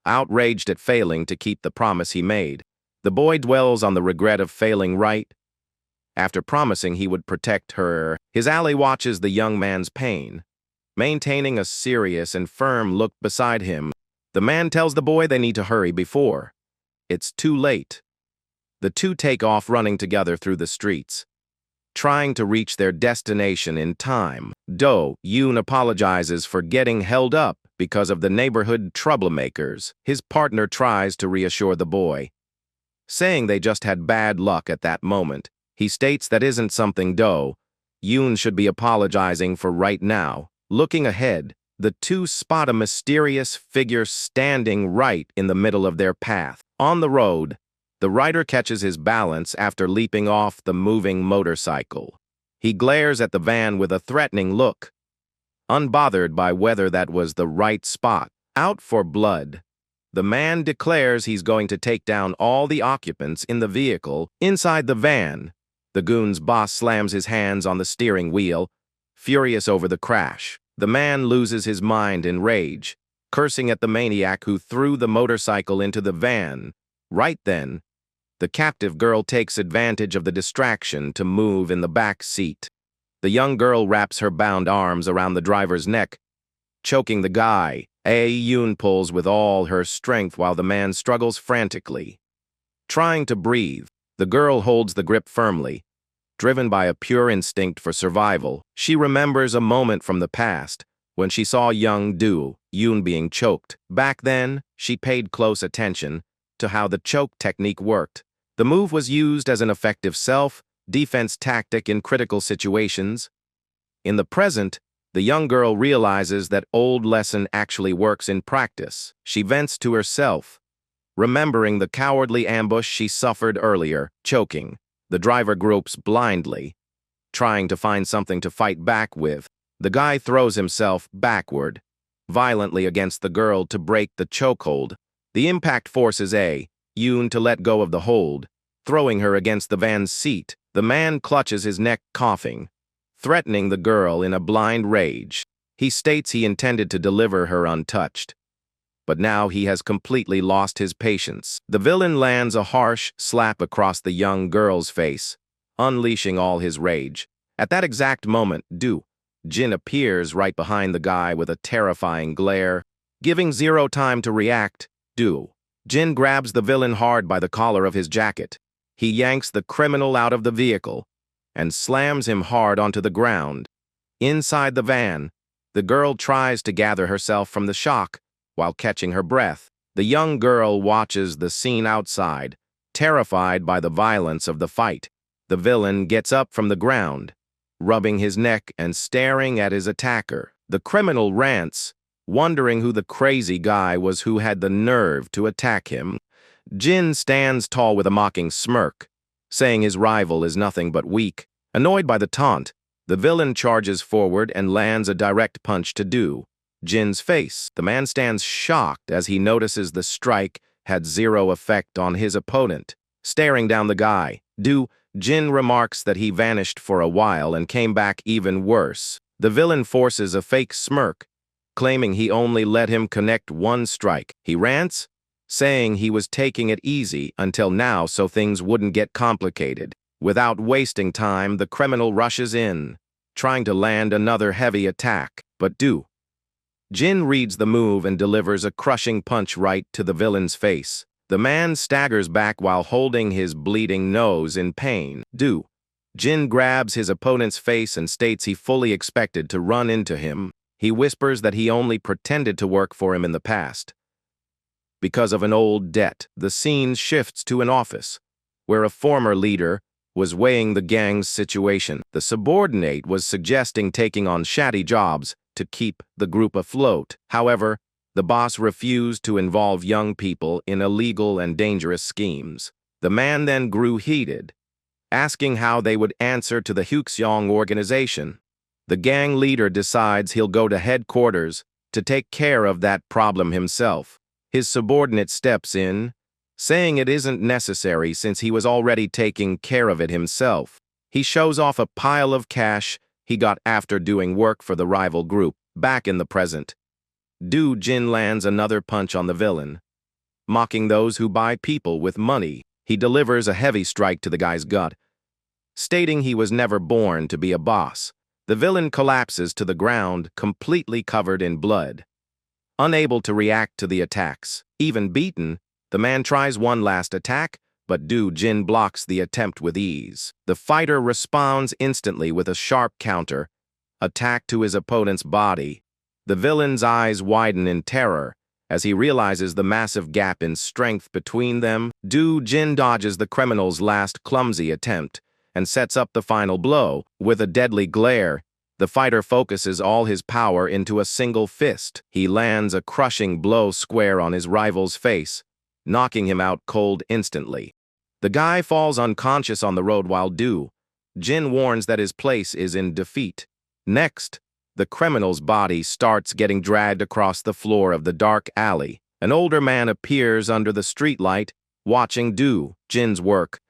outraged at failing to keep the promise he made. The boy dwells on the regret of failing right. After promising he would protect her, his ally watches the young man's pain, maintaining a serious and firm look beside him. The man tells the boy they need to hurry before it's too late. The two take off running together through the streets, trying to reach their destination in time. Do-yoon apologizes for getting held up because of the neighborhood troublemakers. His partner tries to reassure the boy, saying they just had bad luck at that moment. He states that isn't something Do-yoon should be apologizing for right now. Looking ahead, the two spot a mysterious figure standing right in the middle of their path. On the road, the rider catches his balance after leaping off the moving motorcycle. He glares at the van with a threatening look, unbothered by whether that was the right spot. Out for blood, the man declares he's going to take down all the occupants in the vehicle. Inside the van, the goon's boss slams his hands on the steering wheel, furious over the crash. The man loses his mind in rage, cursing at the maniac who threw the motorcycle into the van. Right then, the captive girl takes advantage of the distraction to move in the back seat. The young girl wraps her bound arms around the driver's neck, choking the guy. Do-yoon pulls with all her strength while the man struggles frantically, trying to breathe. The girl holds the grip firmly, driven by a pure instinct for survival. She remembers a moment from the past when she saw young Do-yoon being choked. Back then, she paid close attention to how the choke technique worked. The move was used as an effective self-defense tactic in critical situations. In the present, the young girl realizes that old lesson actually works in practice. She vents to herself, remembering the cowardly ambush she suffered earlier. Choking, the driver gropes blindly, trying to find something to fight back with. The guy throws himself backward, violently against the girl to break the chokehold. The impact forces Do-yoon to let go of the hold, throwing her against the van's seat. The man clutches his neck, coughing, threatening the girl in a blind rage. He states he intended to deliver her untouched, but now he has completely lost his patience. The villain lands a harsh slap across the young girl's face, unleashing all his rage. At that exact moment, Do-jin appears right behind the guy with a terrifying glare. Giving zero time to react, Do-jin grabs the villain hard by the collar of his jacket. He yanks the criminal out of the vehicle and slams him hard onto the ground. Inside the van, the girl tries to gather herself from the shock while catching her breath. The young girl watches the scene outside, terrified by the violence of the fight. The villain gets up from the ground, rubbing his neck and staring at his attacker. The criminal rants, wondering who the crazy guy was who had the nerve to attack him. Jin stands tall with a mocking smirk, saying his rival is nothing but weak. Annoyed by the taunt, the villain charges forward and lands a direct punch to Do-jin's face. The man stands shocked as he notices the strike had zero effect on his opponent. Staring down the guy, Do-jin remarks that he vanished for a while and came back even worse. The villain forces a fake smirk, claiming he only let him connect one strike. He rants, saying he was taking it easy until now so things wouldn't get complicated. Without wasting time, the criminal rushes in, trying to land another heavy attack, but Do-jin reads the move and delivers a crushing punch right to the villain's face. The man staggers back while holding his bleeding nose in pain. Do Jin grabs his opponent's face and states he fully expected to run into him. He whispers that he only pretended to work for him in the past. Because of an old debt, the scene shifts to an office, where a former leader was weighing the gang's situation. The subordinate was suggesting taking on shady jobs to keep the group afloat. However, the boss refused to involve young people in illegal and dangerous schemes. The man then grew heated, asking how they would answer to the Huxyong organization. The gang leader decides he'll go to headquarters to take care of that problem himself. His subordinate steps in, saying it isn't necessary since he was already taking care of it himself. He shows off a pile of cash he got after doing work for the rival group. Back in the present, Do-Jin lands another punch on the villain. Mocking those who buy people with money, he delivers a heavy strike to the guy's gut, stating he was never born to be a boss. The villain collapses to the ground, completely covered in blood. Unable to react to the attacks, even beaten, the man tries one last attack, but Do-Jin blocks the attempt with ease. The fighter responds instantly with a sharp counter attack to his opponent's body. The villain's eyes widen in terror as he realizes the massive gap in strength between them. Do-Jin dodges the criminal's last clumsy attempt and sets up the final blow. With a deadly glare, the fighter focuses all his power into a single fist. He lands a crushing blow square on his rival's face, knocking him out cold instantly. The guy falls unconscious on the road while Do-Jin warns that his place is in defeat. Next, the criminal's body starts getting dragged across the floor of the dark alley. An older man appears under the streetlight, watching Do-Jin's work.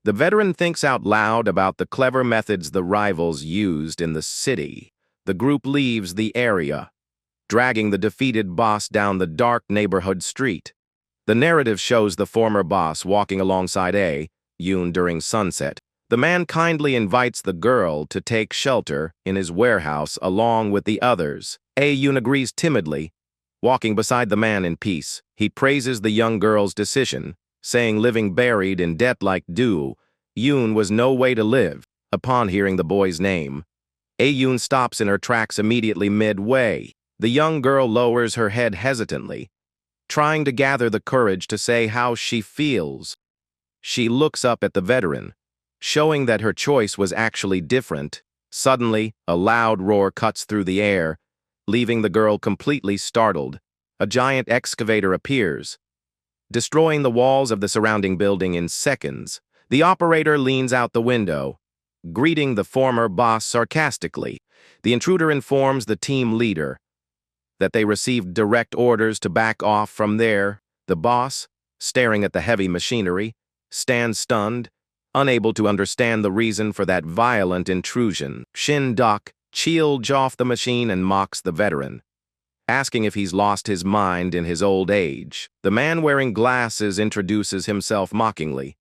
The veteran thinks out loud about the clever methods the rivals used in the city. The group leaves the area, dragging the defeated boss down the dark neighborhood street. The narrative shows the former boss walking alongside Do-yoon during sunset. The man kindly invites the girl to take shelter in his warehouse along with the others. Do-yoon agrees timidly, walking beside the man in peace. He praises the young girl's decision, saying living buried in debt like Do-yoon was no way to live. Upon hearing the boy's name, Do-yoon stops in her tracks immediately midway. The young girl lowers her head hesitantly, trying to gather the courage to say how she feels. She looks up at the veteran, showing that her choice was actually different. Suddenly, a loud roar cuts through the air, leaving the girl completely startled. A giant excavator appears, destroying the walls of the surrounding building in seconds. The operator leans out the window, greeting the former boss sarcastically. The intruder informs the team leader that they received direct orders to back off from there. The boss, staring at the heavy machinery, stands stunned, unable to understand the reason for that violent intrusion. Shin-dok chills off the machine and mocks the veteran, asking if he's lost his mind in his old age. The man wearing glasses introduces himself mockingly,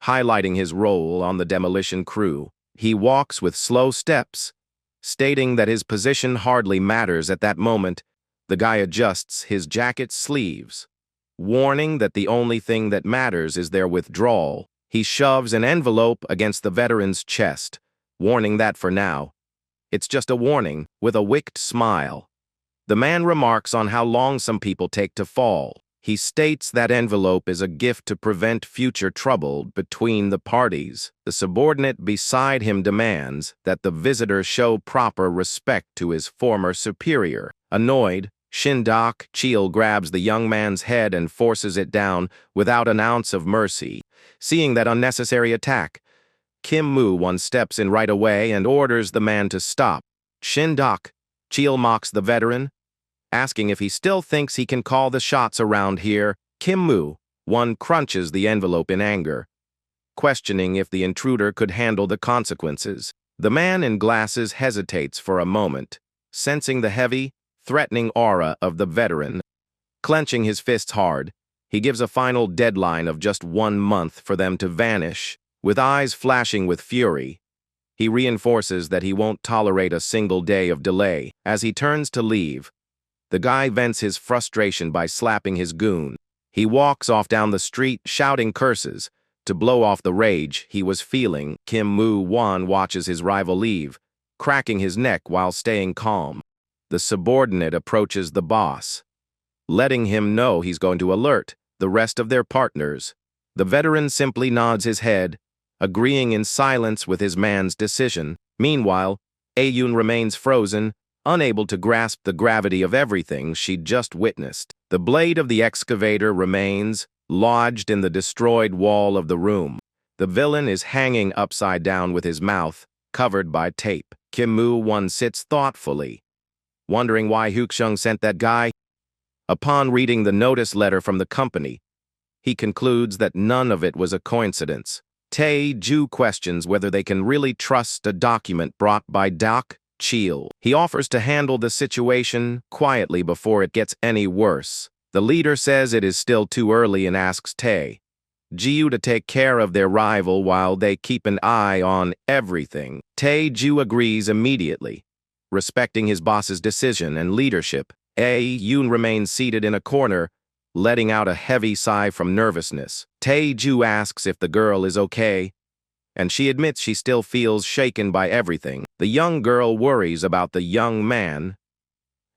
highlighting his role on the demolition crew. He walks with slow steps, stating that his position hardly matters at that moment. The guy adjusts his jacket's sleeves, warning that the only thing that matters is their withdrawal. He shoves an envelope against the veteran's chest, warning that for now, it's just a warning, with a wicked smile. The man remarks on how long some people take to fall. He states that envelope is a gift to prevent future trouble between the parties. The subordinate beside him demands that the visitor show proper respect to his former superior. Annoyed, Shin-dok grabs the young man's head and forces it down without an ounce of mercy. Seeing that unnecessary attack, Kim-won steps in right away and orders the man to stop. Shin-dok mocks the veteran, asking if he still thinks he can call the shots around here. Kim-won crunches the envelope in anger, questioning if the intruder could handle the consequences. The man in glasses hesitates for a moment, sensing the heavy, threatening aura of the veteran. Clenching his fists hard, he gives a final deadline of just 1 month for them to vanish. With eyes flashing with fury, he reinforces that he won't tolerate a single day of delay. As he turns to leave, the guy vents his frustration by slapping his goon. He walks off down the street, shouting curses, To blow off the rage he was feeling, Kim Woo-won watches his rival leave, cracking his neck while staying calm. The subordinate approaches the boss, letting him know he's going to alert the rest of their partners. The veteran simply nods his head, agreeing in silence with his man's decision. Meanwhile, Do-yoon remains frozen, unable to grasp the gravity of everything she'd just witnessed. The blade of the excavator remains lodged in the destroyed wall of the room. The villain is hanging upside down with his mouth covered by tape. Kim Woo-won sits thoughtfully, wondering why Hyuk-sung sent that guy. Upon reading the notice letter from the company, he concludes that none of it was a coincidence. Tae-ju questions whether they can really trust a document brought by Doc Cheel. He offers to handle the situation quietly before it gets any worse. The leader says it is still too early and asks Tae-ju to take care of their rival while they keep an eye on everything. Tae-ju agrees immediately, respecting his boss's decision and leadership. Do-yoon remains seated in a corner, letting out a heavy sigh from nervousness. Tae-ju asks if the girl is okay, and she admits she still feels shaken by everything. The young girl worries about the young man,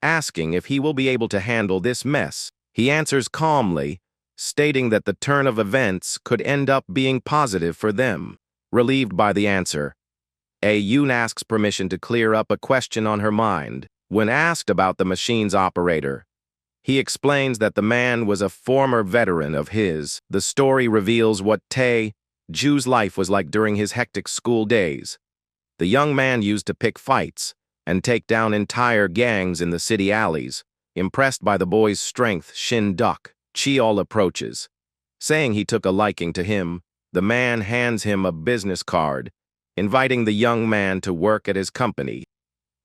asking if he will be able to handle this mess. He answers calmly, stating that the turn of events could end up being positive for them. Relieved by the answer, Do-yoon asks permission to clear up a question on her mind. When asked about the machine's operator, he explains that the man was a former veteran of his. The story reveals what Tae-ju's life was like during his hectic school days. The young man used to pick fights and take down entire gangs in the city alleys. Impressed by the boy's strength, Shin-duk Cheol approaches. Saying he took a liking to him, the man hands him a business card, inviting the young man to work at his company.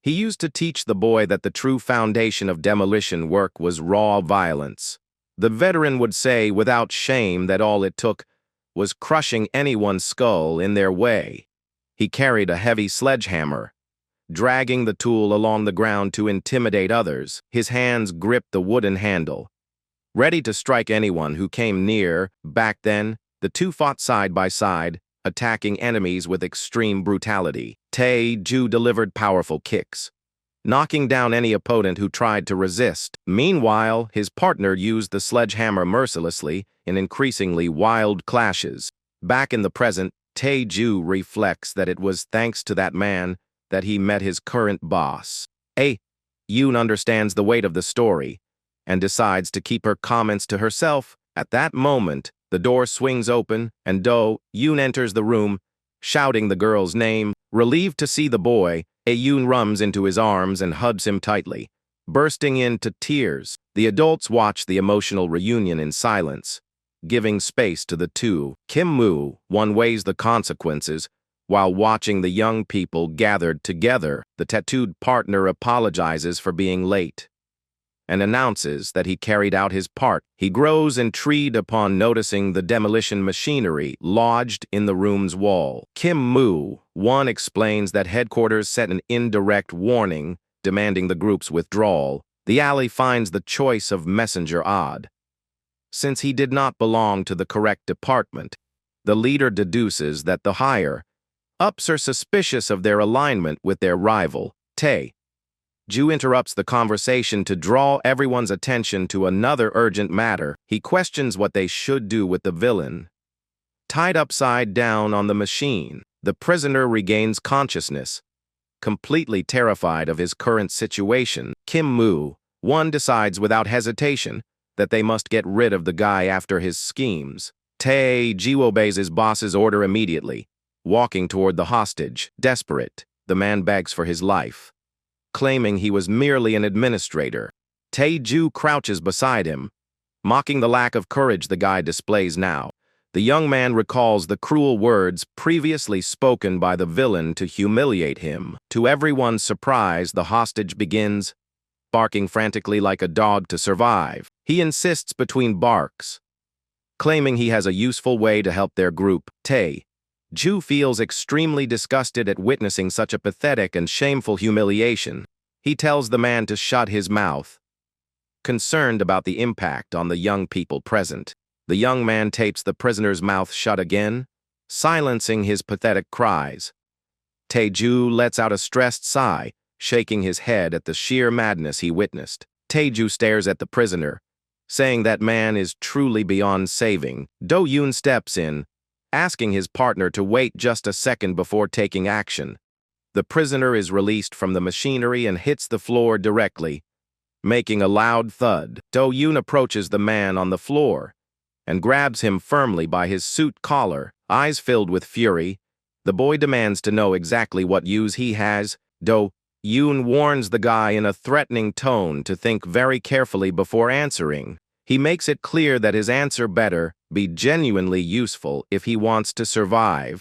He used to teach the boy that the true foundation of demolition work was raw violence. The veteran would say without shame that all it took was crushing anyone's skull in their way. He carried a heavy sledgehammer, dragging the tool along the ground to intimidate others. His hands gripped the wooden handle, ready to strike anyone who came near. Back then, the two fought side by side, attacking enemies with extreme brutality. Tae-ju delivered powerful kicks, knocking down any opponent who tried to resist. Meanwhile, his partner used the sledgehammer mercilessly in increasingly wild clashes. Back in the present, Tae-ju reflects that it was thanks to that man that he met his current boss. Do-yoon understands the weight of the story and decides to keep her comments to herself. At that moment, the door swings open and Do-yoon enters the room, shouting the girl's name. Relieved to see the boy, Do-yoon runs into his arms and hugs him tightly, bursting into tears. The adults watch the emotional reunion in silence, giving space to the two. Kim Woo-won weighs the consequences while watching the young people gathered together. The tattooed partner apologizes for being late and announces that he carried out his part. He grows intrigued upon noticing the demolition machinery lodged in the room's wall. Kim Woo-won explains that headquarters set an indirect warning demanding the group's withdrawal. The ally finds the choice of messenger odd, since he did not belong to the correct department. The leader deduces that the higher-ups are suspicious of their alignment with their rival. Tae-ju interrupts the conversation to draw everyone's attention to another urgent matter. He questions what they should do with the villain tied upside down on the machine. The prisoner regains consciousness, completely terrified of his current situation. Kim Woo-won decides without hesitation that they must get rid of the guy after his schemes. Tae-ju obeys his boss's order immediately, walking toward the hostage. Desperate, the man begs for his life, claiming he was merely an administrator. Tae-ju crouches beside him, mocking the lack of courage the guy displays now. The young man recalls the cruel words previously spoken by the villain to humiliate him. To everyone's surprise, the hostage begins barking frantically like a dog to survive. He insists between barks, claiming he has a useful way to help their group. Tae-ju feels extremely disgusted at witnessing such a pathetic and shameful humiliation. He tells the man to shut his mouth, concerned about the impact on the young people present. The young man tapes the prisoner's mouth shut again, silencing his pathetic cries. Tae-ju lets out a stressed sigh, shaking his head at the sheer madness he witnessed. Tae-ju stares at the prisoner, saying that man is truly beyond saving. Do-yoon steps in, asking his partner to wait just a second before taking action. The prisoner is released from the machinery and hits the floor directly, making a loud thud. Do-yoon approaches the man on the floor and grabs him firmly by his suit collar. Eyes filled with fury, the boy demands to know exactly what use he has. Do-yoon warns the guy in a threatening tone to think very carefully before answering. He makes it clear that his answer better be genuinely useful if he wants to survive.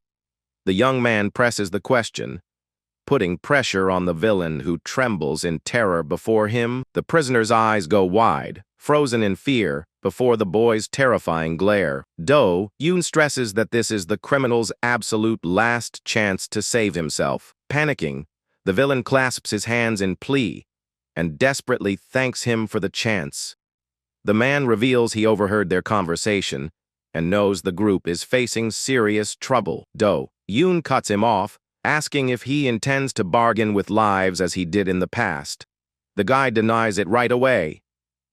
The young man presses the question, putting pressure on the villain who trembles in terror before him. The prisoner's eyes go wide, frozen in fear, before the boy's terrifying glare. Do-yoon stresses that this is the criminal's absolute last chance to save himself. Panicking, the villain clasps his hands in plea and desperately thanks him for the chance. The man reveals he overheard their conversation and knows the group is facing serious trouble. Do-yoon cuts him off, asking if he intends to bargain with lives as he did in the past. The guy denies it right away,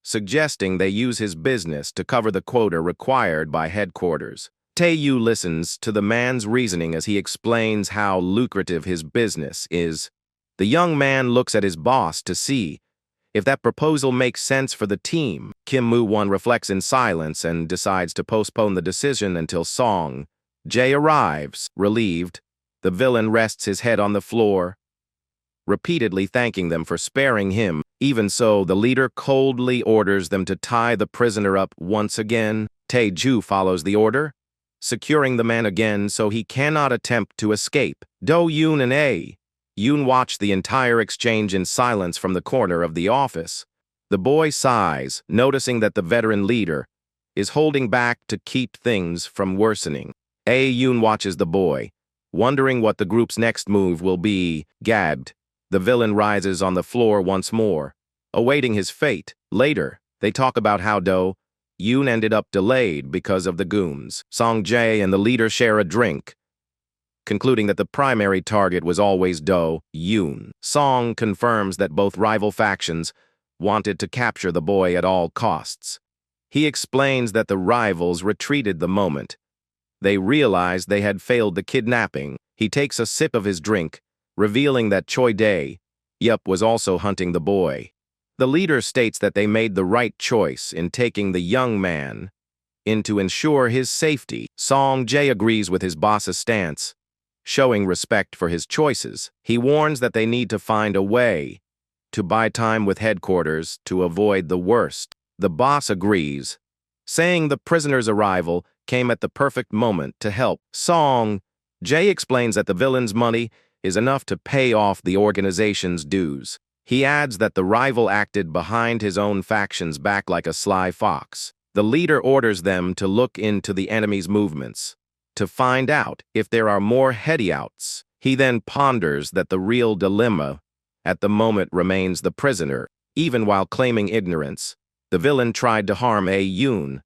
suggesting they use his business to cover the quota required by headquarters. Tae-yu listens to the man's reasoning as he explains how lucrative his business is. The young man looks at his boss to see if that proposal makes sense for the team. Kim Moo-won reflects in silence and decides to postpone the decision until Song Jae arrives. Relieved, the villain rests his head on the floor, repeatedly thanking them for sparing him. Even so, the leader coldly orders them to tie the prisoner up once again. Tae-ju follows the order, securing the man again so he cannot attempt to escape. Do-yoon and A-yoon watch the entire exchange in silence from the corner of the office. The boy sighs, noticing that the veteran leader is holding back to keep things from worsening. A-yoon watches the boy, wondering what the group's next move will be. Gagged, the villain rises on the floor once more, awaiting his fate. Later, they talk about how Do-yoon ended up delayed because of the goons. Song Jae and the leader share a drink, concluding that the primary target was always Do-yoon. Song confirms that both rival factions wanted to capture the boy at all costs. He explains that the rivals retreated the moment they realized they had failed the kidnapping. He takes a sip of his drink, revealing that Choi Dae-yup was also hunting the boy. The leader states that they made the right choice in taking the young man in to ensure his safety. Song Jae agrees with his boss's stance, showing respect for his choices. He warns that they need to find a way to buy time with headquarters to avoid the worst. The boss agrees, saying the prisoner's arrival came at the perfect moment to help. Song Jae explains that the villain's money is enough to pay off the organization's dues. He adds that the rival acted behind his own faction's back like a sly fox. The leader orders them to look into the enemy's movements to find out if there are more heady-outs. He then ponders that the real dilemma at the moment remains the prisoner. Even while claiming ignorance, the villain tried to harm A-yoon,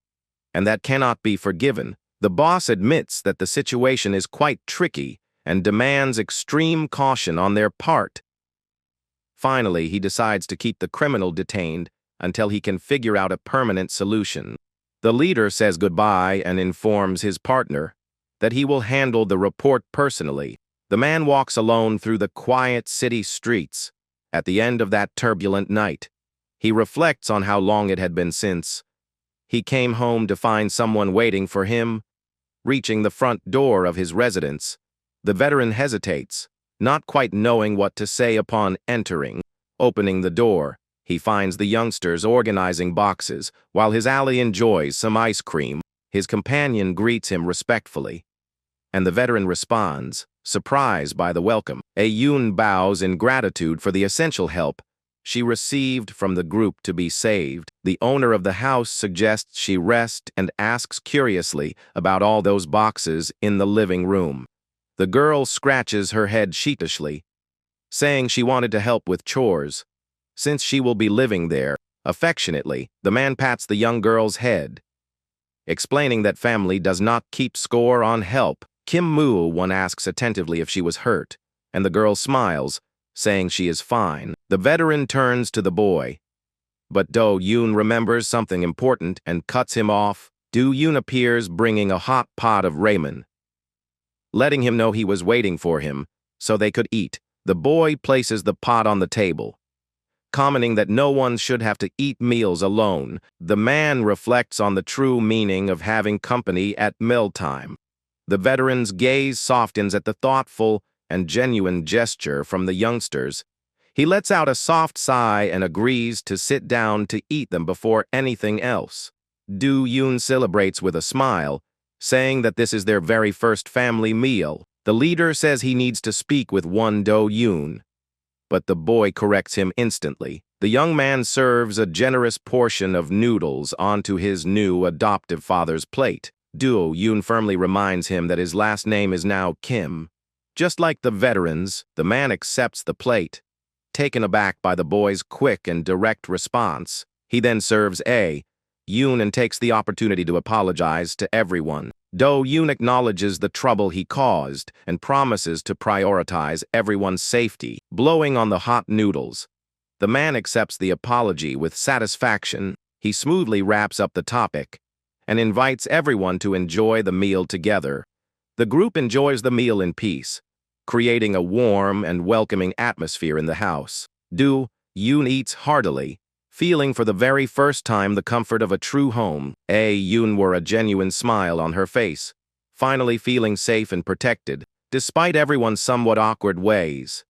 and that cannot be forgiven. The boss admits that the situation is quite tricky and demands extreme caution on their part. Finally, he decides to keep the criminal detained until he can figure out a permanent solution. The leader says goodbye and informs his partner that he will handle the report personally. The man walks alone through the quiet city streets at the end of that turbulent night. He reflects on how long it had been since he came home to find someone waiting for him. Reaching the front door of his residence, the veteran hesitates, not quite knowing what to say upon entering. Opening the door, he finds the youngsters organizing boxes while his ally enjoys some ice cream. His companion greets him respectfully, and the veteran responds, surprised by the welcome. A-yoon bows in gratitude for the essential help she received from the group to be saved. The owner of the house suggests she rest and asks curiously about all those boxes in the living room. The girl scratches her head sheepishly, saying she wanted to help with chores, since she will be living there. Affectionately, the man pats the young girl's head, explaining that family does not keep score on help. Kim Moo-won asks attentively if she was hurt, and the girl smiles, saying she is fine. The veteran turns to the boy, but Do-yoon remembers something important and cuts him off. Do-yoon appears bringing a hot pot of ramen, letting him know he was waiting for him so they could eat. The boy places the pot on the table, commenting that no one should have to eat meals alone. The man reflects on the true meaning of having company at mealtime. The veteran's gaze softens at the thoughtful and genuine gesture from the youngsters. He lets out a soft sigh and agrees to sit down to eat them before anything else. Do-yoon celebrates with a smile, saying that this is their very first family meal. The leader says he needs to speak with one Do-yoon, but the boy corrects him instantly. The young man serves a generous portion of noodles onto his new adoptive father's plate. Do-yoon firmly reminds him that his last name is now Kim. Just like the veterans, the man accepts the plate, taken aback by the boy's quick and direct response. He then serves Do-yoon and takes the opportunity to apologize to everyone. Do-yoon acknowledges the trouble he caused and promises to prioritize everyone's safety. Blowing on the hot noodles, the man accepts the apology with satisfaction. He smoothly wraps up the topic and invites everyone to enjoy the meal together. The group enjoys the meal in peace, creating a warm and welcoming atmosphere in the house. Do-yoon eats heartily, feeling for the very first time the comfort of a true home. Do-yoon wore a genuine smile on her face, finally feeling safe and protected, despite everyone's somewhat awkward ways.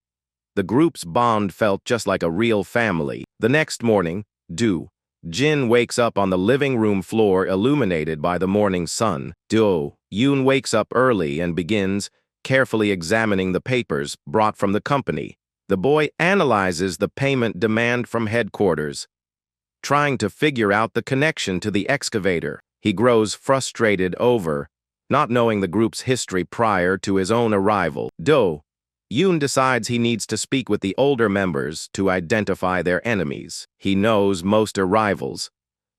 The group's bond felt just like a real family. The next morning, Do-jin wakes up on the living room floor illuminated by the morning sun. Do-yoon wakes up early and begins carefully examining the papers brought from the company. The boy analyzes the payment demand from headquarters, trying to figure out the connection to the excavator. He grows frustrated over not knowing the group's history prior to his own arrival. Do-yoon decides he needs to speak with the older members to identify their enemies. He knows most are rivals,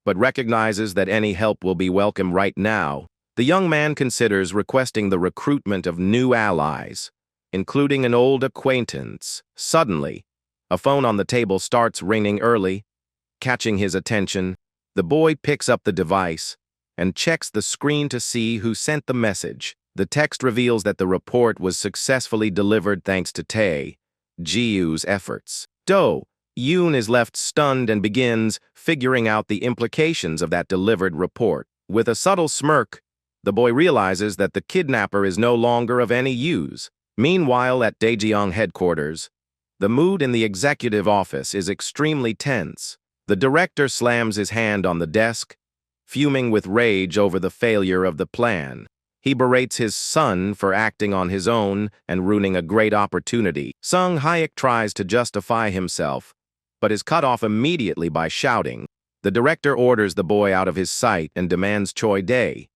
but recognizes that any help will be welcome right now. The young man considers requesting the recruitment of new allies, including an old acquaintance. Suddenly, a phone on the table starts ringing early. Catching his attention, the boy picks up the device and checks the screen to see who sent the message. The text reveals that the report was successfully delivered thanks to Tae-jiu's efforts. Do-yoon is left stunned and begins figuring out the implications of that delivered report. With a subtle smirk, the boy realizes that the kidnapper is no longer of any use. Meanwhile, at Daejeong headquarters, the mood in the executive office is extremely tense. The director slams his hand on the desk, fuming with rage over the failure of the plan. He berates his son for acting on his own and ruining a great opportunity. Sung Hyuk tries to justify himself, but is cut off immediately by shouting. The director orders the boy out of his sight and demands Choi Dae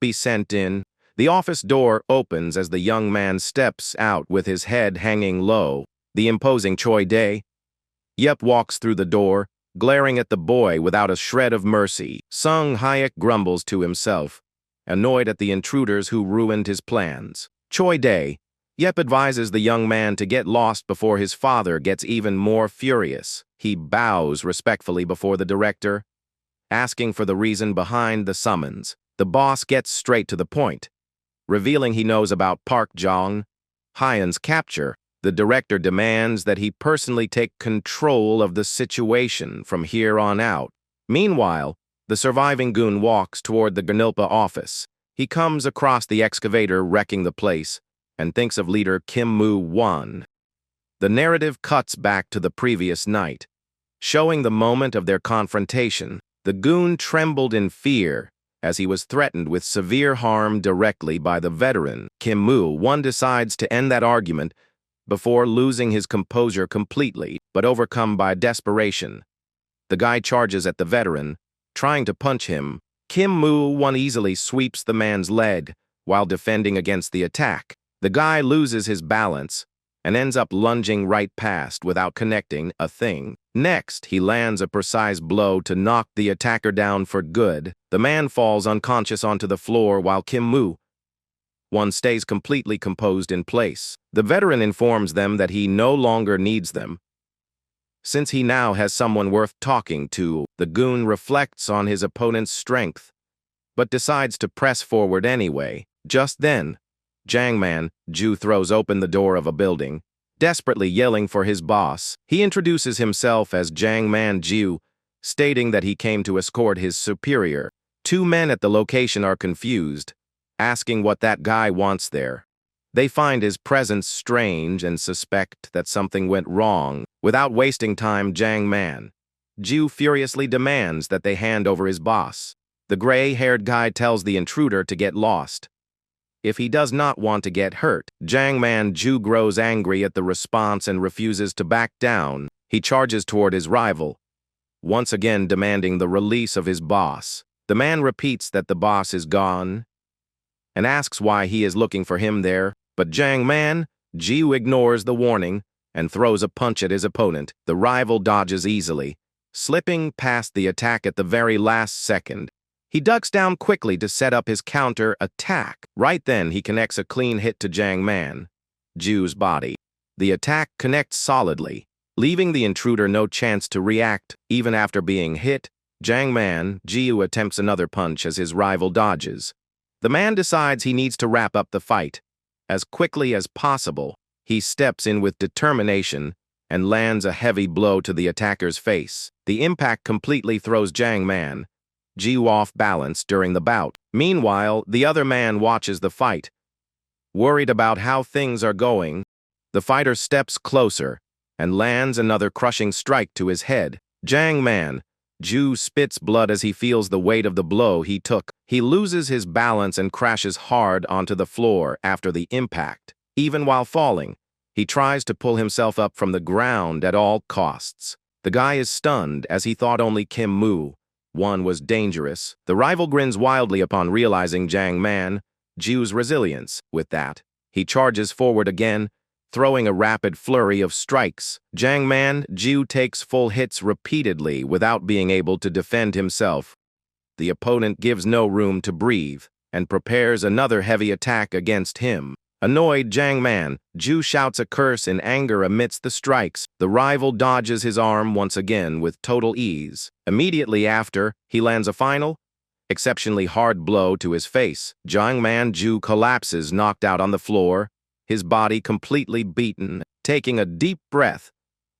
be sent in. The office door opens as the young man steps out with his head hanging low. The imposing Choi Dae walks through the door, glaring at the boy without a shred of mercy. Sung Hyuk grumbles to himself, annoyed at the intruders who ruined his plans. Choi Dae advises the young man to get lost before his father gets even more furious. He bows respectfully before the director, asking for the reason behind the summons. The boss gets straight to the point, revealing he knows about Park Jong-hyun's capture. The director demands that he personally take control of the situation from here on out. Meanwhile, the surviving goon walks toward the Gnilpa office. He comes across the excavator wrecking the place and thinks of leader Kim Moo-won. The narrative cuts back to the previous night, showing the moment of their confrontation. The goon trembled in fear as he was threatened with severe harm directly by the veteran. Kim Moo-won decides to end that argument before losing his composure completely, but overcome by desperation. The guy charges at the veteran, trying to punch him. Kim Moo-won easily sweeps the man's leg while defending against the attack. The guy loses his balance and ends up lunging right past without connecting a thing. Next, he lands a precise blow to knock the attacker down for good. The man falls unconscious onto the floor while Kim Moo-won stays completely composed in place. The veteran informs them that he no longer needs them, since he now has someone worth talking to. The goon reflects on his opponent's strength, but decides to press forward anyway. Just then, Ju throws open the door of a building, desperately yelling for his boss. He introduces himself as Ju, stating that he came to escort his superior. Two men at the location are confused, asking what that guy wants there. They find his presence strange and suspect that something went wrong. Without wasting time, Ju furiously demands that they hand over his boss. The gray-haired guy tells the intruder to get lost if he does not want to get hurt. Ju grows angry at the response and refuses to back down. He charges toward his rival, once again demanding the release of his boss. The man repeats that the boss is gone and asks why he is looking for him there, but Ju ignores the warning and throws a punch at his opponent. The rival dodges easily, slipping past the attack at the very last second. He ducks down quickly to set up his counter-attack. Right then, he connects a clean hit to Ju's body. The attack connects solidly, leaving the intruder no chance to react. Even after being hit, Ju attempts another punch as his rival dodges. The man decides he needs to wrap up the fight as quickly as possible. He steps in with determination and lands a heavy blow to the attacker's face. The impact completely throws Ju off balance during the bout. Meanwhile, the other man watches the fight. Worried about how things are going, the fighter steps closer and lands another crushing strike to his head. Ju spits blood as he feels the weight of the blow he took. He loses his balance and crashes hard onto the floor after the impact. Even while falling, he tries to pull himself up from the ground at all costs. The guy is stunned as he thought only Kim Moo-won was dangerous. The rival grins wildly upon realizing Ju's resilience. With that, he charges forward again, throwing a rapid flurry of strikes. Ju takes full hits repeatedly without being able to defend himself. The opponent gives no room to breathe and prepares another heavy attack against him. Annoyed, Ju shouts a curse in anger amidst the strikes. The rival dodges his arm once again with total ease. Immediately after, he lands a final, exceptionally hard blow to his face. Ju collapses, knocked out on the floor, his body completely beaten. Taking a deep breath,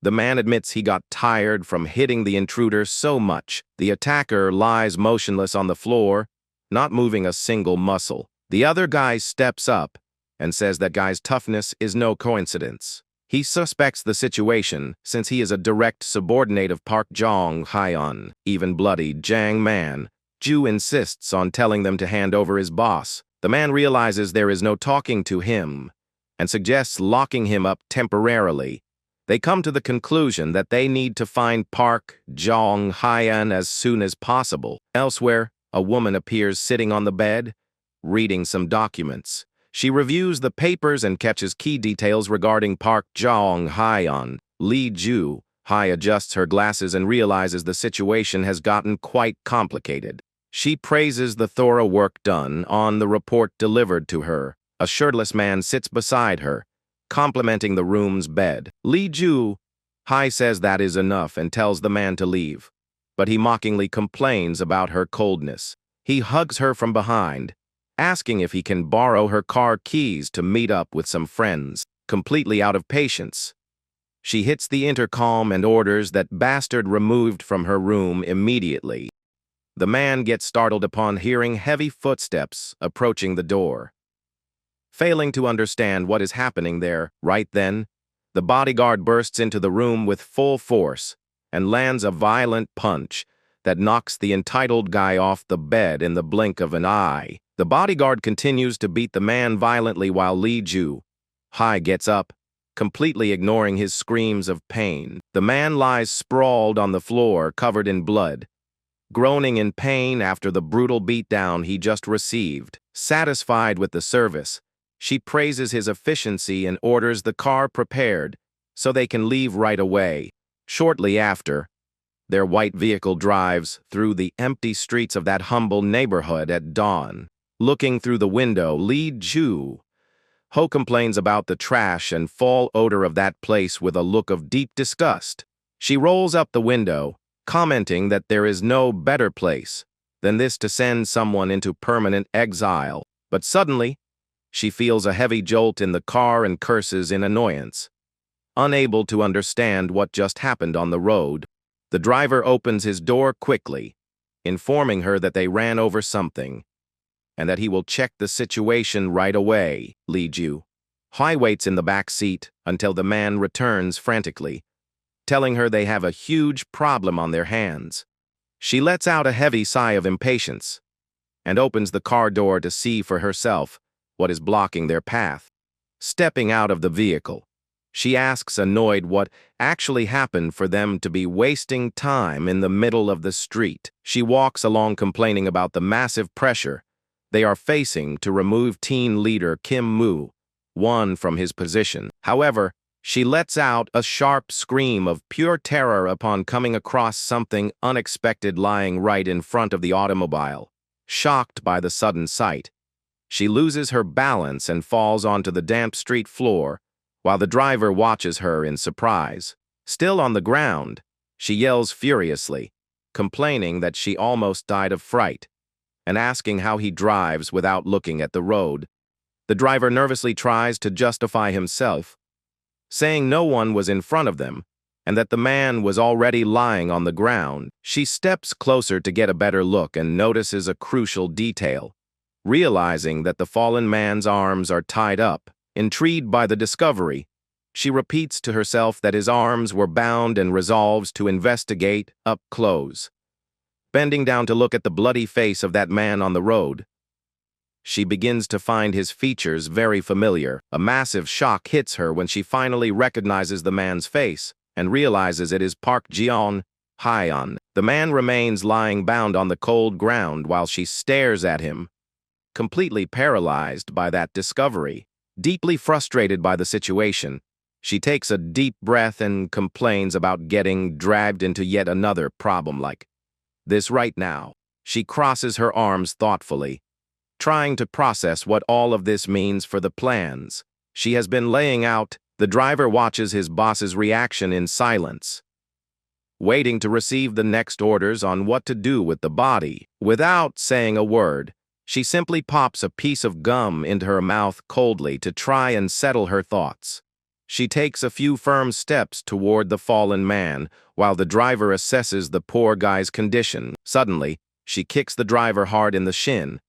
the man admits he got tired from hitting the intruder so much. The attacker lies motionless on the floor, not moving a single muscle. The other guy steps up and says that guy's toughness is no coincidence. He suspects the situation since he is a direct subordinate of Park Jong-hyun. Even bloody Ju insists on telling them to hand over his boss. The man realizes there is no talking to him and suggests locking him up temporarily. They come to the conclusion that they need to find Park Jong-hyun as soon as possible. Elsewhere, a woman appears sitting on the bed, reading some documents. She reviews the papers and catches key details regarding Park Jong-hyun. Lee-ju-hi adjusts her glasses and realizes the situation has gotten quite complicated. She praises the thorough work done on the report delivered to her. A shirtless man sits beside her, complimenting the room's bed. Lee-ju-hi says that is enough and tells the man to leave, but he mockingly complains about her coldness. He hugs her from behind, asking if he can borrow her car keys to meet up with some friends. Completely out of patience, she hits the intercom and orders that bastard removed from her room immediately. The man gets startled upon hearing heavy footsteps approaching the door. Failing to understand what is happening there, right then, the bodyguard bursts into the room with full force and lands a violent punch that knocks the entitled guy off the bed in the blink of an eye. The bodyguard continues to beat the man violently while Lee-ju-hi gets up, completely ignoring his screams of pain. The man lies sprawled on the floor, covered in blood, groaning in pain after the brutal beatdown he just received. Satisfied with the service, she praises his efficiency and orders the car prepared so they can leave right away. Shortly after, their white vehicle drives through the empty streets of that humble neighborhood at dawn. Looking through the window, Lee Joo-ho complains about the trash and foul odor of that place with a look of deep disgust. She rolls up the window, commenting that there is no better place than this to send someone into permanent exile. But suddenly, she feels a heavy jolt in the car and curses in annoyance. Unable to understand what just happened on the road, the driver opens his door quickly, informing her that they ran over something, and that he will check the situation right away. Lee Joo-ho waits in the back seat until the man returns frantically, telling her they have a huge problem on their hands. She lets out a heavy sigh of impatience and opens the car door to see for herself what is blocking their path. Stepping out of the vehicle, she asks annoyed what actually happened for them to be wasting time in the middle of the street. She walks along complaining about the massive pressure they are facing to remove teen leader Kim Moo-won from his position. However, she lets out a sharp scream of pure terror upon coming across something unexpected lying right in front of the automobile. Shocked by the sudden sight, she loses her balance and falls onto the damp street floor, while the driver watches her in surprise. Still on the ground, she yells furiously, complaining that she almost died of fright, and asking how he drives without looking at the road. The driver nervously tries to justify himself, saying no one was in front of them, and that the man was already lying on the ground. She steps closer to get a better look and notices a crucial detail. Realizing that the fallen man's arms are tied up, intrigued by the discovery, she repeats to herself that his arms were bound and resolves to investigate up close. Bending down to look at the bloody face of that man on the road, she begins to find his features very familiar. A massive shock hits her when she finally recognizes the man's face and realizes it is Park Jeon-hyun. The man remains lying bound on the cold ground while she stares at him, completely paralyzed by that discovery. Deeply frustrated by the situation, she takes a deep breath and complains about getting dragged into yet another problem like this right now. She crosses her arms thoughtfully, trying to process what all of this means for the plans she has been laying out. The driver watches his boss's reaction in silence, waiting to receive the next orders on what to do with the body. Without saying a word, she simply pops a piece of gum into her mouth coldly to try and settle her thoughts. She takes a few firm steps toward the fallen man, while the driver assesses the poor guy's condition. Suddenly, she kicks the driver hard in the shin,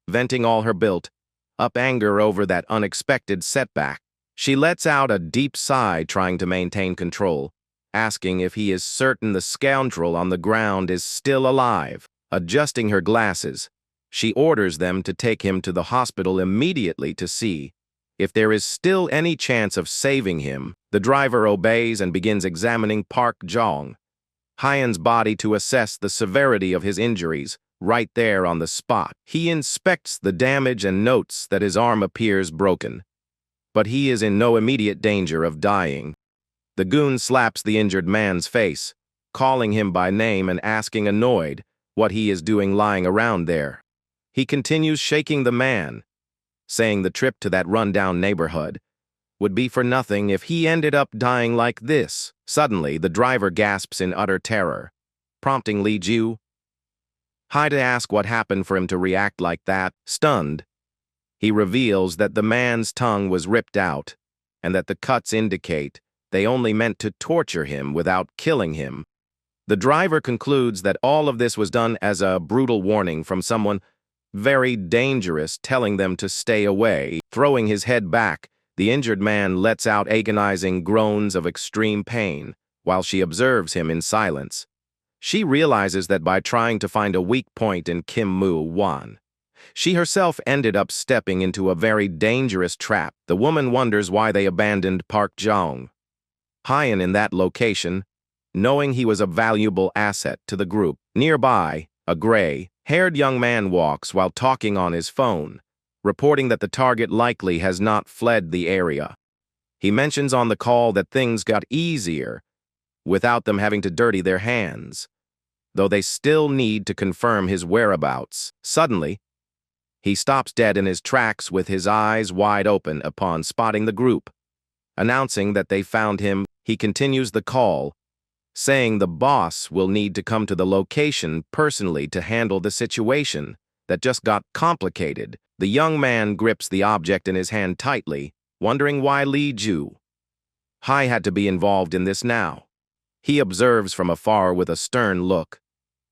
venting all her built-up anger over that unexpected setback. She lets out a deep sigh, trying to maintain control, asking if he is certain the scoundrel on the ground is still alive. Adjusting her glasses, she orders them to take him to the hospital immediately to see if there is still any chance of saving him. The driver obeys and begins examining Park Jeon-hyun's body to assess the severity of his injuries right there on the spot. He inspects the damage and notes that his arm appears broken, but he is in no immediate danger of dying. The goon slaps the injured man's face, calling him by name and asking annoyed what he is doing lying around there. He continues shaking the man, saying the trip to that rundown neighborhood would be for nothing if he ended up dying like this. Suddenly, the driver gasps in utter terror, prompting Lee Joo-ho to ask what happened for him to react like that. Stunned, he reveals that the man's tongue was ripped out and that the cuts indicate they only meant to torture him without killing him. The driver concludes that all of this was done as a brutal warning from someone very dangerous, telling them to stay away. Throwing his head back, the injured man lets out agonizing groans of extreme pain while she observes him in silence. She realizes that by trying to find a weak point in Kim Moo-won, she herself ended up stepping into a very dangerous trap. The woman wonders why they abandoned Park Jeon-hyun in that location, knowing he was a valuable asset to the group. Nearby, a gray-haired young man walks while talking on his phone, reporting that the target likely has not fled the area. He mentions on the call that things got easier without them having to dirty their hands, though they still need to confirm his whereabouts. Suddenly, he stops dead in his tracks with his eyes wide open upon spotting the group. Announcing that they found him, he continues the call, saying the boss will need to come to the location personally to handle the situation that just got complicated. The young man grips the object in his hand tightly, wondering why Lee Joo-hai had to be involved in this now. He observes from afar with a stern look,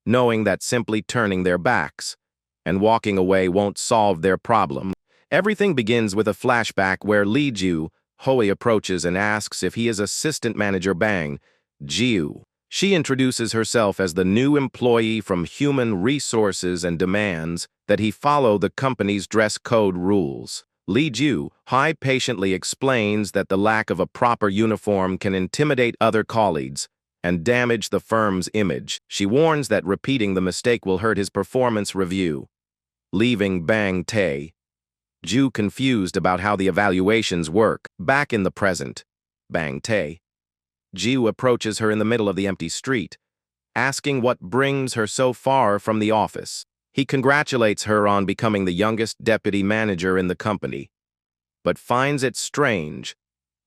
knowing that simply turning their backs and walking away won't solve their problem. Everything begins with a flashback where Lee Joo-hai approaches and asks if he is assistant manager Bang Jiu. She introduces herself as the new employee from Human Resources and demands that he follow the company's dress code rules. Lee Joo-hai patiently explains that the lack of a proper uniform can intimidate other colleagues and damage the firm's image. She warns that repeating the mistake will hurt his performance review. Leaving Bang Tae-ju confused about how the evaluations work. Back in the present, Bang Tae-ju approaches her in the middle of the empty street, asking what brings her so far from the office. He congratulates her on becoming the youngest deputy manager in the company, but finds it strange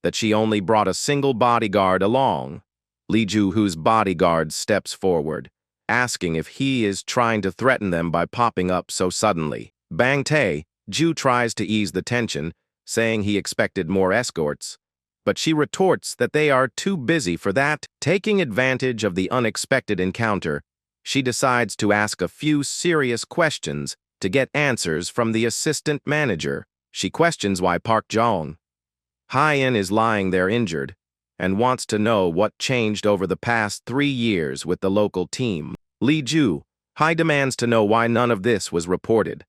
that she only brought a single bodyguard along. Lee Joo-hoo's bodyguard steps forward, asking if he is trying to threaten them by popping up so suddenly. Bang Tae-ju tries to ease the tension, saying he expected more escorts, but she retorts that they are too busy for that. Taking advantage of the unexpected encounter, she decides to ask a few serious questions to get answers from the assistant manager. She questions why Park Jong-hyun is lying there injured, and wants to know what changed over the past 3 years with the local team. Lee Joo-hai demands to know why none of this was reported,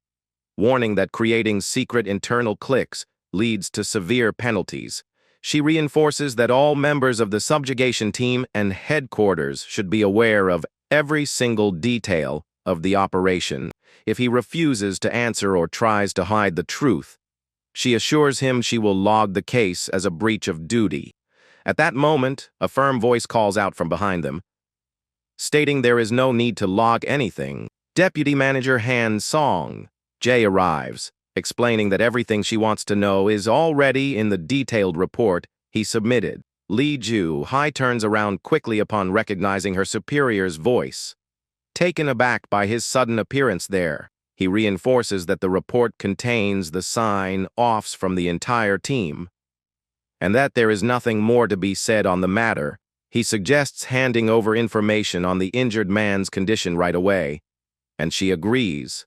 warning that creating secret internal cliques leads to severe penalties. She reinforces that all members of the subjugation team and headquarters should be aware of every single detail of the operation. If he refuses to answer or tries to hide the truth, she assures him she will log the case as a breach of duty. At that moment, a firm voice calls out from behind them, stating there is no need to log anything. Deputy Manager Han Song-jae arrives, explaining that everything she wants to know is already in the detailed report he submitted. Lee Joo-hai turns around quickly upon recognizing her superior's voice. Taken aback by his sudden appearance there, he reinforces that the report contains the sign-offs from the entire team, and that there is nothing more to be said on the matter. He suggests handing over information on the injured man's condition right away, and she agrees,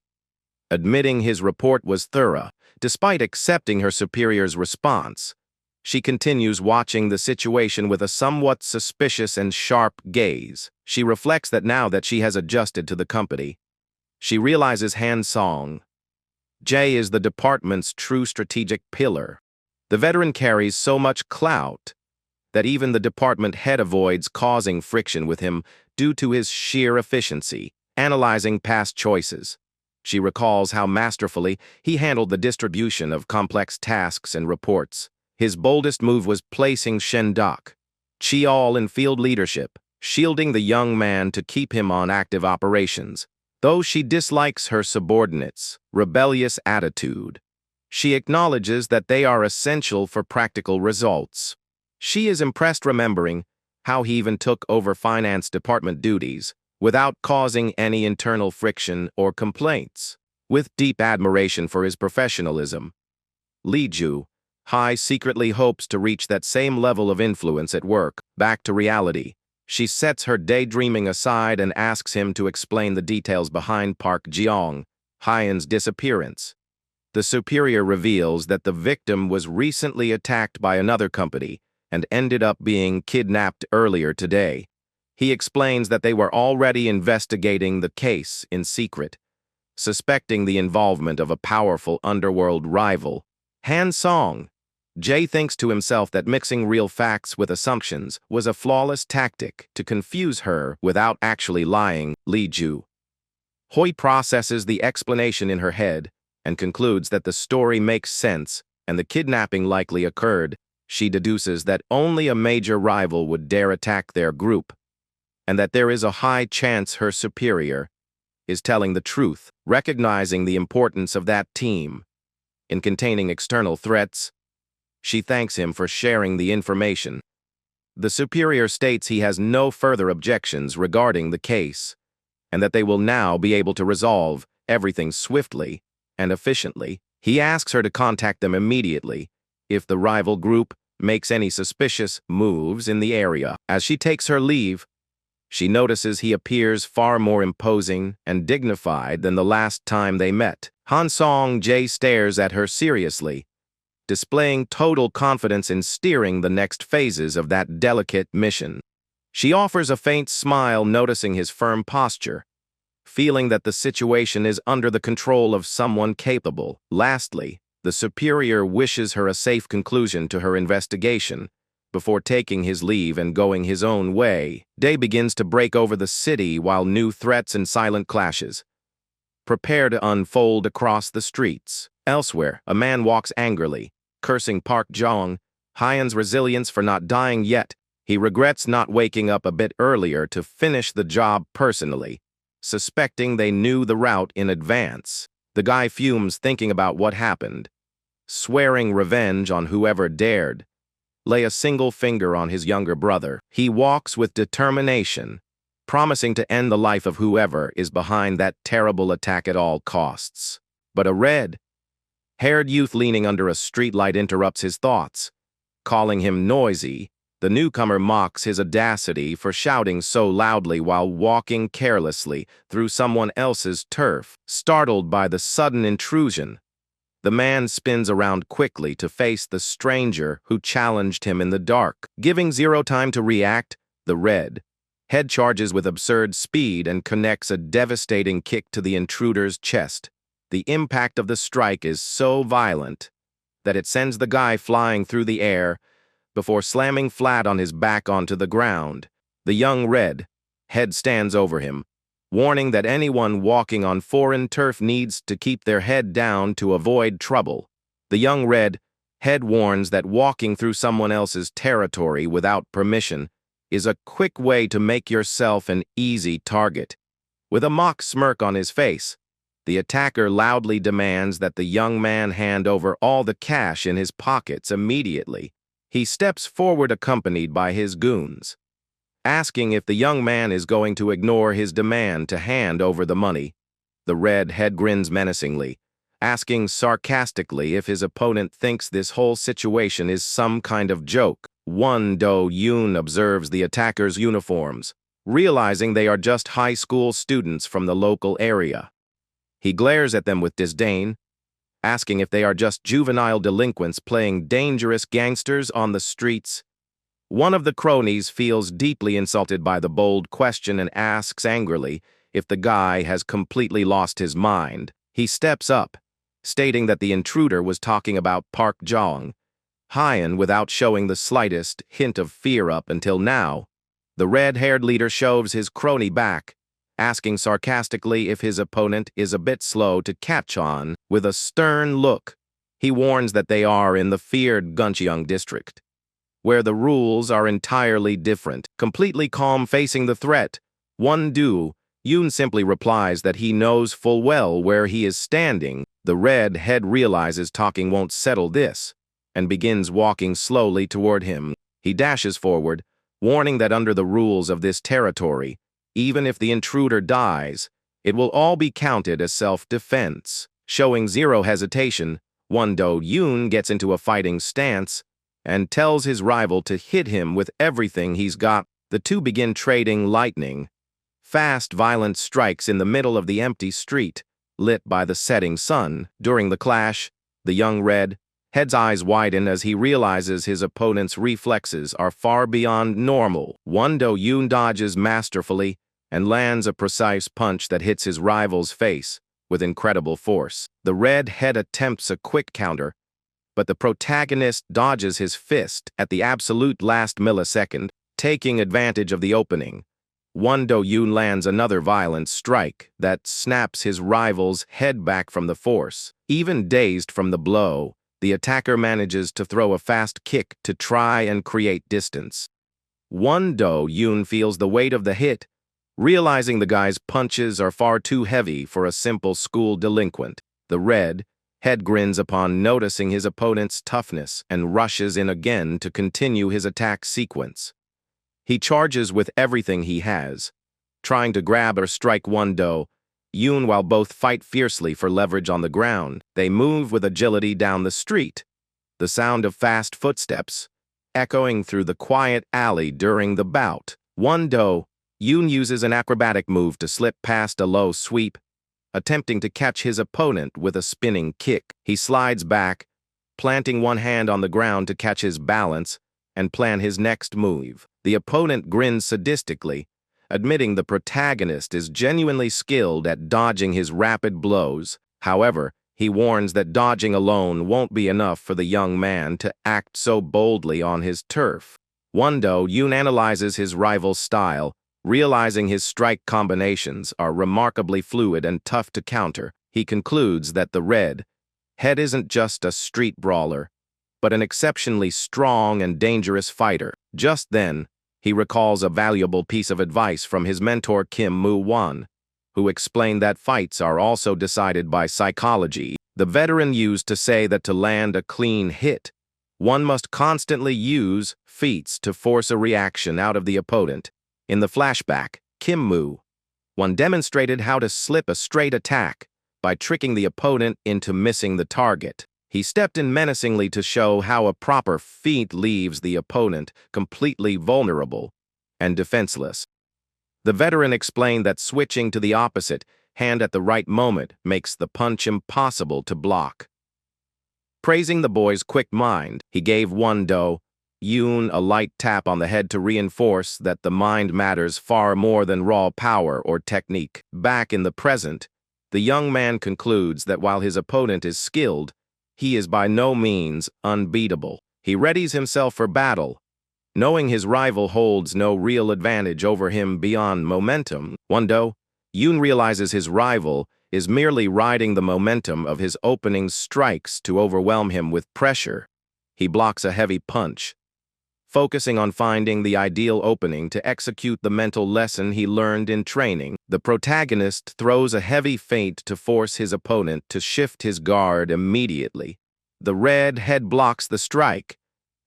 admitting his report was thorough. Despite accepting her superior's response, she continues watching the situation with a somewhat suspicious and sharp gaze. She reflects that now that she has adjusted to the company, she realizes Han Song-jae is the department's true strategic pillar. The veteran carries so much clout that even the department head avoids causing friction with him due to his sheer efficiency. Analyzing past choices, she recalls how masterfully he handled the distribution of complex tasks and reports. His boldest move was placing Shen Dak-cheol in field leadership, shielding the young man to keep him on active operations. Though she dislikes her subordinates' rebellious attitude, she acknowledges that they are essential for practical results. She is impressed remembering how he even took over finance department duties without causing any internal friction or complaints. With deep admiration for his professionalism, Lee Joo-hai secretly hopes to reach that same level of influence at work. Back to reality, she sets her daydreaming aside and asks him to explain the details behind Park Jong-hyun's disappearance. The superior reveals that the victim was recently attacked by another company and ended up being kidnapped earlier today. He explains that they were already investigating the case in secret, suspecting the involvement of a powerful underworld rival. Han Song-jae thinks to himself that mixing real facts with assumptions was a flawless tactic to confuse her without actually lying. Lee Joo-hai processes the explanation in her head and concludes that the story makes sense and the kidnapping likely occurred. she deduces that only a major rival would dare attack their group, and that there is a high chance her superior is telling the truth, recognizing the importance of that team in containing external threats. She thanks him for sharing the information. The superior states he has no further objections regarding the case, and that they will now be able to resolve everything swiftly and efficiently. He asks her to contact them immediately if the rival group makes any suspicious moves in the area. As she takes her leave, she notices he appears far more imposing and dignified than the last time they met. Han Song-jae stares at her seriously, displaying total confidence in steering the next phases of that delicate mission. She offers a faint smile, noticing his firm posture, feeling that the situation is under the control of someone capable. Lastly, the superior wishes her a safe conclusion to her investigation before taking his leave and going his own way. Day begins to break over the city while new threats and silent clashes prepare to unfold across the streets. Elsewhere, a man walks angrily, cursing Park Jong-hyun's resilience for not dying yet. He regrets not waking up a bit earlier to finish the job personally, suspecting they knew the route in advance. The guy fumes thinking about what happened, swearing revenge on whoever dared lay a single finger on his younger brother. He walks with determination, promising to end the life of whoever is behind that terrible attack at all costs. But a red-haired youth leaning under a streetlight interrupts his thoughts. Calling him noisy, the newcomer mocks his audacity for shouting so loudly while walking carelessly through someone else's turf. Startled by the sudden intrusion, the man spins around quickly to face the stranger who challenged him in the dark. Giving zero time to react, the red-head charges with absurd speed and connects a devastating kick to the intruder's chest. The impact of the strike is so violent that it sends the guy flying through the air before slamming flat on his back onto the ground. The young red-head stands over him, warning that anyone walking on foreign turf needs to keep their head down to avoid trouble. The young red-head warns that walking through someone else's territory without permission is a quick way to make yourself an easy target. With a mock smirk on his face, the attacker loudly demands that the young man hand over all the cash in his pockets immediately. He steps forward accompanied by his goons, asking if the young man is going to ignore his demand to hand over the money. The red-head grins menacingly, asking sarcastically if his opponent thinks this whole situation is some kind of joke. Do-yoon observes the attacker's uniforms, realizing they are just high school students from the local area. He glares at them with disdain, asking if they are just juvenile delinquents playing dangerous gangsters on the streets. One of the cronies feels deeply insulted by the bold question and asks angrily if the guy has completely lost his mind. He steps up, stating that the intruder was talking about Park Jong-hyun without showing the slightest hint of fear up until now. The red-haired leader shoves his crony back, asking sarcastically if his opponent is a bit slow to catch on. With a stern look, he warns that they are in the feared Guncheong district, where the rules are entirely different. Completely calm facing the threat, Do-yoon simply replies that he knows full well where he is standing. The red-head realizes talking won't settle this, and begins walking slowly toward him. He dashes forward, warning that under the rules of this territory, even if the intruder dies, it will all be counted as self-defense. Showing zero hesitation, Do-yoon gets into a fighting stance and tells his rival to hit him with everything he's got. The two begin trading lightning-fast, violent strikes in the middle of the empty street, lit by the setting sun. During the clash, the young red-head's eyes widen as he realizes his opponent's reflexes are far beyond normal. Do-yoon dodges masterfully and lands a precise punch that hits his rival's face with incredible force. The red-head attempts a quick counter, but the protagonist dodges his fist at the absolute last millisecond, taking advantage of the opening. Do-yoon lands another violent strike that snaps his rival's head back from the force. Even dazed from the blow, the attacker manages to throw a fast kick to try and create distance. Do-yoon feels the weight of the hit, realizing the guy's punches are far too heavy for a simple school delinquent. The red head grins upon noticing his opponent's toughness and rushes in again to continue his attack sequence. He charges with everything he has, trying to grab or strike Do-yoon while both fight fiercely for leverage on the ground. They move with agility down the street, the sound of fast footsteps echoing through the quiet alley during the bout. Do-yoon uses an acrobatic move to slip past a low sweep, attempting to catch his opponent with a spinning kick. He slides back, planting one hand on the ground to catch his balance and plan his next move. The opponent grins sadistically, admitting the protagonist is genuinely skilled at dodging his rapid blows. However, he warns that dodging alone won't be enough for the young man to act so boldly on his turf. Do-yoon analyzes his rival's style, realizing his strike combinations are remarkably fluid and tough to counter. He concludes that the red head isn't just a street brawler, but an exceptionally strong and dangerous fighter. Just then, he recalls a valuable piece of advice from his mentor Kim Moo-won, who explained that fights are also decided by psychology. The veteran used to say that to land a clean hit, one must constantly use feats to force a reaction out of the opponent. In the flashback, Kim Moo-won demonstrated how to slip a straight attack by tricking the opponent into missing the target. He stepped in menacingly to show how a proper feat leaves the opponent completely vulnerable and defenseless. The veteran explained that switching to the opposite hand at the right moment makes the punch impossible to block. Praising the boy's quick mind, he gave Do-yoon a light tap on the head to reinforce that the mind matters far more than raw power or technique. Back in the present, the young man concludes that while his opponent is skilled, he is by no means unbeatable. He readies himself for battle, knowing his rival holds no real advantage over him beyond momentum. Do-yoon realizes his rival is merely riding the momentum of his opening strikes to overwhelm him with pressure. He blocks a heavy punch, focusing on finding the ideal opening to execute the mental lesson he learned in training. The protagonist throws a heavy feint to force his opponent to shift his guard immediately. The red head blocks the strike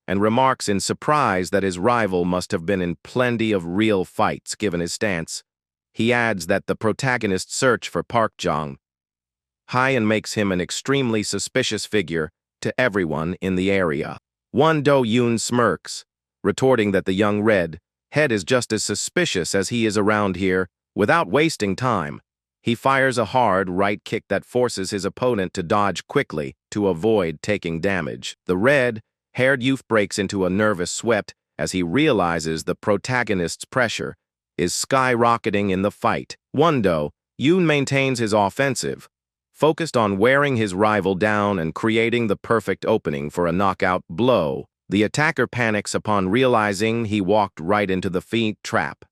and remarks in surprise that his rival must have been in plenty of real fights given his stance. He adds that the protagonist's search for Park Jong-hyun makes him an extremely suspicious figure to everyone in the area. Do-yoon smirks, retorting that the young red head is just as suspicious as he is around here. Without wasting time, he fires a hard right kick that forces his opponent to dodge quickly to avoid taking damage. The red-haired youth breaks into a nervous sweat as he realizes the protagonist's pressure is skyrocketing in the fight. Do-yoon maintains his offensive, focused on wearing his rival down and creating the perfect opening for a knockout blow. The attacker panics upon realizing he walked right into the feint trap,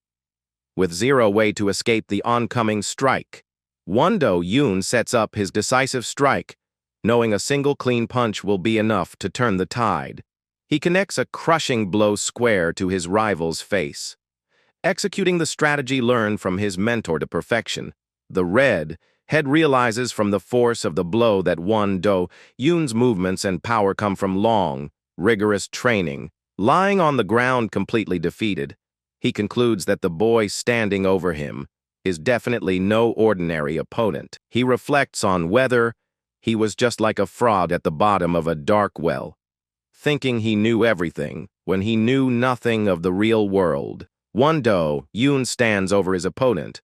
with zero way to escape the oncoming strike. Do-yoon sets up his decisive strike, knowing a single clean punch will be enough to turn the tide. He connects a crushing blow square to his rival's face, executing the strategy learned from his mentor to perfection. The red head realizes from the force of the blow that Do-yoon's movements and power come from long, rigorous training. Lying on the ground completely defeated, he concludes that the boy standing over him is definitely no ordinary opponent. He reflects on whether he was just like a frog at the bottom of a dark well, thinking he knew everything when he knew nothing of the real world. Do-yoon stands over his opponent,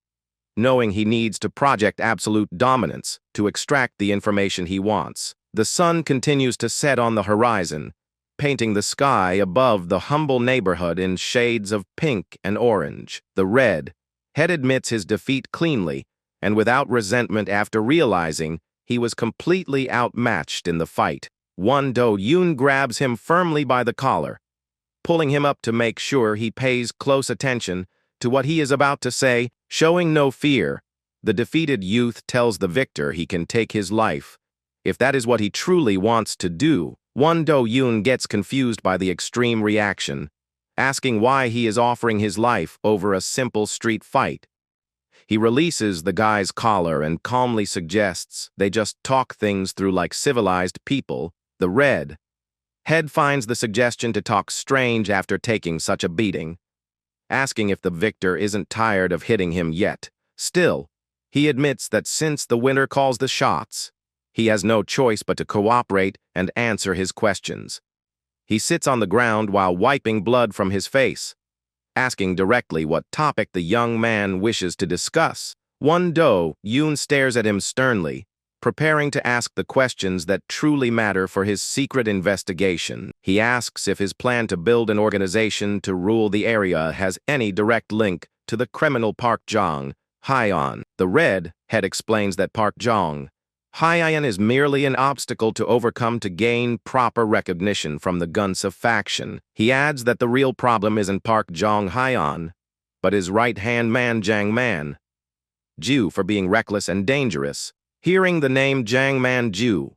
knowing he needs to project absolute dominance to extract the information he wants. The sun continues to set on the horizon, painting the sky above the humble neighborhood in shades of pink and orange. The red head admits his defeat cleanly and without resentment after realizing he was completely outmatched in the fight. Do-yoon grabs him firmly by the collar, pulling him up to make sure he pays close attention to what he is about to say. Showing no fear, the defeated youth tells the victor he can take his life If that is what he truly wants to do, Do-yoon gets confused by the extreme reaction, asking why he is offering his life over a simple street fight. He releases the guy's collar and calmly suggests they just talk things through like civilized people. The red head finds the suggestion to talk strange after taking such a beating, asking if the victor isn't tired of hitting him yet. Still, he admits that since the winner calls the shots, he has no choice but to cooperate and answer his questions. He sits on the ground while wiping blood from his face, asking directly what topic the young man wishes to discuss. Do-yoon stares at him sternly, preparing to ask the questions that truly matter for his secret investigation. He asks if his plan to build an organization to rule the area has any direct link to the criminal Park Jong-hyun. The red head explains that Park Jong-hyun is merely an obstacle to overcome to gain proper recognition from the Gunsa faction. He adds that the real problem isn't Park Jong-hyun, but his right-hand man Jang Man-ju for being reckless and dangerous. Hearing the name Jang Man-ju,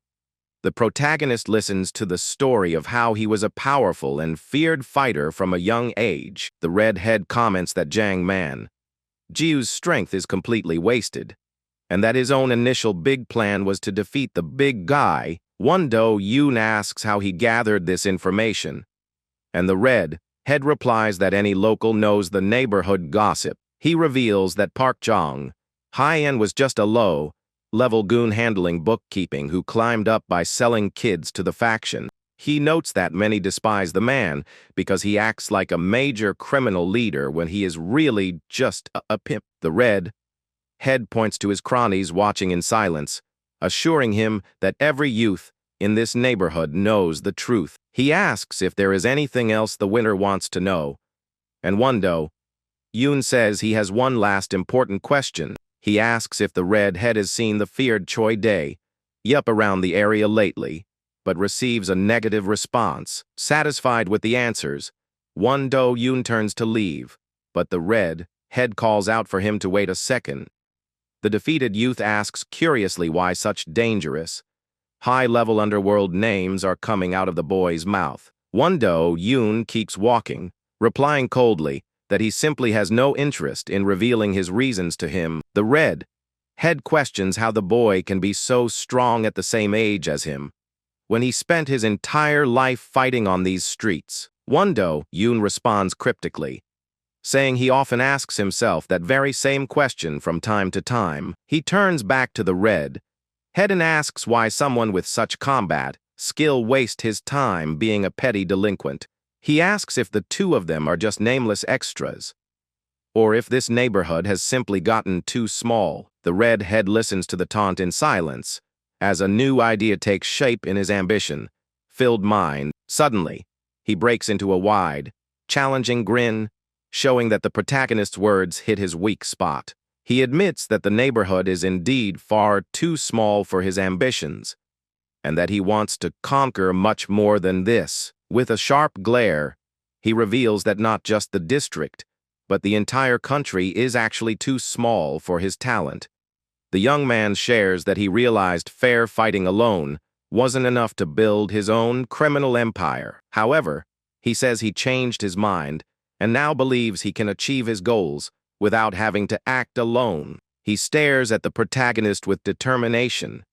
the protagonist listens to the story of how he was a powerful and feared fighter from a young age. The redhead comments that Jang Man-ju's strength is completely wasted, and that his own initial big plan was to defeat the big guy. Do-yoon asks how he gathered this information, and the redhead replies that any local knows the neighborhood gossip. He reveals that Park Jong-hyun was just a low-level goon handling bookkeeping who climbed up by selling kids to the faction. He notes that many despise the man because he acts like a major criminal leader when he is really just a pimp. The redhead points to his cronies watching in silence, assuring him that every youth in this neighborhood knows the truth. He asks if there is anything else the winner wants to know, and Do-yoon says he has one last important question. He asks if the redhead has seen the feared Choi Dae-yup around the area lately, but receives a negative response. Satisfied with the answers, Do-yoon turns to leave, but the redhead calls out for him to wait a second. The defeated youth asks curiously why such dangerous, high-level underworld names are coming out of the boy's mouth. Do-yoon keeps walking, replying coldly that he simply has no interest in revealing his reasons to him. The redhead questions how the boy can be so strong at the same age as him, when he spent his entire life fighting on these streets. Do-yoon responds cryptically, saying he often asks himself that very same question from time to time. He turns back to the redhead and asks why someone with such combat skill wastes his time being a petty delinquent. He asks if the two of them are just nameless extras, or if this neighborhood has simply gotten too small. The redhead listens to the taunt in silence, as a new idea takes shape in his ambition-filled mind. Suddenly, he breaks into a wide, challenging grin, showing that the protagonist's words hit his weak spot. He admits that the neighborhood is indeed far too small for his ambitions, and that he wants to conquer much more than this. With a sharp glare, he reveals that not just the district, but the entire country is actually too small for his talent. The young man shares that he realized fair fighting alone wasn't enough to build his own criminal empire. However, he says he changed his mind and now believes he can achieve his goals without having to act alone. He stares at the protagonist with determination,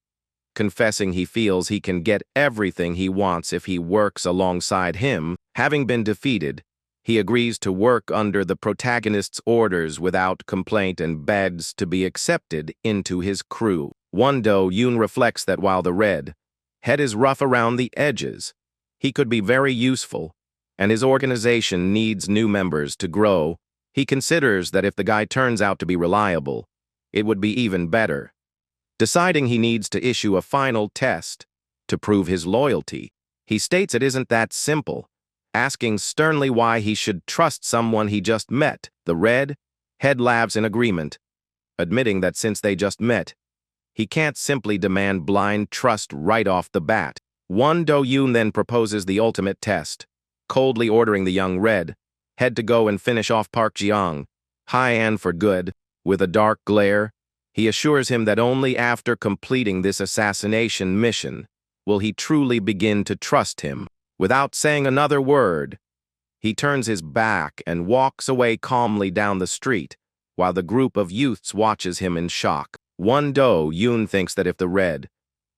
confessing he feels he can get everything he wants if he works alongside him. Having been defeated, he agrees to work under the protagonist's orders without complaint and begs to be accepted into his crew. Do-yoon reflects that while the redhead is rough around the edges, he could be very useful, and his organization needs new members to grow. He considers that if the guy turns out to be reliable, it would be even better. Deciding he needs to issue a final test to prove his loyalty, he states it isn't that simple, asking sternly why he should trust someone he just met. The redhead laughs in agreement, admitting that since they just met, he can't simply demand blind trust right off the bat. Do-yoon then proposes the ultimate test, coldly ordering the young redhead to go and finish off Park Jong-hyun for good. With a dark glare, He assures him that only after completing this assassination mission will he truly begin to trust him. Without saying another word, he turns his back and walks away calmly down the street, while the group of youths watches him in shock. Do-yoon thinks that if the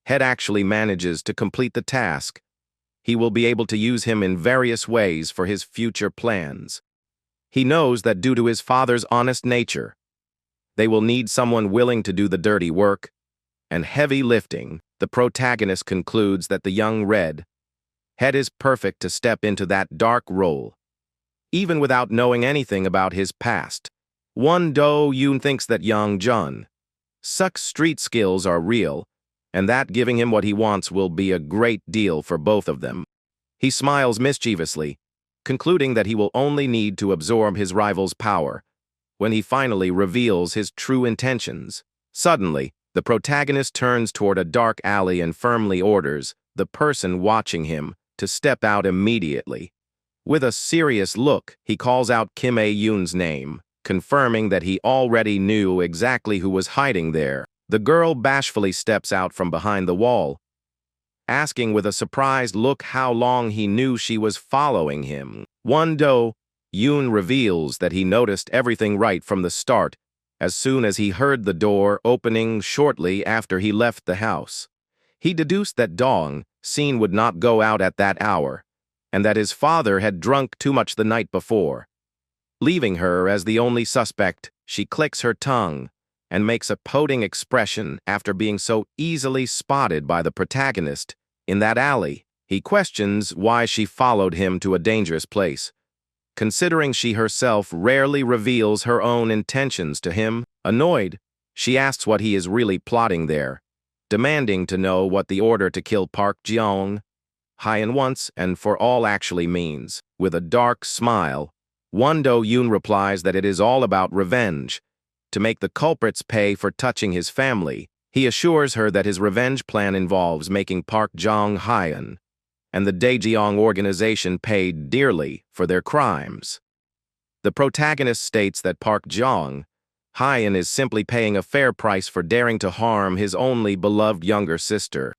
head actually manages to complete the task, he will be able to use him in various ways for his future plans. He knows that due to his father's honest nature, they will need someone willing to do the dirty work and heavy lifting. The protagonist concludes that the young head is perfect to step into that dark role, even without knowing anything about his past. Do-yoon thinks that young Jun Suk's street skills are real, and that giving him what he wants will be a great deal for both of them. He smiles mischievously, concluding that he will only need to absorb his rival's power when he finally reveals his true intentions. Suddenly, the protagonist turns toward a dark alley and firmly orders the person watching him to step out immediately. With a serious look, he calls out Kim A-yoon's name, confirming that he already knew exactly who was hiding there. The girl bashfully steps out from behind the wall, asking with a surprised look how long he knew she was following him. Do-yoon reveals that he noticed everything right from the start as soon as he heard the door opening shortly after he left the house. He deduced that Dong-sin would not go out at that hour, and that his father had drunk too much the night before. Leaving her as the only suspect, she clicks her tongue and makes a pouting expression after being so easily spotted by the protagonist in that alley. He questions why she followed him to a dangerous place, considering she herself rarely reveals her own intentions to him. Annoyed, she asks what he is really plotting there, demanding to know what the order to kill Park Jong-hyun once and for all actually means. With a dark smile, Do-yoon replies that it is all about revenge, to make the culprits pay for touching his family. He assures her that his revenge plan involves making Park Jong-hyun and the Daejeong organization pay dearly for their crimes. The protagonist states that Park Jong-hyun is simply paying a fair price for daring to harm his only beloved younger sister.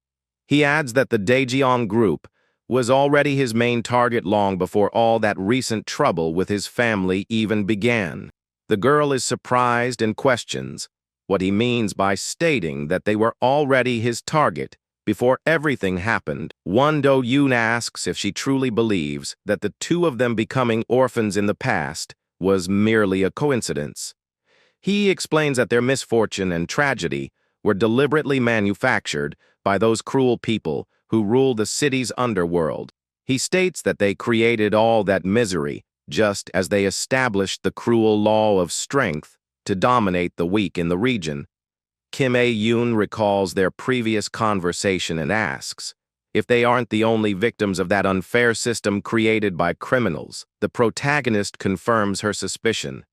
He adds that the Daejeong group was already his main target long before all that recent trouble with his family even began. The girl is surprised and questions what he means by stating that they were already his target before everything happened. Do-yoon asks if she truly believes that the two of them becoming orphans in the past was merely a coincidence. He explains that their misfortune and tragedy were deliberately manufactured by those cruel people who rule the city's underworld. He states that they created all that misery just as they established the cruel law of strength to dominate the weak in the region. Kim A-yoon recalls their previous conversation and asks if they aren't the only victims of that unfair system created by criminals. The protagonist confirms her suspicion,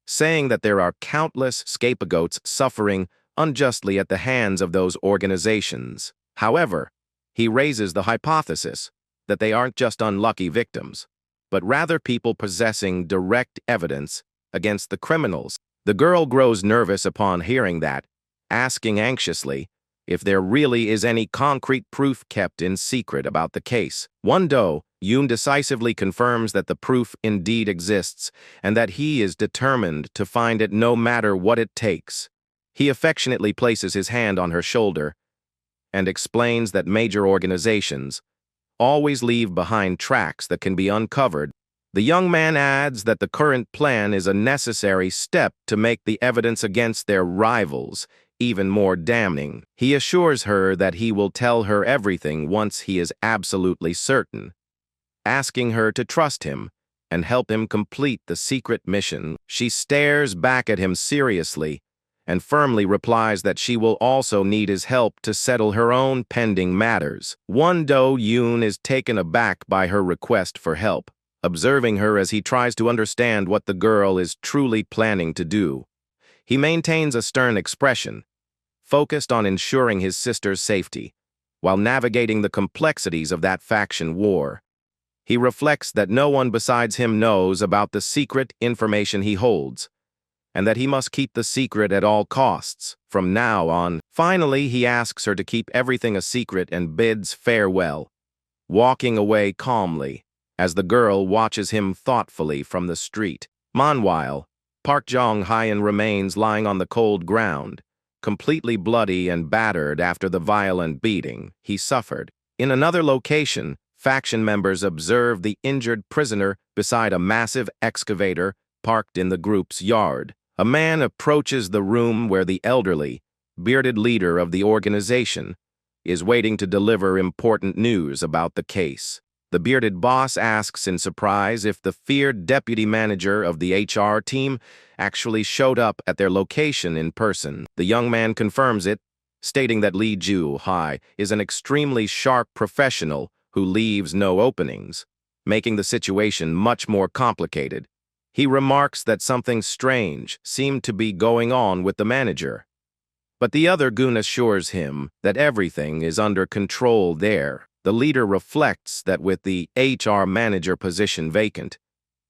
saying that there are countless scapegoats suffering unjustly at the hands of those organizations. However, he raises the hypothesis that they aren't just unlucky victims, but rather people possessing direct evidence against the criminals. The girl grows nervous upon hearing that, asking anxiously if there really is any concrete proof kept in secret about the case. Do-yoon decisively confirms that the proof indeed exists and that he is determined to find it no matter what it takes. He affectionately places his hand on her shoulder and explains that major organizations always leave behind tracks that can be uncovered. The young man adds that the current plan is a necessary step to make the evidence against their rivals even more damning. He assures her that he will tell her everything once he is absolutely certain, asking her to trust him and help him complete the secret mission. She stares back at him seriously and firmly replies that she will also need his help to settle her own pending matters. Do-yoon is taken aback by her request for help, observing her as he tries to understand what the girl is truly planning to do. He maintains a stern expression, focused on ensuring his sister's safety, while navigating the complexities of that faction war. He reflects that no one besides him knows about the secret information he holds, and that he must keep the secret at all costs from now on. Finally, he asks her to keep everything a secret and bids farewell, walking away calmly as the girl watches him thoughtfully from the street. Meanwhile, Park Jong-hyun remains lying on the cold ground, completely bloody and battered after the violent beating he suffered. In another location, faction members observe the injured prisoner beside a massive excavator parked in the group's yard. A man approaches the room where the elderly, bearded leader of the organization is waiting to deliver important news about the case. The bearded boss asks in surprise if the feared deputy manager of the HR team actually showed up at their location in person. The young man confirms it, stating that Lee Ju-hai is an extremely sharp professional who leaves no openings, making the situation much more complicated. He remarks that something strange seemed to be going on with the manager, but the other goon assures him that everything is under control there. The leader reflects that with the HR manager position vacant,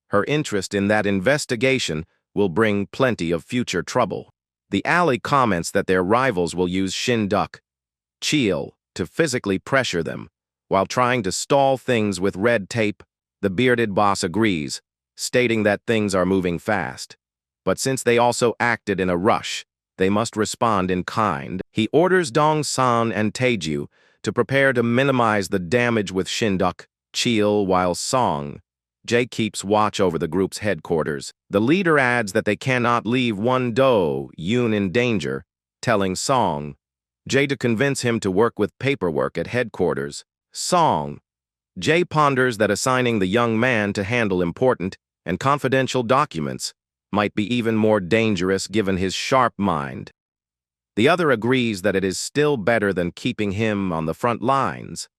her interest in that investigation will bring plenty of future trouble. The ally comments that their rivals will use Shin-duk, Cheel, to physically pressure them, while trying to stall things with red tape. The bearded boss agrees, stating that things are moving fast. But since they also acted in a rush, they must respond in kind. He orders Dong-san and Taeju to prepare to minimize the damage with Shin-duk, Cheel, while Song-jae keeps watch over the group's headquarters. The leader adds that they cannot leave one Do-yoon in danger, telling Song-jae to convince him to work with paperwork at headquarters. Song-jae ponders that assigning the young man to handle important and confidential documents might be even more dangerous given his sharp mind. The other agrees that it is still better than keeping him on the front lines,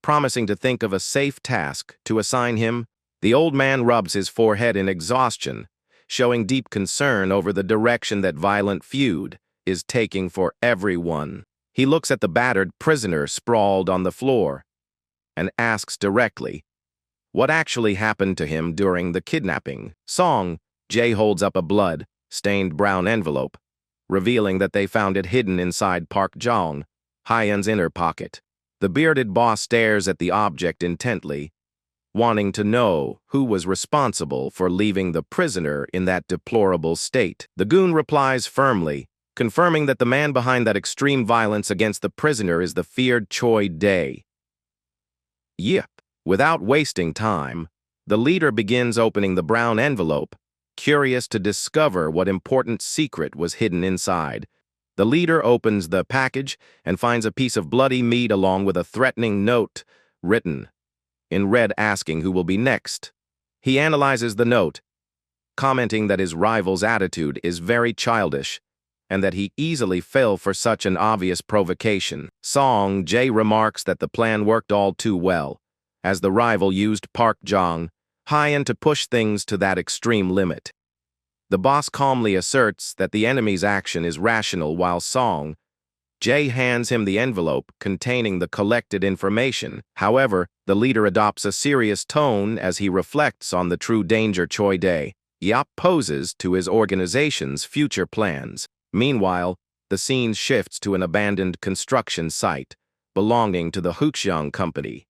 promising to think of a safe task to assign him. The old man rubs his forehead in exhaustion, showing deep concern over the direction that violent feud is taking for everyone. He looks at the battered prisoner sprawled on the floor and asks directly what actually happened to him during the kidnapping. Song-jae holds up a blood-stained brown envelope, revealing that they found it hidden inside Park Jong-hyun's inner pocket. The bearded boss stares at the object intently, wanting to know who was responsible for leaving the prisoner in that deplorable state. The goon replies firmly, confirming that the man behind that extreme violence against the prisoner is the feared Choi Dae. Yep. Without wasting time, the leader begins opening the brown envelope, curious to discover what important secret was hidden inside. The leader opens the package and finds a piece of bloody meat along with a threatening note written in red asking who will be next. He analyzes the note, commenting that his rival's attitude is very childish and that he easily fell for such an obvious provocation. Song-jae remarks that the plan worked all too well, as the rival used Park Jong-hyun to push things to that extreme limit. The boss calmly asserts that the enemy's action is rational while Song-jae hands him the envelope containing the collected information. However, the leader adopts a serious tone as he reflects on the true danger Choi Dae poses to his organization's future plans. Meanwhile, the scene shifts to an abandoned construction site belonging to the Hookshyung Company,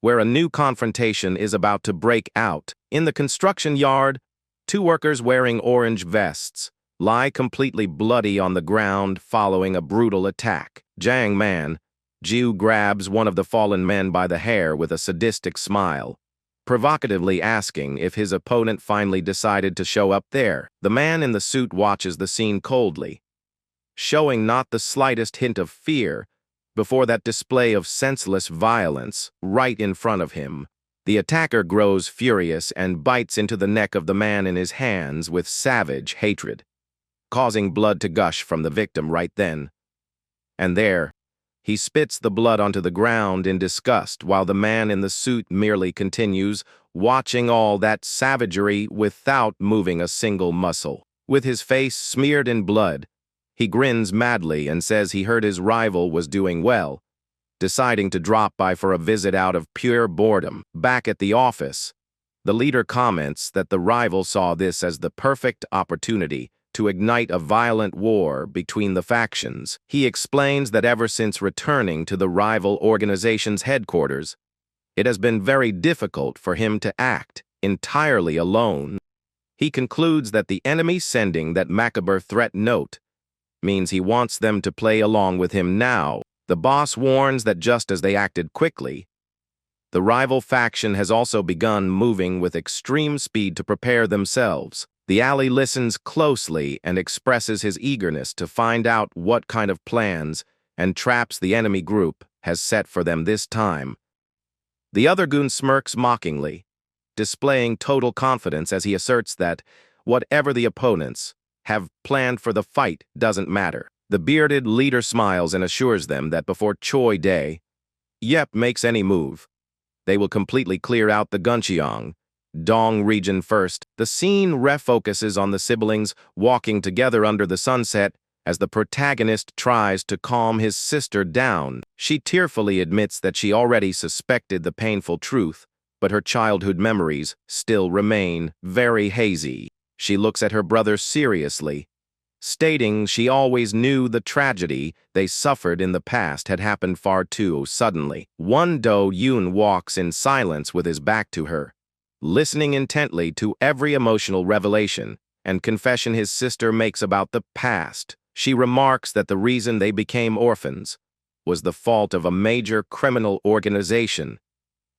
where a new confrontation is about to break out. In the construction yard, two workers wearing orange vests lie completely bloody on the ground following a brutal attack. Jang Man-ju grabs one of the fallen men by the hair with a sadistic smile, provocatively asking if his opponent finally decided to show up there. The man in the suit watches the scene coldly, showing not the slightest hint of fear before that display of senseless violence right in front of him. The attacker grows furious and bites into the neck of the man in his hands with savage hatred, causing blood to gush from the victim right then and there. He spits the blood onto the ground in disgust while the man in the suit merely continues, watching all that savagery without moving a single muscle. With his face smeared in blood, he grins madly and says he heard his rival was doing well, deciding to drop by for a visit out of pure boredom. Back at the office, the leader comments that the rival saw this as the perfect opportunity to ignite a violent war between the factions. He explains that ever since returning to the rival organization's headquarters, it has been very difficult for him to act entirely alone. He concludes that the enemy sending that macabre threat note means he wants them to play along with him now. The boss warns that just as they acted quickly, the rival faction has also begun moving with extreme speed to prepare themselves. The ally listens closely and expresses his eagerness to find out what kind of plans and traps the enemy group has set for them this time. The other goon smirks mockingly, displaying total confidence as he asserts that whatever the opponents have planned for the fight doesn't matter. The bearded leader smiles and assures them that before Choi Day Yep makes any move, they will completely clear out the Guncheong Dong region first. The scene refocuses on the siblings walking together under the sunset as the protagonist tries to calm his sister down. She tearfully admits that she already suspected the painful truth, but her childhood memories still remain very hazy. She looks at her brother seriously, stating she always knew the tragedy they suffered in the past had happened far too suddenly. Do-yoon walks in silence with his back to her, listening intently to every emotional revelation and confession his sister makes about the past. She remarks that the reason they became orphans was the fault of a major criminal organization,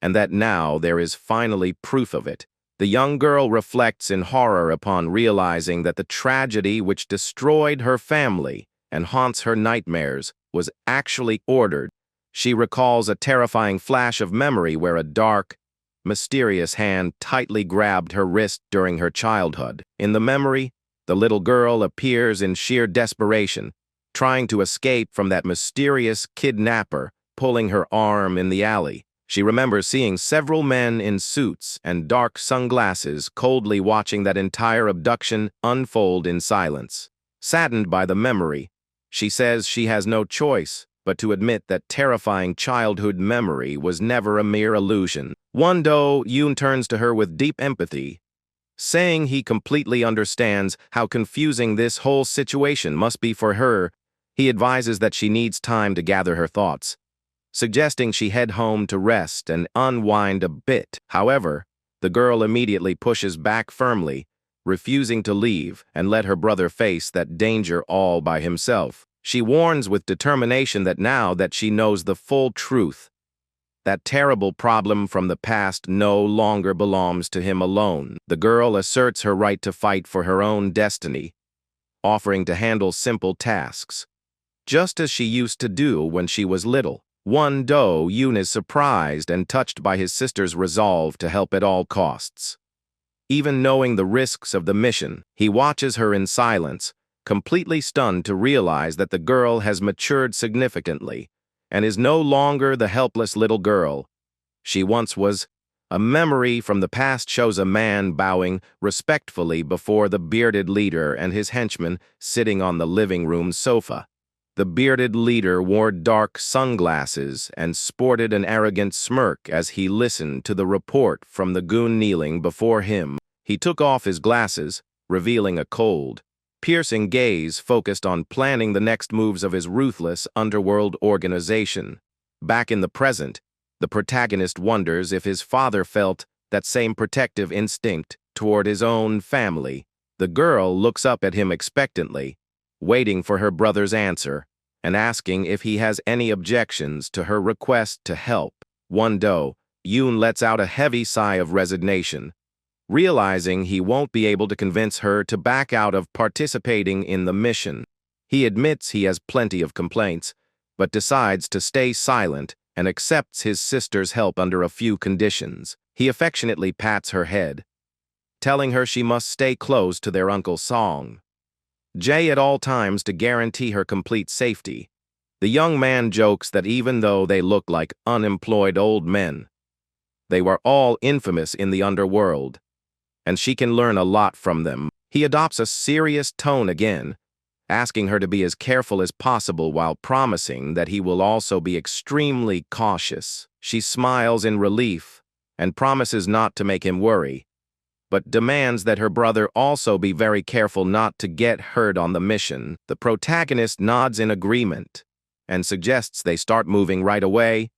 and that now there is finally proof of it. The young girl reflects in horror upon realizing that the tragedy which destroyed her family and haunts her nightmares was actually ordered. She recalls a terrifying flash of memory where a dark, mysterious hand tightly grabbed her wrist during her childhood. In the memory, the little girl appears in sheer desperation, trying to escape from that mysterious kidnapper pulling her arm in the alley. She remembers seeing several men in suits and dark sunglasses coldly watching that entire abduction unfold in silence. Saddened by the memory, she says she has no choice but to admit that terrifying childhood memory was never a mere illusion. Do-yoon turns to her with deep empathy, saying he completely understands how confusing this whole situation must be for her. He advises that she needs time to gather her thoughts, suggesting she head home to rest and unwind a bit. However, the girl immediately pushes back firmly, refusing to leave and let her brother face that danger all by himself. She warns with determination that now that she knows the full truth, that terrible problem from the past no longer belongs to him alone. The girl asserts her right to fight for her own destiny, offering to handle simple tasks, just as she used to do when she was little. Do-yoon is surprised and touched by his sister's resolve to help at all costs. Even knowing the risks of the mission, he watches her in silence, completely stunned to realize that the girl has matured significantly and is no longer the helpless little girl she once was. A memory from the past shows a man bowing respectfully before the bearded leader and his henchmen sitting on the living room sofa. The bearded leader wore dark sunglasses and sported an arrogant smirk as he listened to the report from the goon kneeling before him. He took off his glasses, revealing a cold, piercing gaze focused on planning the next moves of his ruthless underworld organization. Back in the present, the protagonist wonders if his father felt that same protective instinct toward his own family. The girl looks up at him expectantly, waiting for her brother's answer and asking if he has any objections to her request to help. Do-yoon lets out a heavy sigh of resignation, realizing he won't be able to convince her to back out of participating in the mission. He admits he has plenty of complaints, but decides to stay silent and accepts his sister's help under a few conditions. He affectionately pats her head, telling her she must stay close to their Uncle Song Jae at all times to guarantee her complete safety. The young man jokes that even though they look like unemployed old men, they were all infamous in the underworld, and she can learn a lot from them. He adopts a serious tone again, asking her to be as careful as possible while promising that he will also be extremely cautious. She smiles in relief and promises not to make him worry, but demands that her brother also be very careful not to get hurt on the mission. The protagonist nods in agreement and suggests they start moving right away,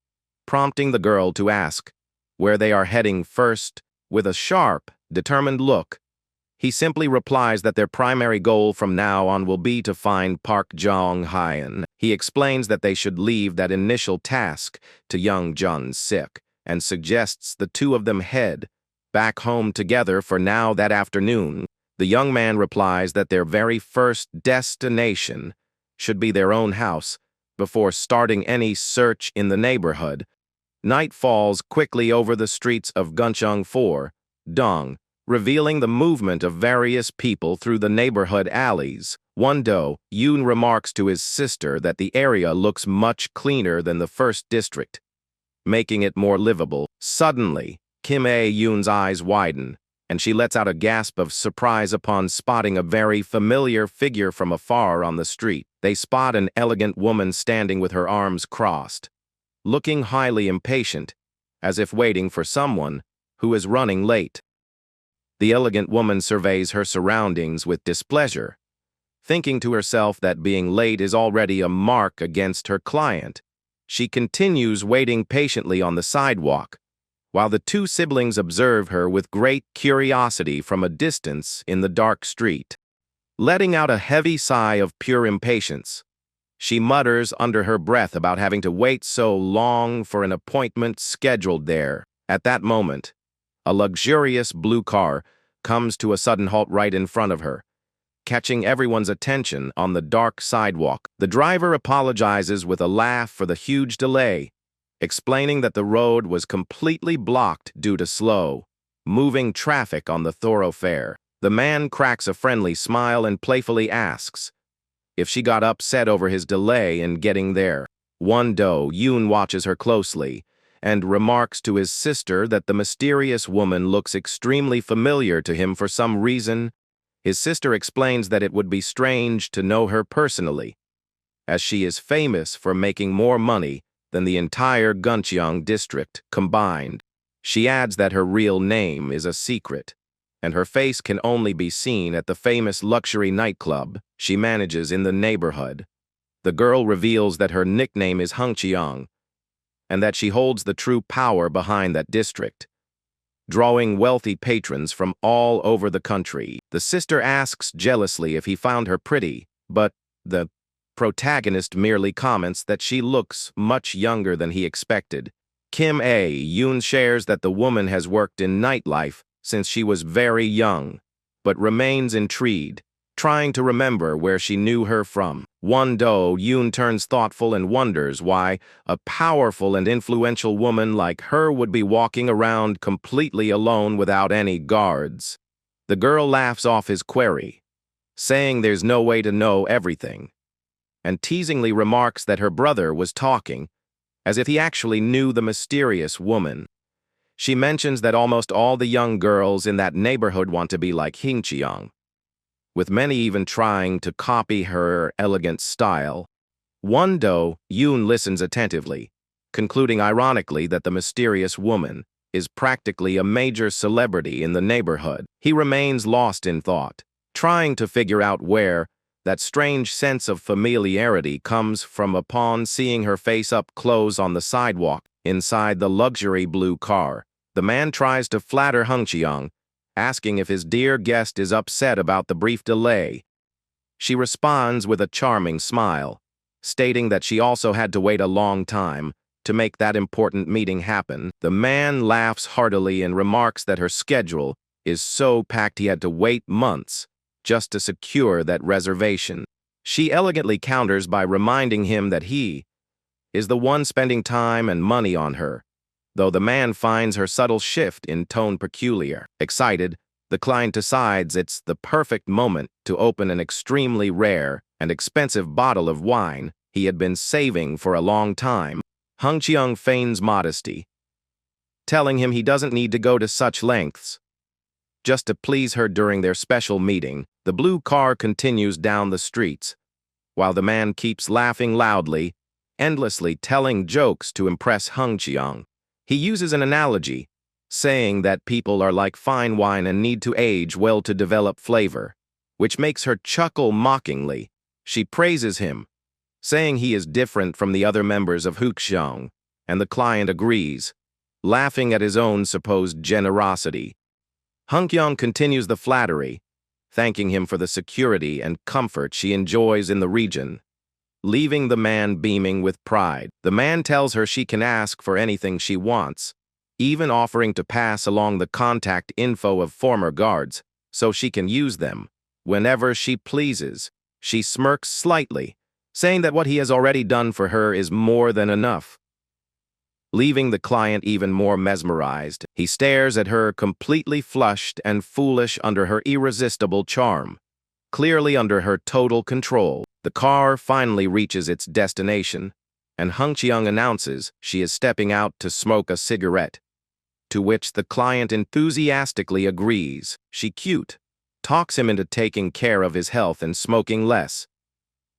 prompting the girl to ask where they are heading first. With a sharp, determined look, he simply replies that their primary goal from now on will be to find Park Jong-hyun. He explains that they should leave that initial task to young Jun-sik and suggests the two of them head back home together for now that afternoon. The young man replies that their very first destination should be their own house before starting any search in the neighborhood. Night falls quickly over the streets of Guncheong 4, Dong, revealing the movement of various people through the neighborhood alleys. One Do-yoon remarks to his sister that the area looks much cleaner than the first district, making it more livable. Suddenly, Kim A-yoon's eyes widen, and she lets out a gasp of surprise upon spotting a very familiar figure from afar on the street. They spot an elegant woman standing with her arms crossed, looking highly impatient, as if waiting for someone who is running late. The elegant woman surveys her surroundings with displeasure, thinking to herself that being late is already a mark against her client. She continues waiting patiently on the sidewalk, while the two siblings observe her with great curiosity from a distance in the dark street. Letting out a heavy sigh of pure impatience, she mutters under her breath about having to wait so long for an appointment scheduled there. At that moment, a luxurious blue car comes to a sudden halt right in front of her, catching everyone's attention on the dark sidewalk. The driver apologizes with a laugh for the huge delay, explaining that the road was completely blocked due to slow-moving traffic on the thoroughfare. The man cracks a friendly smile and playfully asks if she got upset over his delay in getting there. One Do-yoon watches her closely and remarks to his sister that the mysterious woman looks extremely familiar to him for some reason. His sister explains that it would be strange to know her personally, as she is famous for making more money than the entire Guncheong district combined. She adds that her real name is a secret, and her face can only be seen at the famous luxury nightclub she manages in the neighborhood. The girl reveals that her nickname is Hungcheong, and that she holds the true power behind that district, drawing wealthy patrons from all over the country. The sister asks jealously if he found her pretty, but the protagonist merely comments that she looks much younger than he expected. Kim A-yoon shares that the woman has worked in nightlife since she was very young, but remains intrigued, trying to remember where she knew her from. One Do-yoon turns thoughtful and wonders why a powerful and influential woman like her would be walking around completely alone without any guards. The girl laughs off his query, saying there's no way to know everything, and teasingly remarks that her brother was talking as if he actually knew the mysterious woman. She mentions that almost all the young girls in that neighborhood want to be like Hingcheong, with many even trying to copy her elegant style. One Do-yoon listens attentively, concluding ironically that the mysterious woman is practically a major celebrity in the neighborhood. He remains lost in thought, trying to figure out where that strange sense of familiarity comes from upon seeing her face up close on the sidewalk inside the luxury blue car. The man tries to flatter Hungcheong, asking if his dear guest is upset about the brief delay. She responds with a charming smile, stating that she also had to wait a long time to make that important meeting happen. The man laughs heartily and remarks that her schedule is so packed he had to wait months just to secure that reservation. She elegantly counters by reminding him that he is the one spending time and money on her, though the man finds her subtle shift in tone peculiar. Excited, the client decides it's the perfect moment to open an extremely rare and expensive bottle of wine he had been saving for a long time. Hungcheong feigns modesty, telling him he doesn't need to go to such lengths just to please her during their special meeting. The blue car continues down the streets, while the man keeps laughing loudly, endlessly telling jokes to impress Hungcheong. He uses an analogy, saying that people are like fine wine and need to age well to develop flavor, which makes her chuckle mockingly. She praises him, saying he is different from the other members of Hookshong, and the client agrees, laughing at his own supposed generosity. Hunkyong continues the flattery, thanking him for the security and comfort she enjoys in the region, leaving the man beaming with pride. The man tells her she can ask for anything she wants, even offering to pass along the contact info of former guards so she can use them whenever she pleases. She smirks slightly, saying that what he has already done for her is more than enough. Leaving the client even more mesmerized, he stares at her completely flushed and foolish under her irresistible charm, clearly under her total control. The car finally reaches its destination, and Hungcheong announces she is stepping out to smoke a cigarette, to which the client enthusiastically agrees. She cute, talks him into taking care of his health and smoking less,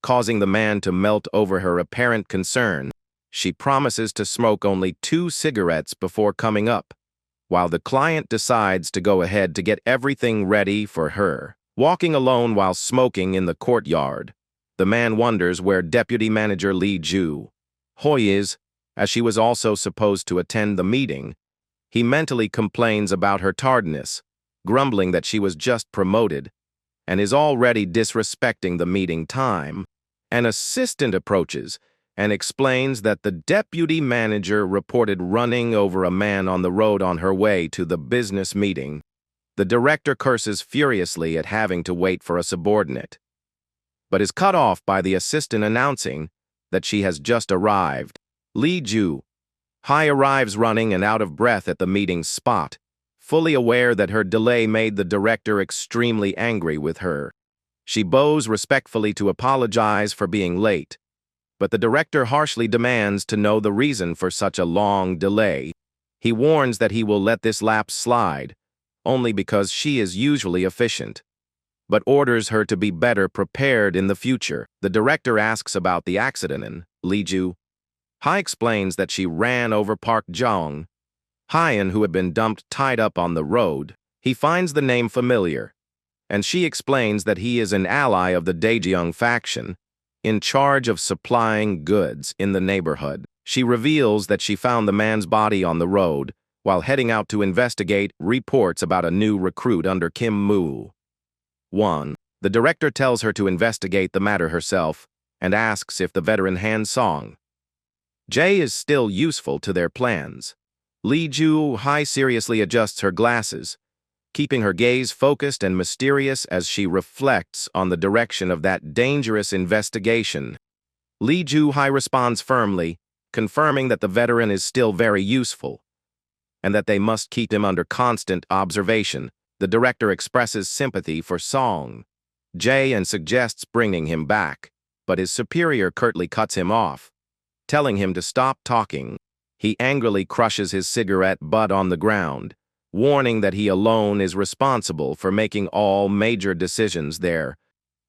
causing the man to melt over her apparent concern. She promises to smoke only 2 cigarettes before coming up, while the client decides to go ahead to get everything ready for her. Walking alone while smoking in the courtyard, the man wonders where Deputy Manager Lee Joo-hoi is, as she was also supposed to attend the meeting. He mentally complains about her tardiness, grumbling that she was just promoted, and is already disrespecting the meeting time. An assistant approaches and explains that the deputy manager reported running over a man on the road on her way to the business meeting. The director curses furiously at having to wait for a subordinate, but is cut off by the assistant announcing that she has just arrived. Lee Joo-hoi arrives running and out of breath at the meeting spot, fully aware that her delay made the director extremely angry with her. She bows respectfully to apologize for being late, but the director harshly demands to know the reason for such a long delay. He warns that he will let this lapse slide, only because she is usually efficient, but orders her to be better prepared in the future. The director asks about the accident and Lee Joo-hoi explains that she ran over Park Jong-hyun, who had been dumped tied up on the road. He finds the name familiar, and she explains that he is an ally of the Daejeong faction, in charge of supplying goods in the neighborhood. She reveals that she found the man's body on the road while heading out to investigate reports about a new recruit under Kim Moo-won. The director tells her to investigate the matter herself and asks if the veteran Han Song-jae is still useful to their plans. Lee Joo-hoi seriously adjusts her glasses, keeping her gaze focused and mysterious as she reflects on the direction of that dangerous investigation. Lee Joo-hoi responds firmly, confirming that the veteran is still very useful, and that they must keep him under constant observation. The director expresses sympathy for Song-jae and suggests bringing him back, but his superior curtly cuts him off, telling him to stop talking. He angrily crushes his cigarette butt on the ground, warning that he alone is responsible for making all major decisions there.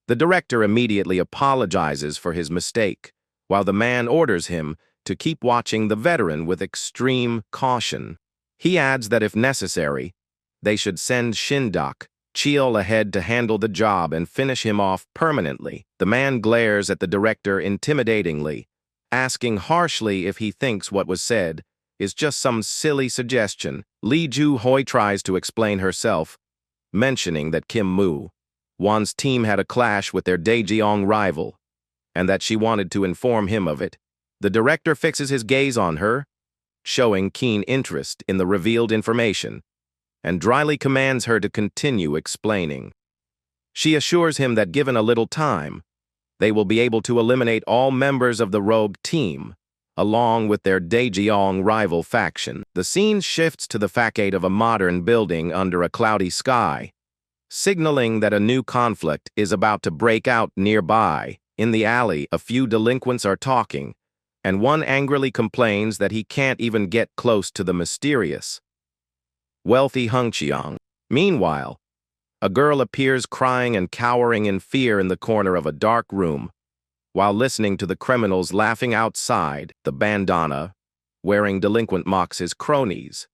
The director immediately apologizes for his mistake, while the man orders him to keep watching the veteran with extreme caution. He adds that if necessary, they should send Shin-dok-cheol ahead to handle the job and finish him off permanently. The man glares at the director intimidatingly, asking harshly if he thinks what was said is just some silly suggestion. Lee Joo-hoi tries to explain herself, mentioning that Kim Moo-won's team had a clash with their Daejeong rival, and that she wanted to inform him of it. The director fixes his gaze on her, showing keen interest in the revealed information, and dryly commands her to continue explaining. She assures him that given a little time, they will be able to eliminate all members of the rogue team, along with their Daejeong rival faction. The scene shifts to the facade of a modern building under a cloudy sky, signaling that a new conflict is about to break out nearby. In the alley, a few delinquents are talking, and one angrily complains that he can't even get close to the mysterious, wealthy Hungcheong. Meanwhile, a girl appears crying and cowering in fear in the corner of a dark room, while listening to the criminals laughing outside. The bandana-wearing delinquent mocks his cronies,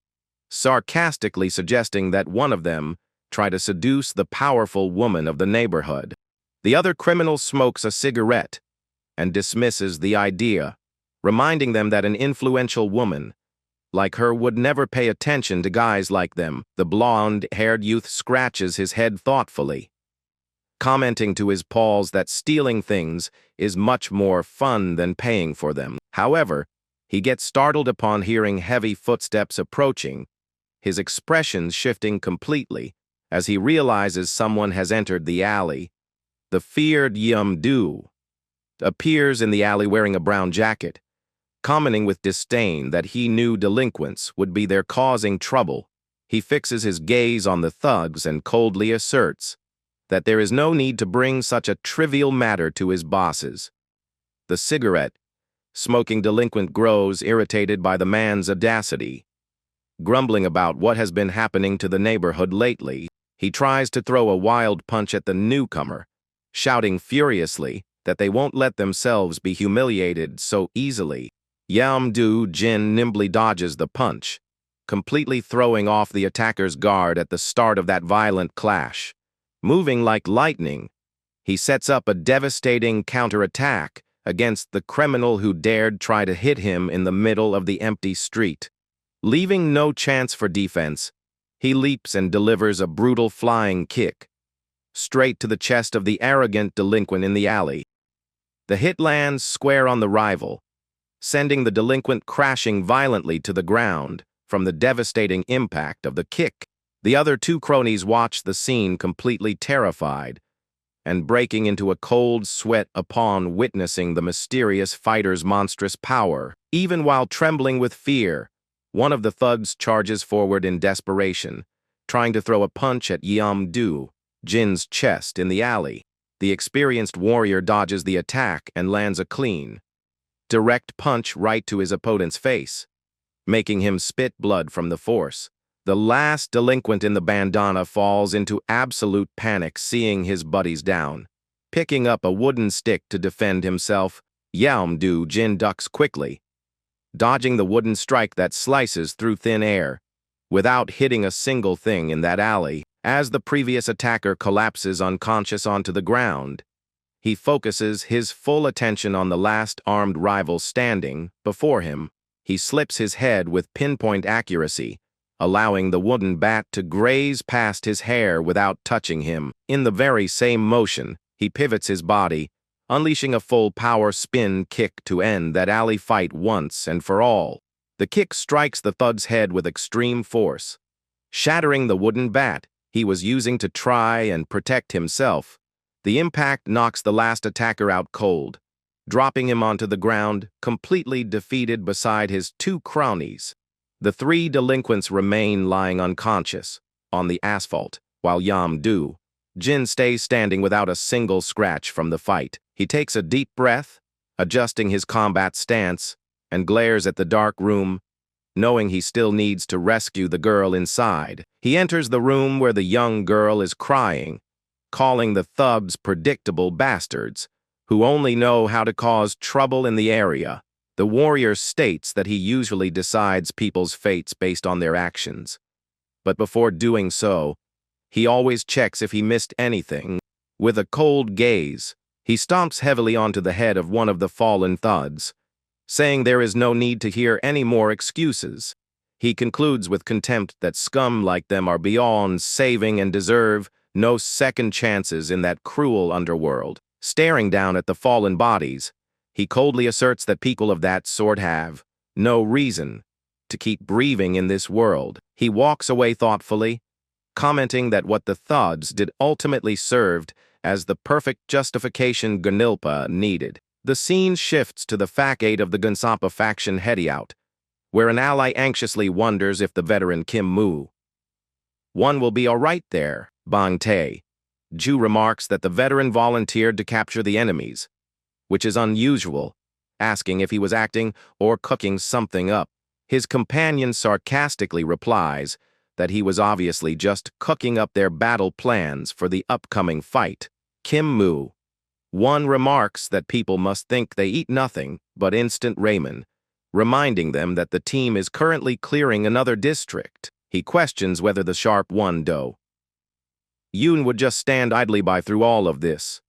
sarcastically suggesting that one of them try to seduce the powerful woman of the neighborhood. The other criminal smokes a cigarette and dismisses the idea, reminding them that an influential woman like her would never pay attention to guys like them. The blonde-haired youth scratches his head thoughtfully, commenting to his pals that stealing things is much more fun than paying for them. However, he gets startled upon hearing heavy footsteps approaching, his expressions shifting completely as he realizes someone has entered the alley. The feared Do-yoon appears in the alley wearing a brown jacket, commenting with disdain that he knew delinquents would be there causing trouble. He fixes his gaze on the thugs and coldly asserts that there is no need to bring such a trivial matter to his bosses. The cigarette-smoking delinquent grows irritated by the man's audacity. Grumbling about what has been happening to the neighborhood lately, he tries to throw a wild punch at the newcomer, shouting furiously that they won't let themselves be humiliated so easily. Do-yoon nimbly dodges the punch, completely throwing off the attacker's guard at the start of that violent clash. Moving like lightning, he sets up a devastating counterattack against the criminal who dared try to hit him in the middle of the empty street. Leaving no chance for defense, he leaps and delivers a brutal flying kick straight to the chest of the arrogant delinquent in the alley. The hit lands square on the rival, sending the delinquent crashing violently to the ground from the devastating impact of the kick. The other two cronies watch the scene completely terrified and breaking into a cold sweat upon witnessing the mysterious fighter's monstrous power. Even while trembling with fear, one of the thugs charges forward in desperation, trying to throw a punch at Do-yoon's chest in the alley. The experienced warrior dodges the attack and lands a clean, direct punch right to his opponent's face, making him spit blood from the force. The last delinquent in the bandana falls into absolute panic seeing his buddies down. Picking up a wooden stick to defend himself, Do-yoon ducks quickly, dodging the wooden strike that slices through thin air, without hitting a single thing in that alley. As the previous attacker collapses unconscious onto the ground, he focuses his full attention on the last armed rival standing before him. He slips his head with pinpoint accuracy, allowing the wooden bat to graze past his hair without touching him. In the very same motion, he pivots his body, unleashing a full power spin kick to end that alley fight once and for all. The kick strikes the thug's head with extreme force, shattering the wooden bat he was using to try and protect himself. The impact knocks the last attacker out cold, dropping him onto the ground, completely defeated beside his two cronies. The three delinquents remain lying unconscious on the asphalt, while Do-yoon stays standing without a single scratch from the fight. He takes a deep breath, adjusting his combat stance, and glares at the dark room, knowing he still needs to rescue the girl inside. He enters the room where the young girl is crying, calling the thugs predictable bastards, who only know how to cause trouble in the area. The warrior states that he usually decides people's fates based on their actions. But before doing so, he always checks if he missed anything. With a cold gaze, he stomps heavily onto the head of one of the fallen thugs, saying there is no need to hear any more excuses. He concludes with contempt that scum like them are beyond saving and deserve no second chances in that cruel underworld. Staring down at the fallen bodies, he coldly asserts that people of that sort have no reason to keep breathing in this world. He walks away thoughtfully, commenting that what the thugs did ultimately served as the perfect justification Gunilpa needed. The scene shifts to the facade of the Gunsapa faction hideout, where an ally anxiously wonders if the veteran Kim Moo-one will be all right there. Bang Tae-ju remarks that the veteran volunteered to capture the enemies, which is unusual, asking if he was acting or cooking something up. His companion sarcastically replies that he was obviously just cooking up their battle plans for the upcoming fight. Kim Moo-one remarks that people must think they eat nothing but instant ramen, reminding them that the team is currently clearing another district. He questions whether the sharp one Do-yoon would just stand idly by through all of this,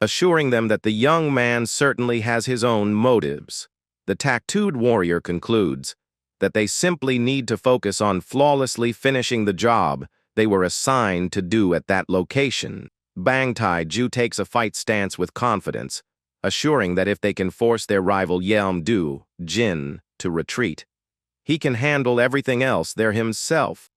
assuring them that the young man certainly has his own motives. The tattooed warrior concludes that they simply need to focus on flawlessly finishing the job they were assigned to do at that location. Bang Tae-ju takes a fight stance with confidence, assuring that if they can force their rival Do-jin to retreat, he can handle everything else there himself.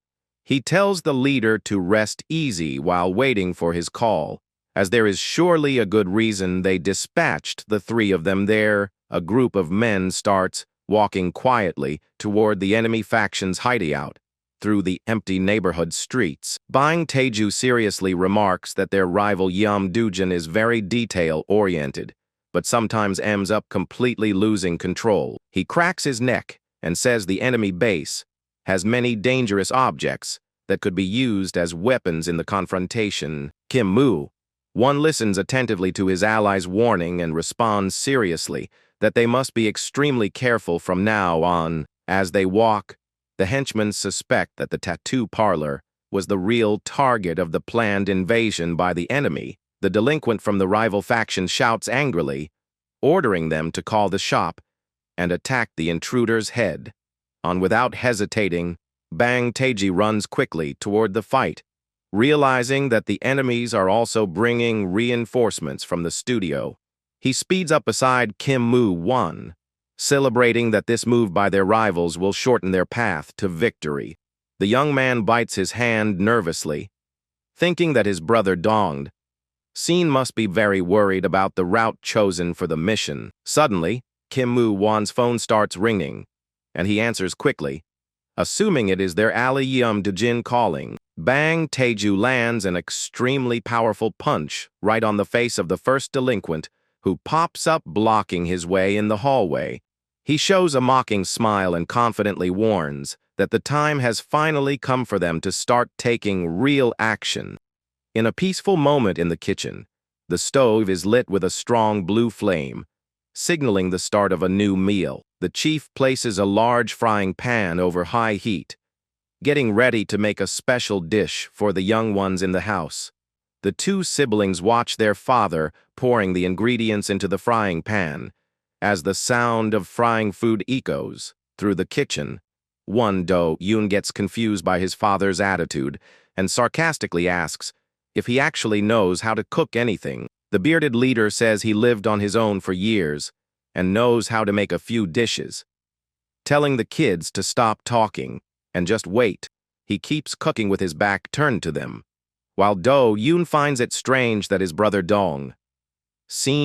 He tells the leader to rest easy while waiting for his call, as there is surely a good reason they dispatched the three of them there. A group of men starts walking quietly toward the enemy faction's hideout through the empty neighborhood streets. Bang Tae-ju seriously remarks that their rival Do-jin is very detail-oriented, but sometimes ends up completely losing control. He cracks his neck and says the enemy base has many dangerous objects that could be used as weapons in the confrontation. Kim Moo-won listens attentively to his ally's warning and responds seriously that they must be extremely careful from now on. As they walk, the henchmen suspect that the tattoo parlor was the real target of the planned invasion by the enemy. The delinquent from the rival faction shouts angrily, ordering them to call the shop and attack the intruder's head. Without hesitating, Bang Tae-ju runs quickly toward the fight, realizing that the enemies are also bringing reinforcements from the studio. He speeds up beside Kim Moo-won, celebrating that this move by their rivals will shorten their path to victory. The young man bites his hand nervously, thinking that his brother Do-yoon must be very worried about the route chosen for the mission. Suddenly, Kim Moo-won's phone starts ringing, and he answers quickly, assuming it is their ally Do-jin calling. Bang Tae-ju lands an extremely powerful punch right on the face of the first delinquent, who pops up blocking his way in the hallway. He shows a mocking smile and confidently warns that the time has finally come for them to start taking real action. In a peaceful moment in the kitchen, the stove is lit with a strong blue flame, signaling the start of a new meal. The chief places a large frying pan over high heat, getting ready to make a special dish for the young ones in the house. The two siblings watch their father pouring the ingredients into the frying pan. As the sound of frying food echoes through the kitchen, Do-yoon gets confused by his father's attitude and sarcastically asks if he actually knows how to cook anything. The bearded leader says he lived on his own for years and knows how to make a few dishes, telling the kids to stop talking and just wait. He keeps cooking with his back turned to them. While Do-yoon finds it strange that his brother Do-yoon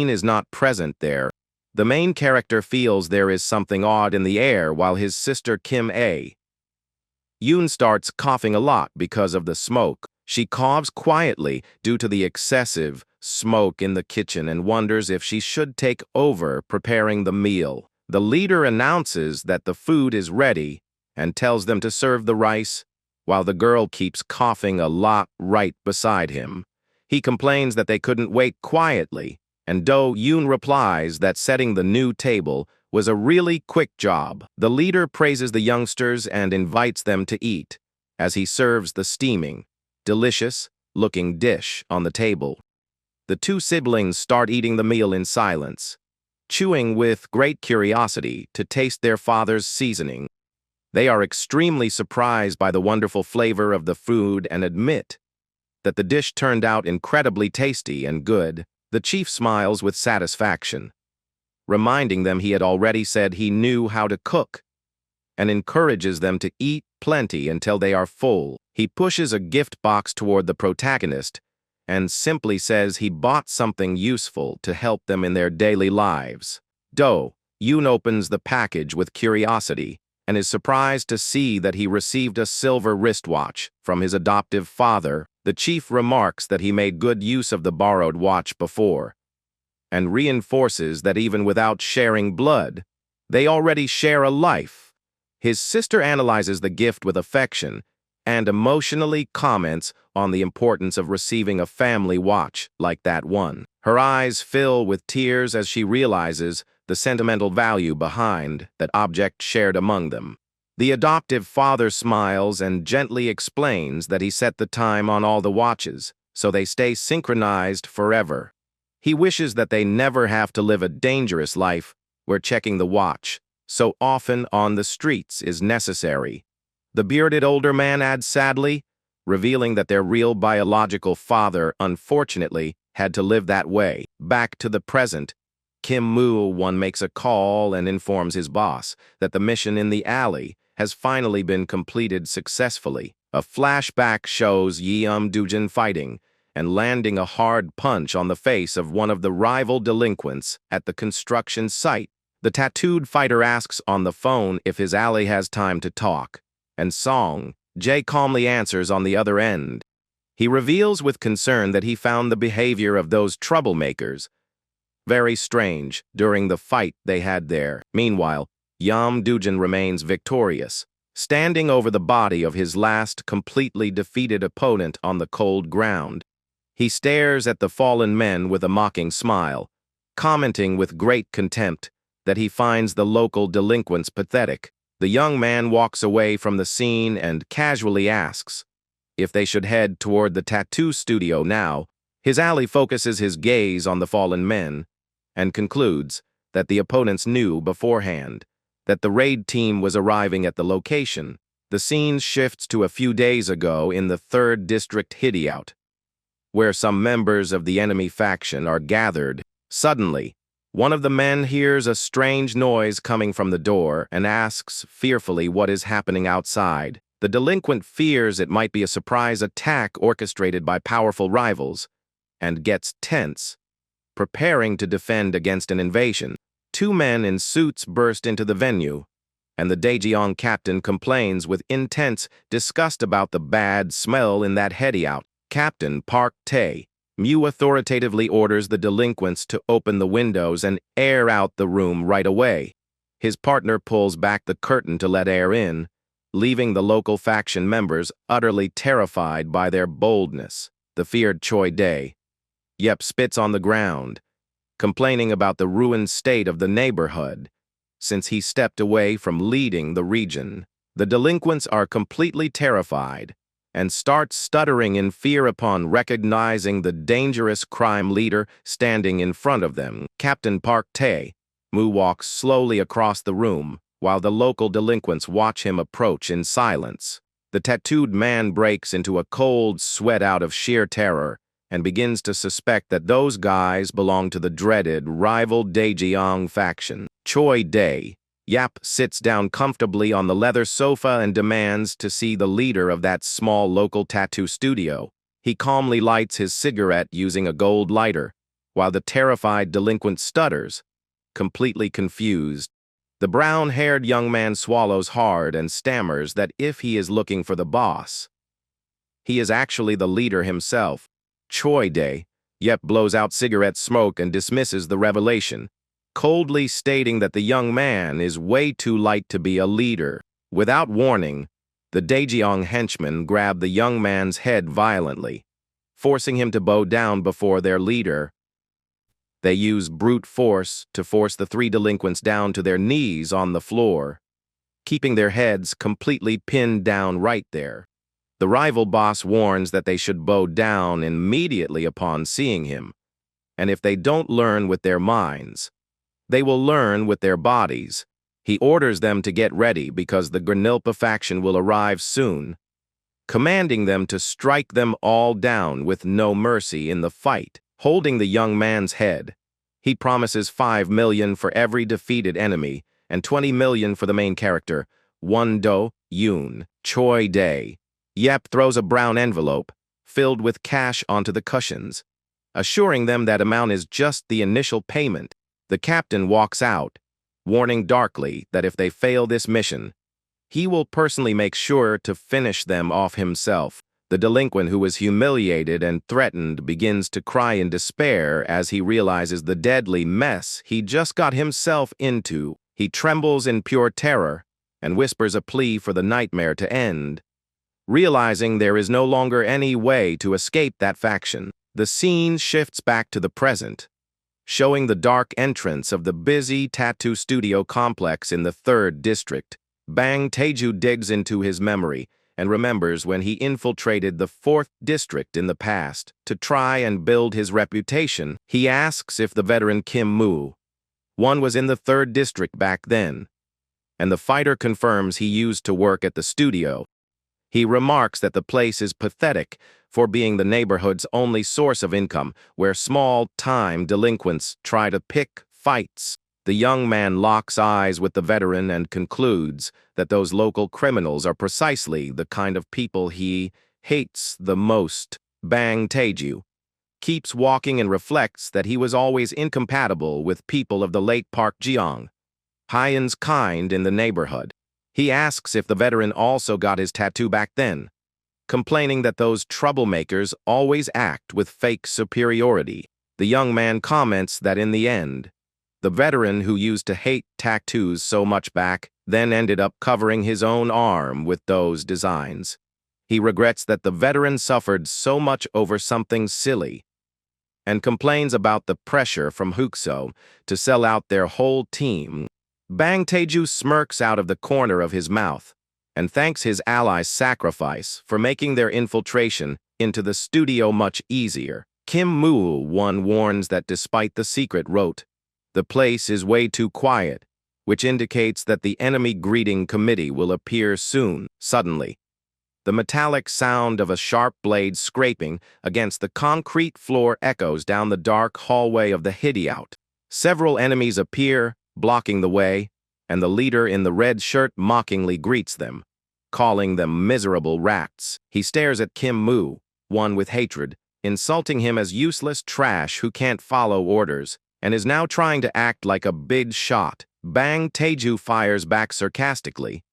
is not present there, the main character feels there is something odd in the air while his sister Kim Yoon starts coughing a lot because of the smoke. She coughs quietly due to the excessive smoke in the kitchen and wonders if she should take over preparing the meal. The leader announces that the food is ready and tells them to serve the rice, while the girl keeps coughing a lot right beside him. He complains that they couldn't wait quietly, and Do-yoon replies that setting the new table was a really quick job. The leader praises the youngsters and invites them to eat, as he serves the steaming, delicious-looking dish on the table. The two siblings start eating the meal in silence, chewing with great curiosity to taste their father's seasoning. They are extremely surprised by the wonderful flavor of the food and admit that the dish turned out incredibly tasty and good. The chief smiles with satisfaction, reminding them he had already said he knew how to cook, and encourages them to eat plenty until they are full. He pushes a gift box toward the protagonist and simply says he bought something useful to help them in their daily lives. Do-yoon opens the package with curiosity and is surprised to see that he received a silver wristwatch from his adoptive father. The chief remarks that he made good use of the borrowed watch before, and reinforces that even without sharing blood, they already share a life. His sister analyzes the gift with affection and emotionally comments on the importance of receiving a family watch like that one. Her eyes fill with tears as she realizes the sentimental value behind that object shared among them. The adoptive father smiles and gently explains that he set the time on all the watches, so they stay synchronized forever. He wishes that they never have to live a dangerous life where checking the watch so often on the streets is necessary. The bearded older man adds sadly, revealing that their real biological father, unfortunately, had to live that way. Back to the present, Kim Moo-won makes a call and informs his boss that the mission in the alley has finally been completed successfully. A flashback shows Do-yoon fighting and landing a hard punch on the face of one of the rival delinquents at the construction site. The tattooed fighter asks on the phone if his ally has time to talk, and Song Jae calmly answers on the other end. He reveals with concern that he found the behavior of those troublemakers very strange during the fight they had there. Meanwhile, Do-yoon remains victorious, standing over the body of his last completely defeated opponent on the cold ground. He stares at the fallen men with a mocking smile, commenting with great contempt that he finds the local delinquents pathetic. The young man walks away from the scene and casually asks if they should head toward the tattoo studio now. His ally focuses his gaze on the fallen men and concludes that the opponents knew beforehand that the raid team was arriving at the location. The scene shifts to a few days ago in the 3rd District hideout, where some members of the enemy faction are gathered. Suddenly, one of the men hears a strange noise coming from the door and asks fearfully what is happening outside. The delinquent fears it might be a surprise attack orchestrated by powerful rivals and gets tense, preparing to defend against an invasion. 2 men in suits burst into the venue, and the Daejeong captain complains with intense disgust about the bad smell in that hideout. Captain Park Tae-mu authoritatively orders the delinquents to open the windows and air out the room right away. His partner pulls back the curtain to let air in, leaving the local faction members utterly terrified by their boldness. The feared Choi Dae spits on the ground, complaining about the ruined state of the neighborhood since he stepped away from leading the region. The delinquents are completely terrified and start stuttering in fear upon recognizing the dangerous crime leader standing in front of them. Captain Park Tae-mu walks slowly across the room while the local delinquents watch him approach in silence. The tattooed man breaks into a cold sweat out of sheer terror and begins to suspect that those guys belong to the dreaded rival Daejeong faction. Choi Dae sits down comfortably on the leather sofa and demands to see the leader of that small local tattoo studio. He calmly lights his cigarette using a gold lighter, while the terrified delinquent stutters, completely confused. The brown-haired young man swallows hard and stammers that if he is looking for the boss, he is actually the leader himself. Choi Dae blows out cigarette smoke and dismisses the revelation, coldly stating that the young man is way too light to be a leader. Without warning, the Daejeong henchmen grab the young man's head violently, forcing him to bow down before their leader. They use brute force to force the 3 delinquents down to their knees on the floor, keeping their heads completely pinned down right there. The rival boss warns that they should bow down immediately upon seeing him, and if they don't learn with their minds, they will learn with their bodies. He orders them to get ready because the Granilpa faction will arrive soon, commanding them to strike them all down with no mercy in the fight. Holding the young man's head, he promises 5 million for every defeated enemy and 20 million for the main character, Do-yoon. Choi Dae throws a brown envelope filled with cash onto the cushions, assuring them that amount is just the initial payment. The captain walks out, warning darkly that if they fail this mission, he will personally make sure to finish them off himself. The delinquent who was humiliated and threatened begins to cry in despair as he realizes the deadly mess he just got himself into. He trembles in pure terror and whispers a plea for the nightmare to end, realizing there is no longer any way to escape that faction. The scene shifts back to the present, showing the dark entrance of the busy tattoo studio complex in the 3rd District. Bang Taeju digs into his memory and remembers when he infiltrated the 4th district in the past to try and build his reputation. He asks if the veteran Kim Moo-won was in the 3rd district back then, and the fighter confirms he used to work at the studio. He remarks that the place is pathetic for being the neighborhood's only source of income, where small-time delinquents try to pick fights. The young man locks eyes with the veteran and concludes that those local criminals are precisely the kind of people he hates the most. Bang Taeju keeps walking and reflects that he was always incompatible with people of the late Park Jeong-hyun's kind in the neighborhood. He asks if the veteran also got his tattoo back then, complaining that those troublemakers always act with fake superiority. The young man comments that in the end, the veteran who used to hate tattoos so much back then ended up covering his own arm with those designs. He regrets that the veteran suffered so much over something silly and complains about the pressure from Hookso to sell out their whole team. Bang Taeju smirks out of the corner of his mouth and thanks his allies' sacrifice for making their infiltration into the studio much easier. Kim Moo-won warns that despite the secret rote, the place is way too quiet, which indicates that the enemy greeting committee will appear soon. Suddenly, the metallic sound of a sharp blade scraping against the concrete floor echoes down the dark hallway of the hideout. Several enemies appear, blocking the way, and the leader in the red shirt mockingly greets them, calling them miserable rats. He stares at Kim Moo-won with hatred, insulting him as useless trash who can't follow orders, and is now trying to act like a big shot. Bang Taeju fires back sarcastically,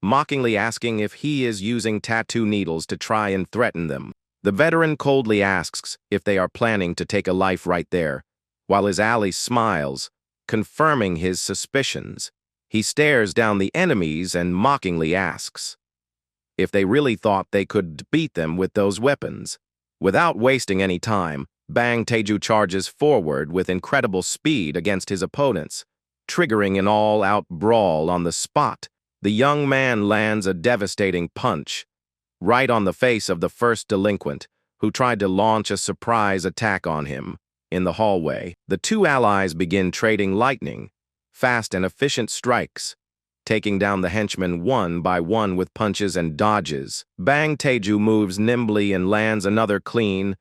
mockingly asking if he is using tattoo needles to try and threaten them. The veteran coldly asks if they are planning to take a life right there, while his ally smiles, confirming his suspicions. He stares down the enemies and mockingly asks if they really thought they could beat them with those weapons. Without wasting any time, Bang Taeju charges forward with incredible speed against his opponents, triggering an all-out brawl on the spot. The young man lands a devastating punch right on the face of the first delinquent, who tried to launch a surprise attack on him. In the hallway, the two allies begin trading lightning, fast and efficient strikes, taking down the henchmen one by one with punches and dodges. Bang Taeju moves nimbly and lands another clean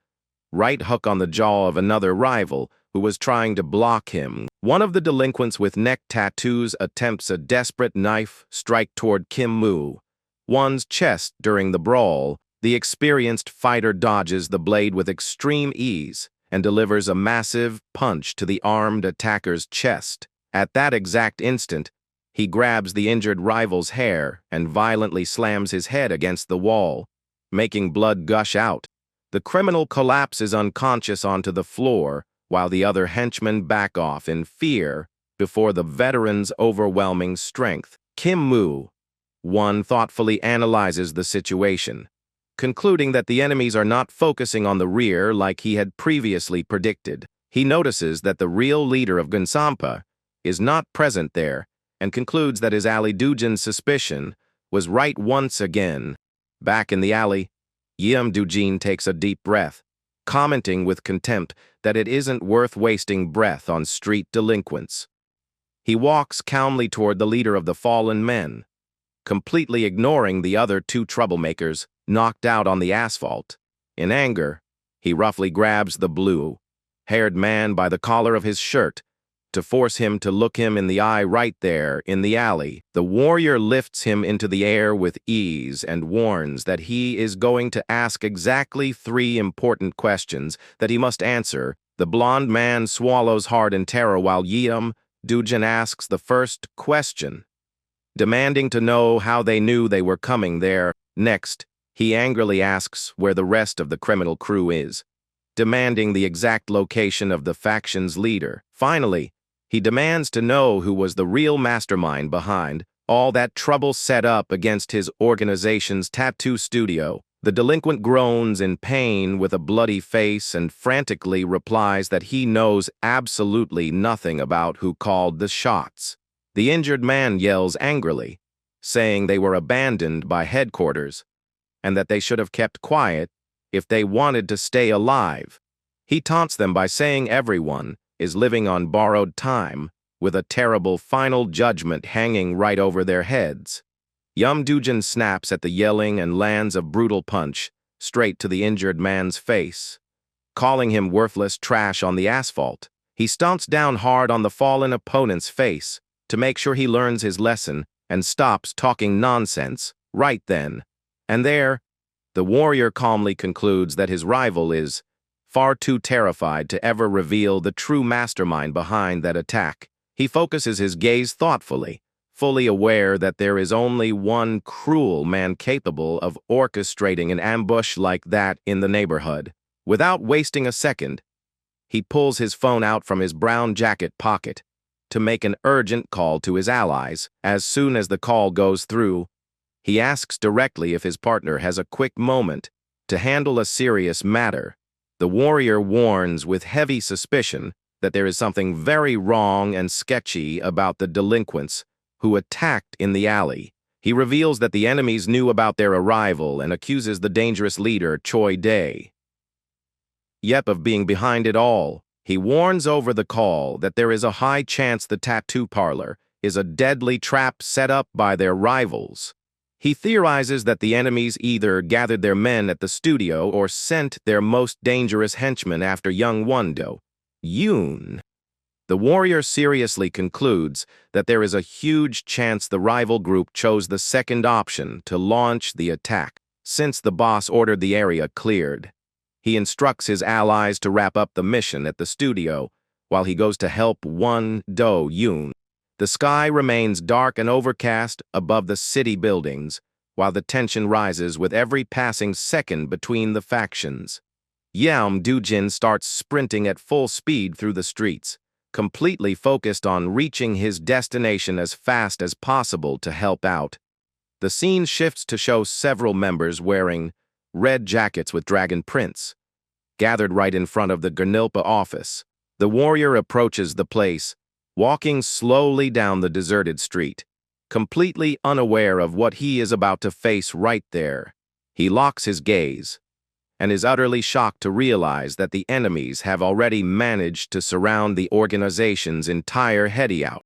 right hook on the jaw of another rival who was trying to block him. One of the delinquents with neck tattoos attempts a desperate knife strike toward Kim Moo-won's chest during the brawl. The experienced fighter dodges the blade with extreme ease and delivers a massive punch to the armed attacker's chest. At that exact instant, he grabs the injured rival's hair and violently slams his head against the wall, making blood gush out. The criminal collapses unconscious onto the floor, while the other henchmen back off in fear before the veteran's overwhelming strength. Kim Moo-won thoughtfully analyzes the situation, concluding that the enemies are not focusing on the rear like he had previously predicted. He notices that the real leader of Gunsampa is not present there and concludes that his ally Do-joon's suspicion was right once again. Back in the alley, Do-joon takes a deep breath, commenting with contempt that it isn't worth wasting breath on street delinquents. He walks calmly toward the leader of the fallen men, completely ignoring the other two troublemakers knocked out on the asphalt. In anger, he roughly grabs the blue-haired man by the collar of his shirt to force him to look him in the eye right there in the alley. The warrior lifts him into the air with ease and warns that he is going to ask exactly 3 important questions that he must answer. The blonde man swallows hard in terror while Do-joon asks the first question, demanding to know how they knew they were coming there. Next, he angrily asks where the rest of the criminal crew is, demanding the exact location of the faction's leader. Finally, he demands to know who was the real mastermind behind all that trouble set up against his organization's tattoo studio. The delinquent groans in pain with a bloody face and frantically replies that he knows absolutely nothing about who called the shots. The injured man yells angrily, saying they were abandoned by headquarters and that they should have kept quiet if they wanted to stay alive. He taunts them by saying everyone is living on borrowed time, with a terrible final judgment hanging right over their heads. Do-yoon snaps at the yelling and lands a brutal punch straight to the injured man's face. Calling him worthless trash on the asphalt, he stomps down hard on the fallen opponent's face to make sure he learns his lesson and stops talking nonsense right then. And there, the warrior calmly concludes that his rival is far too terrified to ever reveal the true mastermind behind that attack. He focuses his gaze thoughtfully, fully aware that there is only one cruel man capable of orchestrating an ambush like that in the neighborhood. Without wasting a second, he pulls his phone out from his brown jacket pocket to make an urgent call to his allies. As soon as the call goes through, he asks directly if his partner has a quick moment to handle a serious matter. The warrior warns with heavy suspicion that there is something very wrong and sketchy about the delinquents who attacked in the alley. He reveals that the enemies knew about their arrival and accuses the dangerous leader, Choi Dae, of being behind it all. He warns over the call that there is a high chance the tattoo parlor is a deadly trap set up by their rivals. He theorizes that the enemies either gathered their men at the studio or sent their most dangerous henchmen after young Do-yoon. The warrior seriously concludes that there is a huge chance the rival group chose the second option to launch the attack, since the boss ordered the area cleared. He instructs his allies to wrap up the mission at the studio while he goes to help Do-yoon. The sky remains dark and overcast above the city buildings, while the tension rises with every passing second between the factions. Do-yoon starts sprinting at full speed through the streets, completely focused on reaching his destination as fast as possible to help out. The scene shifts to show several members wearing red jackets with dragon prints, gathered right in front of the Gernilpa office. The warrior approaches the place, walking slowly down the deserted street, completely unaware of what he is about to face right there. He locks his gaze and is utterly shocked to realize that the enemies have already managed to surround the organization's entire hideout.